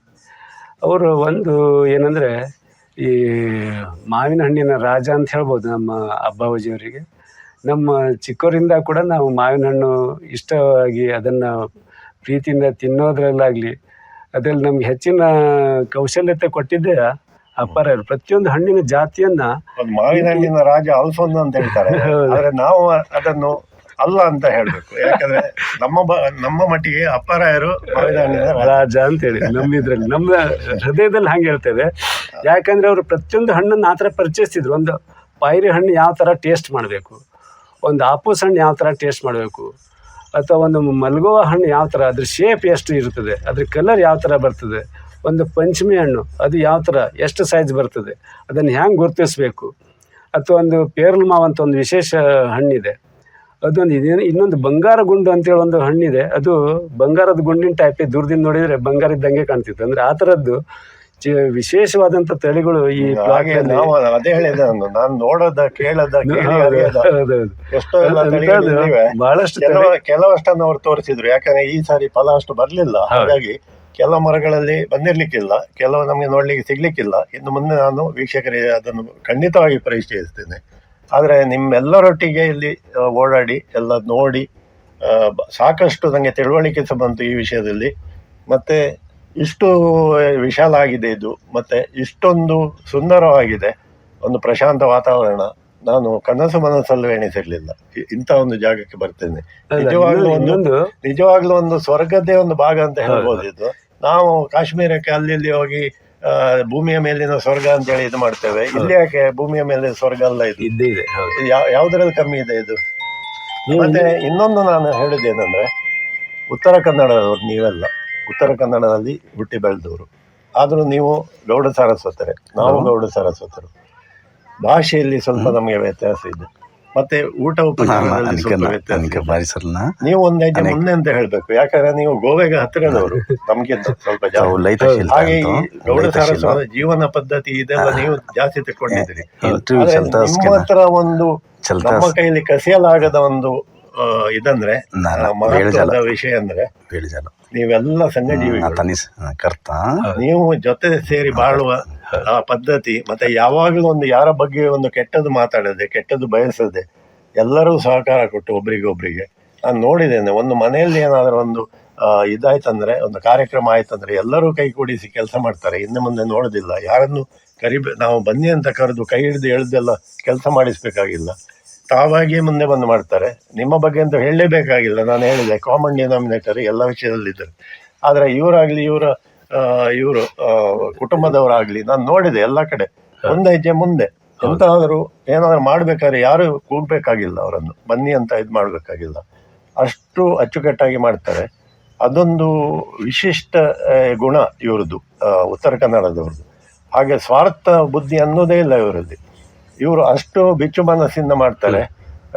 ಅವರು ಒಂದು ಏನಂದರೆ ಈ ಮಾವಿನ ಹಣ್ಣಿನ ರಾಜ ಅಂತ ಹೇಳ್ಬೋದು ನಮ್ಮ ಅಬ್ಬಾವಜಿಯವರಿಗೆ. ನಮ್ಮ ಚಿಕ್ಕವರಿಂದ ಕೂಡ ನಾವು ಮಾವಿನ ಹಣ್ಣು ಇಷ್ಟವಾಗಿ ಅದನ್ನು ಪ್ರೀತಿಯಿಂದ ತಿನ್ನೋದ್ರಲ್ಲಾಗಲಿ, ಅದರಲ್ಲಿ ನಮ್ಗೆ ಹೆಚ್ಚಿನ ಕೌಶಲ್ಯತೆ ಕೊಟ್ಟಿದ್ದೇ ಅಪ್ಪರವರು. ಪ್ರತಿಯೊಂದು ಹಣ್ಣಿನ ಜಾತಿಯನ್ನು ಮಾವಿನ ಹಣ್ಣಿನ ರಾಜ ಅಲ್ಫೋನ್ಸ್ ಅಂತ ಹೇಳ್ತಾರೆ, ಆದರೆ ನಾವು ಅದನ್ನು ಅಲ್ಲ ಅಂತ ಹೇಳ್ಬೇಕು. ಯಾಕಂದ್ರೆ ನಮ್ಮ ಮಟ್ಟಿಗೆ ಅಪ್ಪರಾಯರು ಮಾವಿನ ಹಣ್ಣಿನ ರಾಜ ಅಂತೇಳಿ ನಮ್ಮಿದ್ರಲ್ಲಿ, ನಮ್ಮ ಹೃದಯದಲ್ಲಿ ಹಂಗೆ ಹೇಳ್ತೇವೆ. ಯಾಕಂದರೆ ಅವರು ಪ್ರತಿಯೊಂದು ಹಣ್ಣನ್ನು ಆ ಥರ ಪರಿಚಯಿಸ್ತಿದ್ರು. ಒಂದು ಪೈರಿ ಹಣ್ಣು ಯಾವ ಥರ ಟೇಸ್ಟ್ ಮಾಡಬೇಕು, ಒಂದು ಆಪೂಸ್ ಹಣ್ಣು ಯಾವ ಥರ ಟೇಸ್ಟ್ ಮಾಡಬೇಕು, ಅಥವಾ ಒಂದು ಮಲ್ಗೋವ ಹಣ್ಣು ಯಾವ ಥರ, ಅದ್ರ ಶೇಪ್ ಎಷ್ಟು ಇರ್ತದೆ, ಅದ್ರ ಕಲರ್ ಯಾವ ಥರ ಬರ್ತದೆ, ಒಂದು ಪಂಚಮಿ ಹಣ್ಣು ಅದು ಯಾವ ಥರ ಎಷ್ಟು ಸೈಜ್ ಬರ್ತದೆ, ಅದನ್ನು ಹ್ಯಾಂಗೆ ಗುರುತಿಸ್ಬೇಕು, ಅಥವಾ ಒಂದು ಪೇರಲ್ ಮಾವು ಅಂತ ಒಂದು ವಿಶೇಷ ಹಣ್ಣಿದೆ, ಅದೊಂದು ಇನ್ನೊಂದು ಬಂಗಾರ ಗುಂಡು ಅಂತೇಳಿ ಒಂದು ಹಣ್ಣಿದೆ, ಅದು ಬಂಗಾರದ ಗುಂಡಿನ ಟೈಪೇ ದೂರದಿಂದ ನೋಡಿದರೆ ಬಂಗಾರ ಇದ್ದಂಗೆ ಕಾಣ್ತಿತ್ತು. ಅಂದರೆ ಆ ಥರದ್ದು ವಿಶೇಷವಾದಂಥ ತಳಿಗಳು ಈ ಅದೇ ಹೇಳಿದೆ ನಾನು ನೋಡೋದ ಕೇಳದ ಎಷ್ಟೋ ಬಹಳಷ್ಟು ಕೆಲವಷ್ಟನ್ನು ಅವ್ರು ತೋರಿಸಿದ್ರು. ಯಾಕಂದ್ರೆ ಈ ಸಾರಿ ಫಲ ಅಷ್ಟು ಬರ್ಲಿಲ್ಲ, ಹಾಗಾಗಿ ಕೆಲವು ಮರಗಳಲ್ಲಿ ಬಂದಿರ್ಲಿಕ್ಕಿಲ್ಲ, ಕೆಲವು ನಮಗೆ ನೋಡ್ಲಿಕ್ಕೆ ಸಿಗ್ಲಿಕ್ಕಿಲ್ಲ. ಇನ್ನು ಮುಂದೆ ನಾನು ವೀಕ್ಷಕರಿಗೆ ಅದನ್ನು ಖಂಡಿತವಾಗಿ ಪರಿಚಯಿಸ್ತೇನೆ. ಆದರೆ ನಿಮ್ಮೆಲ್ಲರೊಟ್ಟಿಗೆ ಇಲ್ಲಿ ಓಡಾಡಿ ಎಲ್ಲ ನೋಡಿ ಸಾಕಷ್ಟು ನನಗೆ ತಿಳುವಳಿಕೆ ಸಹ ಬಂತು ಈ ವಿಷಯದಲ್ಲಿ. ಮತ್ತೆ ಇಷ್ಟು ವಿಶಾಲ ಆಗಿದೆ ಇದು, ಮತ್ತೆ ಇಷ್ಟೊಂದು ಸುಂದರವಾಗಿದೆ, ಒಂದು ಪ್ರಶಾಂತ ವಾತಾವರಣ. ನಾನು ಕನಸು ಮನಸ್ಸಲ್ಲೂ ಎಣಿಸಿರ್ಲಿಲ್ಲ ಇಂಥ ಒಂದು ಜಾಗಕ್ಕೆ ಬರ್ತೇನೆ. ಅಲ್ಲ, ನಿಜವಾಗ್ಲೂ ನಿಜವಾಗ್ಲೂ ಒಂದು ಸ್ವರ್ಗದ್ದೇ ಒಂದು ಭಾಗ ಅಂತ ಹೇಳ್ಬೋದು ಇದು. ನಾವು ಕಾಶ್ಮೀರಕ್ಕೆ ಅಲ್ಲಿ ಹೋಗಿ ಭೂಮಿಯ ಮೇಲಿನ ಸ್ವರ್ಗ ಅಂತ ಹೇಳಿ ಇದು ಮಾಡ್ತೇವೆ. ಇಲ್ಲಿ ಯಾಕೆ ಭೂಮಿಯ ಮೇಲೆ ಸ್ವರ್ಗ ಅಲ್ಲ ಇದು? ಇದ್ದೇ ಇದೆ. ಹೌದು. ಯಾವ್ದ್ರಲ್ಲಿ ಕಮ್ಮಿ ಇದೆ ಇದು? ಮತ್ತೆ ಇನ್ನೊಂದು ನಾನು ಹೇಳಿದ್ದೇನೆಂದ್ರೆ, ಉತ್ತರ ಕನ್ನಡದವರು ನೀವೆಲ್ಲ ಉತ್ತರ ಕನ್ನಡದಲ್ಲಿ ಹುಟ್ಟಿ ಬೆಳೆದವರು. ಆದ್ರೂ ನೀವು ಗೌಡ ಸಾರಸ್ವತರೆ, ನಾವು ಗೌಡ ಸಾರಸ್ವತರು. ಭಾಷೆಯಲ್ಲಿ ಸ್ವಲ್ಪ ನಮಗೆ ವ್ಯತ್ಯಾಸ ಇದೆ, ಮತ್ತೆ ಊಟ ಉಪಚಾರದಲ್ಲಿ ಸ್ವಲ್ಪ ವ್ಯತ್ಯಾಸ ಇದೆ. ನೀವು ಒಂದ್ ಹೆಜ್ಜೆ ಮುಂದೆ ಅಂತ ಹೇಳ್ಬೇಕು, ಯಾಕಂದ್ರೆ ನೀವು ಗೋವೆಗೆ ಹತ್ತಿರದವರು ನಮ್ಗಿಂತ ಸ್ವಲ್ಪ ಜಾಸ್ತಿ. ಹಾಗೆ ಈ ಗೌಡ ಸಾರಸ್ವತ ಜೀವನ ಪದ್ಧತಿ ಇದೆಲ್ಲ ನೀವು ಜಾಸ್ತಿ ತಕೊಂಡಿದ್ದೀರಿ. ನಿಮ್ಮ ಹತ್ರ ಒಂದು ನಮ್ಮ ಕೈಯಲ್ಲಿ ಕಸಿಯಲಾಗದ ಒಂದು ಇದಂದ್ರೆ ಮಹತ್ವದ ವಿಷಯ ಅಂದ್ರೆ ನೀವೆಲ್ಲ ಸಂಘಜೀವಿಗಳು. ನೀವು ಜೊತೆ ಸೇರಿ ಬಾಳುವ ಆ ಪದ್ಧತಿ, ಮತ್ತೆ ಯಾವಾಗಲೂ ಒಂದು ಯಾರ ಬಗ್ಗೆ ಒಂದು ಕೆಟ್ಟದ್ದು ಮಾತಾಡದೆ, ಕೆಟ್ಟದ್ದು ಬಯಸದೆ, ಎಲ್ಲರೂ ಸಹಕಾರ ಕೊಟ್ಟು ಒಬ್ರಿಗೊಬ್ರಿಗೆ. ನಾನು ನೋಡಿದ್ದೇನೆ, ಒಂದು ಮನೆಯಲ್ಲಿ ಏನಾದರೂ ಒಂದು ಇದಾಯ್ತಂದ್ರೆ, ಒಂದು ಕಾರ್ಯಕ್ರಮ ಆಯ್ತಂದ್ರೆ ಎಲ್ಲರೂ ಕೈ ಕೂಡಿಸಿ ಕೆಲಸ ಮಾಡ್ತಾರೆ. ಇನ್ನು ಮುಂದೆ ನೋಡೋದಿಲ್ಲ, ಯಾರನ್ನು ನಾವು ಬನ್ನಿ ಅಂತ ಕರೆದು ಕೈ ಹಿಡಿದು ಎಳ್ದೆಲ್ಲ ಕೆಲಸ ಮಾಡಿಸ್ಬೇಕಾಗಿಲ್ಲ, ತಾವಾಗಿಯೇ ಮುಂದೆ ಬಂದು ಮಾಡ್ತಾರೆ. ನಿಮ್ಮ ಬಗ್ಗೆ ಅಂತ ಹೇಳಲೇಬೇಕಾಗಿಲ್ಲ. ನಾನು ಹೇಳಿದೆ, ಕಾಮನ್ ಡಿನಾಮಿನೇಟರ್ ಎಲ್ಲ ವಿಷಯದಲ್ಲಿದ್ದರು. ಆದರೆ ಇವರಾಗ್ಲಿ ಇವರು ಕುಟುಂಬದವರಾಗ್ಲಿ ನಾನು ನೋಡಿದೆ ಎಲ್ಲ ಕಡೆ ಒಂದು ಹೆಜ್ಜೆ ಮುಂದೆ. ಎಂತಾದರೂ ಏನಾದರೂ ಮಾಡ್ಬೇಕಾದ್ರೆ ಯಾರು ಕೂಗ್ಬೇಕಾಗಿಲ್ಲ, ಅವರನ್ನು ಬನ್ನಿ ಅಂತ ಇದು ಮಾಡಬೇಕಾಗಿಲ್ಲ, ಅಷ್ಟು ಅಚ್ಚುಕಟ್ಟಾಗಿ ಮಾಡ್ತಾರೆ. ಅದೊಂದು ವಿಶಿಷ್ಟ ಗುಣ ಇವ್ರದ್ದು, ಉತ್ತರ ಕನ್ನಡದವ್ರದ್ದು. ಹಾಗೆ ಸ್ವಾರ್ಥ ಬುದ್ಧಿ ಅನ್ನೋದೇ ಇಲ್ಲ ಇವರಲ್ಲಿ. ಇವರು ಅಷ್ಟು ಬಿಚ್ಚು ಮನಸ್ಸಿಂದ ಮಾಡ್ತಾರೆ.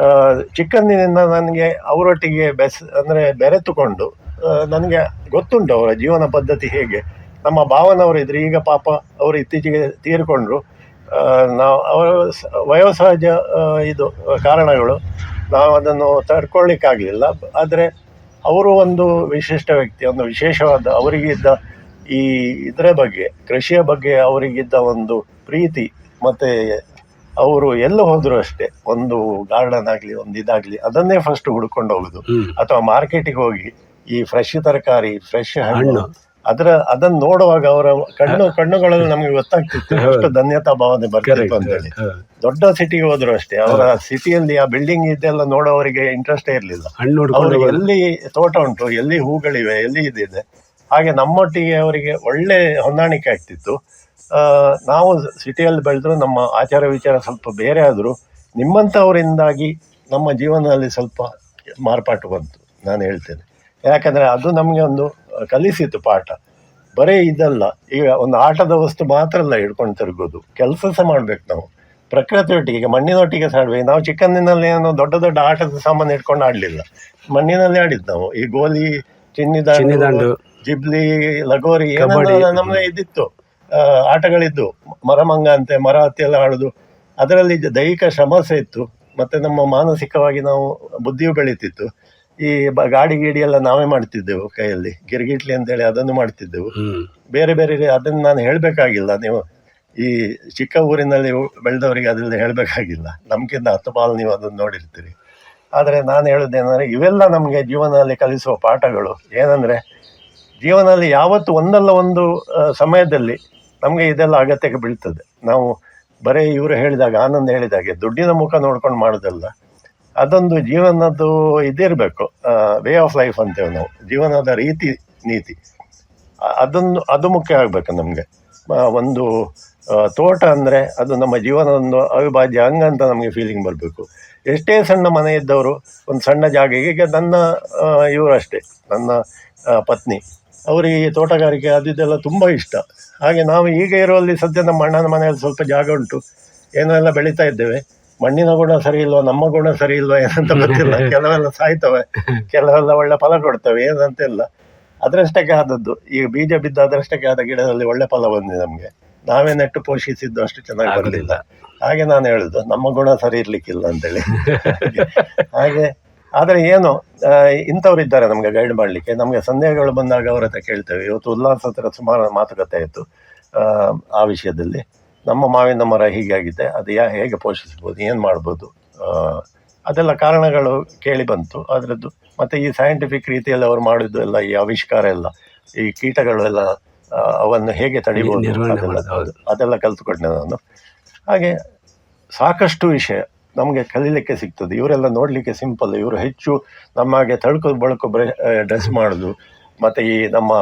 ಚಿಕ್ಕಂದಿನಿಂದ ನನಗೆ ಅವರೊಟ್ಟಿಗೆ ಬೆರೆತುಕೊಂಡು ನನಗೆ ಗೊತ್ತುಂಟು ಅವರ ಜೀವನ ಪದ್ಧತಿ ಹೇಗೆ. ನಮ್ಮ ಭಾವನವರು ಇದ್ರು, ಈಗ ಪಾಪ ಅವರು ಇತ್ತೀಚೆಗೆ ತೀರಿಕೊಂಡ್ರು. ಅವರ ವಯೋಸಹಜ ಇದು ಕಾರಣಗಳು, ನಾವು ಅದನ್ನು ತಡ್ಕೊಳ್ಳಿಕ್ಕಾಗಲಿಲ್ಲ. ಆದರೆ ಅವರು ಒಂದು ವಿಶಿಷ್ಟ ವ್ಯಕ್ತಿ, ಒಂದು ವಿಶೇಷವಾದ ಅವರಿಗಿದ್ದ ಈ ಇದರ ಬಗ್ಗೆ, ಕೃಷಿಯ ಬಗ್ಗೆ ಅವರಿಗಿದ್ದ ಒಂದು ಪ್ರೀತಿ. ಮತ್ತು ಅವರು ಎಲ್ಲ ಹೋದ್ರು ಅಷ್ಟೇ, ಒಂದು ಗಾರ್ಡನ್ ಆಗಲಿ ಒಂದು ಇದಾಗಲಿ ಅದನ್ನೇ ಫಸ್ಟ್ ಹುಡ್ಕೊಂಡು ಹೋಗುದು, ಅಥವಾ ಮಾರ್ಕೆಟಿಗೆ ಹೋಗಿ ಈ ಫ್ರೆಶ್ ತರಕಾರಿ, ಫ್ರೆಶ್ ಹಣ್ಣು ಅದನ್ನು ನೋಡುವಾಗ ಅವರ ಕಣ್ಣುಗಳಲ್ಲಿ ನಮಗೆ ಗೊತ್ತಾಗ್ತಿತ್ತು ಎಷ್ಟು ಧನ್ಯತಾ ಭಾವನೆ ಬರ್ತಿತ್ತು ಅಂತೇಳಿ. ದೊಡ್ಡ ಸಿಟಿಗೆ ಹೋದ್ರು ಅಷ್ಟೇ, ಅವರ ಸಿಟಿಯಲ್ಲಿ ಆ ಬಿಲ್ಡಿಂಗ್ ಇದೆಲ್ಲ ನೋಡೋವರಿಗೆ ಇಂಟ್ರೆಸ್ಟೇ ಇರಲಿಲ್ಲ. ಅವ್ರಿಗೆ ಎಲ್ಲಿ ತೋಟ ಉಂಟು, ಎಲ್ಲಿ ಹೂಗಳಿವೆ, ಎಲ್ಲಿ ಇದಿದೆ, ಹಾಗೆ ನಮ್ಮೊಟ್ಟಿಗೆ ಅವರಿಗೆ ಒಳ್ಳೆ ಹೊಂದಾಣಿಕೆ ಆಗ್ತಿತ್ತು. ನಾವು ಸಿಟಿಯಲ್ಲಿ ಬೆಳೆದ್ರು, ನಮ್ಮ ಆಚಾರ ವಿಚಾರ ಸ್ವಲ್ಪ ಬೇರೆ ಆದರೂ ನಿಮ್ಮಂಥವರಿಂದಾಗಿ ನಮ್ಮ ಜೀವನದಲ್ಲಿ ಸ್ವಲ್ಪ ಮಾರ್ಪಾಟು ಬಂತು, ನಾನು ಹೇಳ್ತೇನೆ. ಯಾಕಂದರೆ ಅದು ನಮಗೆ ಒಂದು ಕಲಿಸಿತು ಪಾಠ. ಬರೀ ಇದಲ್ಲ, ಈಗ ಒಂದು ಆಟದ ವಸ್ತು ಮಾತ್ರ ಅಲ್ಲ ಹಿಡ್ಕೊಂಡು ತಿರುಗೋದು, ಕೆಲಸ ಸಹ ಮಾಡ್ಬೇಕು ನಾವು. ಪ್ರಕೃತಿಯೊಟ್ಟಿಗೆ, ಈಗ ಮಣ್ಣಿನೊಟ್ಟಿಗೆ ಸಹ ಆಡ್ಬೇಕು. ನಾವು ಚಿಕ್ಕಂದಿನಲ್ಲಿ ಏನೋ ದೊಡ್ಡ ದೊಡ್ಡ ಆಟದ ಸಾಮಾನು ಇಟ್ಕೊಂಡು ಆಡಲಿಲ್ಲ, ಮಣ್ಣಿನಲ್ಲಿ ಆಡಿದ್ದು ನಾವು. ಈ ಗೋಲಿ, ಚಿನ್ನಿದಾಂಡು, ಜಿಬ್ಲಿ, ಲಗೋರಿ ಏನೆಲ್ಲ ನಮಗೆ ಇದ್ದಿತ್ತು, ಆಟಗಳಿದ್ದು. ಮರಮಂಗ ಅಂತೆ, ಮರ ಹತ್ತಿ ಎಲ್ಲ ಆಡೋದು. ಅದರಲ್ಲಿ ದೈಹಿಕ ಶ್ರಮ ಸಹ ಇತ್ತು, ಮತ್ತು ನಮ್ಮ ಮಾನಸಿಕವಾಗಿ ನಾವು ಬುದ್ಧಿಯು ಬೆಳೀತಿತ್ತು. ಈ ಗಾಡಿ ಗೀಡಿ ಎಲ್ಲ ನಾವೇ ಮಾಡ್ತಿದ್ದೆವು ಕೈಯಲ್ಲಿ, ಗಿರ್ಗಿಟ್ಲಿ ಅಂತೇಳಿ ಅದನ್ನು ಮಾಡ್ತಿದ್ದೆವು. ಬೇರೆ ಬೇರೆ ಅದನ್ನು ನಾನು ಹೇಳಬೇಕಾಗಿಲ್ಲ, ನೀವು ಈ ಚಿಕ್ಕ ಊರಿನಲ್ಲಿ ಬೆಳೆದವರಿಗೆ ಅದೆಲ್ಲ ಹೇಳಬೇಕಾಗಿಲ್ಲ, ನಮ್ಗಿಂತ 10 ಪಾಲು ನೀವು ಅದನ್ನು ನೋಡಿರ್ತೀರಿ. ಆದರೆ ನಾನು ಹೇಳೋದೇನೆಂದರೆ, ಇವೆಲ್ಲ ನಮಗೆ ಜೀವನದಲ್ಲಿ ಕಲಿಸುವ ಪಾಠಗಳು. ಏನಂದರೆ, ಜೀವನದಲ್ಲಿ ಯಾವತ್ತು ಒಂದಲ್ಲ ಒಂದು ಸಮಯದಲ್ಲಿ ನಮಗೆ ಇದೆಲ್ಲ ಅಗತ್ಯಕ್ಕೆ ಬೀಳ್ತದೆ. ನಾವು ಬರೀ ಇವರು ಹೇಳಿದಾಗ, ಆನಂದ್ ಹೇಳಿದಾಗೆ ದುಡ್ಡಿನ ಮುಖ ನೋಡ್ಕೊಂಡು ಮಾಡೋದಲ್ಲ, ಅದೊಂದು ಜೀವನದ್ದು ಇದಿರಬೇಕು, ವೇ ಆಫ್ ಲೈಫ್ ಅಂತೇವೆ ನಾವು, ಜೀವನದ ರೀತಿ ನೀತಿ, ಅದು ಮುಖ್ಯ ಆಗಬೇಕು ನಮಗೆ. ಒಂದು ತೋಟ ಅಂದರೆ ಅದು ನಮ್ಮ ಜೀವನದ ಒಂದು ಅವಿಭಾಜ್ಯ ಅಂಗ ಅಂತ ನಮಗೆ ಫೀಲಿಂಗ್ ಬರಬೇಕು. ಎಷ್ಟೇ ಸಣ್ಣ ಮನೆ ಇದ್ದವರು ಒಂದು ಸಣ್ಣ ಜಾಗ, ಈಗ ನನ್ನ ಇವರು ಅಷ್ಟೇ, ನನ್ನ ಪತ್ನಿ, ಅವರಿಗೆ ತೋಟಗಾರಿಕೆ ಅದೆಲ್ಲ ತುಂಬ ಇಷ್ಟ. ಹಾಗೆ ನಾವು ಈಗ ಇರುವಲ್ಲಿ ಸದ್ಯ ನಮ್ಮ ಅಣ್ಣನ ಮನೆಯಲ್ಲಿ ಸ್ವಲ್ಪ ಜಾಗ ಉಂಟು, ಏನೋ ಎಲ್ಲ ಬೆಳೀತಾ ಇದ್ದೇವೆ. ಮಣ್ಣಿನ ಗುಣ ಸರಿ ಇಲ್ವೋ, ನಮ್ಮ ಗುಣ ಸರಿ ಇಲ್ವೋ ಏನಂತ ಗೊತ್ತಿಲ್ಲ. ಕೆಲವೆಲ್ಲ ಸಾಯ್ತವೆ, ಕೆಲವೆಲ್ಲ ಒಳ್ಳೆ ಫಲ ಕೊಡ್ತವೆ, ಏನಂತಿಲ್ಲ. ಅದರಷ್ಟಕ್ಕೆ ಆದದ್ದು, ಈಗ ಬೀಜ ಬಿದ್ದ ಅದರಷ್ಟಕ್ಕೆ ಆದ ಗಿಡದಲ್ಲಿ ಒಳ್ಳೆ ಫಲ ಬಂದಿದೆ ನಮಗೆ. ನಾವೇ ನೆಟ್ಟು ಪೋಷಿಸಿದ್ದು ಅಷ್ಟು ಚೆನ್ನಾಗಿ ಬರಲಿಲ್ಲ. ಹಾಗೆ ನಾನು ಹೇಳುದು, ನಮ್ಮ ಗುಣ ಸರಿ ಇರ್ಲಿಕ್ಕಿಲ್ಲ ಅಂತೇಳಿ. ಹಾಗೆ ಆದರೆ ಏನು, ಇಂಥವ್ರು ಇದ್ದಾರೆ ನಮಗೆ ಗೈಡ್ ಮಾಡಲಿಕ್ಕೆ. ನಮಗೆ ಸಂದೇಹಗಳು ಬಂದಾಗ ಅವರ ಹತ್ರ ಕೇಳ್ತೇವೆ. ಇವತ್ತು ಉಲ್ಲಾಸ ಹತ್ರ ಸುಮಾರು ಮಾತುಕತೆ ಆಯಿತು ಆ ವಿಷಯದಲ್ಲಿ. ನಮ್ಮ ಮಾವಿನ ಮರ ಹೀಗಾಗಿದೆ, ಅದು ಹೇಗೆ ಪೋಷಿಸ್ಬೋದು, ಏನು ಮಾಡ್ಬೋದು, ಅದೆಲ್ಲ ಕಾರಣಗಳು ಕೇಳಿ ಬಂತು ಅದರದ್ದು. ಮತ್ತು ಈ ಸೈಂಟಿಫಿಕ್ ರೀತಿಯಲ್ಲಿ ಅವರು ಮಾಡಿದ್ದು ಎಲ್ಲ, ಈ ಆವಿಷ್ಕಾರ ಎಲ್ಲ, ಈ ಕೀಟಗಳು ಎಲ್ಲ ಅವನ್ನು ಹೇಗೆ ತಡಿಬೋದು ಅದೆಲ್ಲ ಕಲ್ತುಕೊಂಡೆ ನಾನು. ಹಾಗೆ ಸಾಕಷ್ಟು ವಿಷಯ ನಮಗೆ ಕಲೀಲಿಕ್ಕೆ ಸಿಗ್ತದೆ. ಇವರೆಲ್ಲ ನೋಡಲಿಕ್ಕೆ ಸಿಂಪಲ್, ಇವರು ಹೆಚ್ಚು ನಮ್ಮ ಹಾಗೆ ತಳುಕು ಬಳಕು ಡ್ರೆಸ್ ಮಾಡೋದು. ಮತ್ತು ಈ ನಮ್ಮ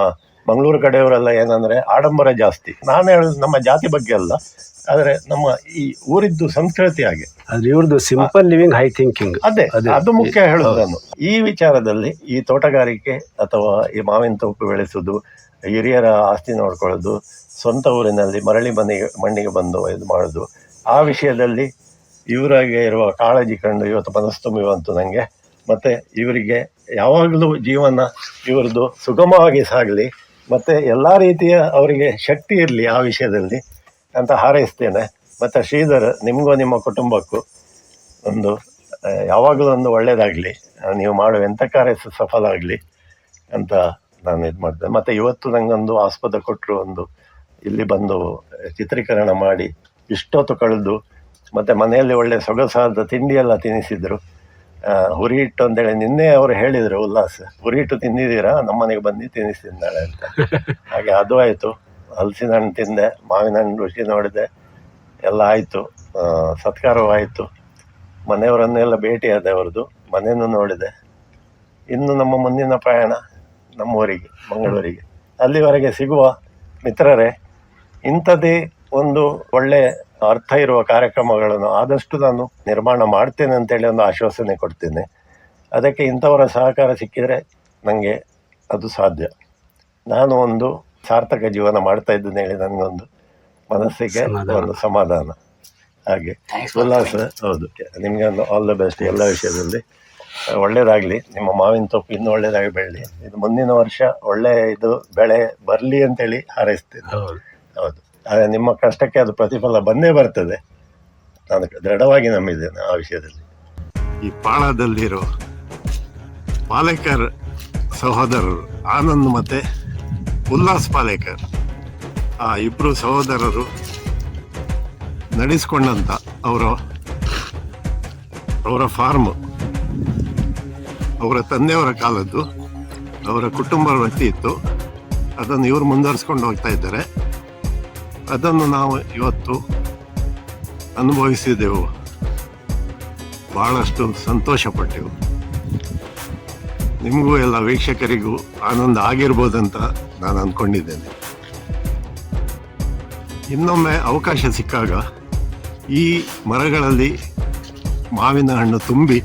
ಮಂಗಳೂರು ಕಡೆಯವರೆಲ್ಲ ಏನಂದರೆ ಆಡಂಬರ ಜಾಸ್ತಿ. ನಾನು ಹೇಳೋದು ನಮ್ಮ ಜಾತಿ ಬಗ್ಗೆ ಅಲ್ಲ, ಆದರೆ ನಮ್ಮ ಈ ಊರಿದ್ದು ಸಂಸ್ಕೃತಿ ಹಾಗೆ. ಆದ್ರೆ ಇವ್ರದ್ದು ಸಿಂಪಲ್ ಲಿವಿಂಗ್, ಹೈ ಥಿಂಕಿಂಗ್, ಅದು ಮುಖ್ಯ ಹೇಳೋದು ನಾನು. ಈ ವಿಚಾರದಲ್ಲಿ ಈ ತೋಟಗಾರಿಕೆ ಅಥವಾ ಈ ಮಾವಿನ ತೋಪು ಬೆಳೆಸೋದು, ಹಿರಿಯರ ಆಸ್ತಿ ನೋಡ್ಕೊಳ್ಳೋದು, ಸ್ವಂತ ಊರಿನಲ್ಲಿ ಮರಳಿ ಮಣ್ಣಿಗೆ ಬಂದು ಇದು ಮಾಡೋದು, ಆ ವಿಷಯದಲ್ಲಿ ಇವರಿಗೆ ಇರುವ ಕಾಳಜಿ ಕಂಡು ಇವತ್ತು ಮನಸ್ಸು ತುಂಬಿ ಬಂತು ನನಗೆ. ಮತ್ತು ಇವರಿಗೆ ಯಾವಾಗಲೂ ಜೀವನ ಇವ್ರದ್ದು ಸುಗಮವಾಗಿ ಸಾಗಲಿ, ಮತ್ತು ಎಲ್ಲ ರೀತಿಯ ಅವರಿಗೆ ಶಕ್ತಿ ಇರಲಿ ಆ ವಿಷಯದಲ್ಲಿ ಅಂತ ಹಾರೈಸ್ತೇನೆ. ಮತ್ತು ಶ್ರೀಧರ್, ನಿಮಗೂ ನಿಮ್ಮ ಕುಟುಂಬಕ್ಕೂ ಒಂದು ಯಾವಾಗಲೂ ಒಂದು ಒಳ್ಳೆಯದಾಗಲಿ, ನೀವು ಮಾಡುವ ಎಂಥ ಕಾರ್ಯ ಸಫಲ ಆಗಲಿ ಅಂತ ನಾನು ಇದು ಮಾಡ್ತೇನೆ. ಮತ್ತು ಇವತ್ತು ನನಗೊಂದು ಆಸ್ಪದ ಕೊಟ್ಟರು, ಒಂದು ಇಲ್ಲಿ ಬಂದು ಚಿತ್ರೀಕರಣ ಮಾಡಿ ಇಷ್ಟೊತ್ತು ಕಳೆದು, ಮತ್ತು ಮನೆಯಲ್ಲಿ ಒಳ್ಳೆ ಸೊಗಸಾದ ತಿಂಡಿ ಎಲ್ಲ ತಿನ್ನಿಸಿದ್ರು. ಹುರಿ ಹಿಟ್ಟು ಅಂತೇಳಿ ನಿನ್ನೆ ಅವರು ಹೇಳಿದರು, ಉಲ್ಲಾಸ್ ಹುರಿ ಹಿಟ್ಟು ತಿಂದಿದ್ದೀರಾ, ನಮ್ಮನೆಗೆ ಬಂದು ತಿನ್ನಿಸ್ತಿದ್ದಾಳೆ ಅಂತ. ಹಾಗೆ ಅದು ಆಯಿತು. ಹಲಸಿನ ಹಣ್ಣು ತಿಂದೆ, ಮಾವಿನ ಹಣ್ಣು ರುಚಿ ನೋಡಿದೆ, ಎಲ್ಲ ಆಯಿತು. ಸತ್ಕಾರವೂ ಆಯಿತು. ಮನೆಯವರನ್ನೆಲ್ಲ ಭೇಟಿಯಾದೆ, ಅವ್ರದ್ದು ಮನೆಯೂ ನೋಡಿದೆ. ಇನ್ನು ನಮ್ಮ ಮುಂದಿನ ಪ್ರಯಾಣ ನಮ್ಮೂರಿಗೆ, ಮಂಗಳೂರಿಗೆ. ಅಲ್ಲಿವರೆಗೆ ಸಿಗುವ ಮಿತ್ರರೇ, ಇಂಥದ್ದೇ ಒಂದು ಒಳ್ಳೆ ಅರ್ಥ ಇರುವ ಕಾರ್ಯಕ್ರಮಗಳನ್ನು ಆದಷ್ಟು ನಾನು ನಿರ್ಮಾಣ ಮಾಡ್ತೇನೆ ಅಂತೇಳಿ ಒಂದು ಆಶ್ವಾಸನೆ ಕೊಡ್ತೇನೆ. ಅದಕ್ಕೆ ಇಂಥವರ ಸಹಕಾರ ಸಿಕ್ಕಿದರೆ ನನಗೆ ಅದು ಸಾಧ್ಯ. ನಾನು ಒಂದು ಸಾರ್ಥಕ ಜೀವನ ಮಾಡ್ತಾ ಇದ್ದೇನೆ ಹೇಳಿ ನನಗೊಂದು ಮನಸ್ಸಿಗೆ ಒಂದು ಸಮಾಧಾನ. ಹಾಗೆ ಉಲ್ಲಾಸ, ಹೌದು, ನಿಮಗೆ ಒಂದು ಆಲ್ ದ ಬೆಸ್ಟ್ ಎಲ್ಲ ವಿಷಯದಲ್ಲಿ. ಒಳ್ಳೇದಾಗಲಿ, ನಿಮ್ಮ ಮಾವಿನ ತೋಪು ಇನ್ನೂ ಒಳ್ಳೇದಾಗಿ ಬೆಳಲಿ. ಇದು ಮುಂದಿನ ವರ್ಷ ಒಳ್ಳೆ ಇದು ಬೆಳೆ ಬರಲಿ ಅಂತೇಳಿ ಹಾರೈಸ್ತೇನೆ. ಹೌದು, ಆದರೆ ನಿಮ್ಮ ಕಷ್ಟಕ್ಕೆ ಅದು ಪ್ರತಿಫಲ ಬಂದೇ ಬರ್ತದೆ, ನಾನು ದೃಢವಾಗಿ ನಂಬಿದ್ದೇನೆ ಆ ವಿಷಯದಲ್ಲಿ. ಈ ಪಾಳದಲ್ಲಿರೋ ಪಾಲೇಕರ್ ಸಹೋದರರು ಆನಂದ್ ಮತ್ತು ಉಲ್ಲಾಸ್ ಪಾಲೇಕರ್, ಆ ಇಬ್ಬರು ಸಹೋದರರು ನಡೆಸ್ಕೊಂಡಂಥ ಅವರ ಫಾರ್ಮ್ ಅವರ ತಂದೆಯವರ ಕಾಲದ್ದು, ಅವರ ಕುಟುಂಬ ವೃತ್ತಿ ಇತ್ತು. ಅದನ್ನು ಇವರು ಮುಂದುವರಿಸ್ಕೊಂಡು ಹೋಗ್ತಾ ಇದ್ದಾರೆ. ಅದನ್ನು ನಾವು ಇವತ್ತು ಅನುಭವಿಸಿದೆವು, ಬಹಳಷ್ಟು ಸಂತೋಷಪಟ್ಟೆವು. ನಿಮಗೂ ಎಲ್ಲ ವೀಕ್ಷಕರಿಗೂ ಆನಂದ ಆಗಿರ್ಬೋದಂತ ನಾನು ಅಂದ್ಕೊಂಡಿದ್ದೇನೆ. ಇನ್ನೊಮ್ಮೆ ಅವಕಾಶ ಸಿಕ್ಕಾಗ ಈ ಮರಗಳಲ್ಲಿ ಮಾವಿನ ಹಣ್ಣು ತುಂಬಿ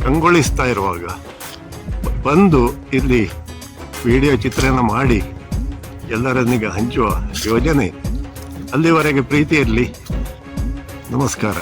ಕಂಗೊಳಿಸ್ತಾ ಇರುವಾಗ ಬಂದು ಇಲ್ಲಿ ವಿಡಿಯೋ ಚಿತ್ರಣ ಮಾಡಿ ಎಲ್ಲರೊಂದಿಗೆ ಹಂಚುವ ಯೋಜನೆ. ಅಲ್ಲಿವರೆಗೆ ಪ್ರೀತಿ ಇರಲಿ. ನಮಸ್ಕಾರ.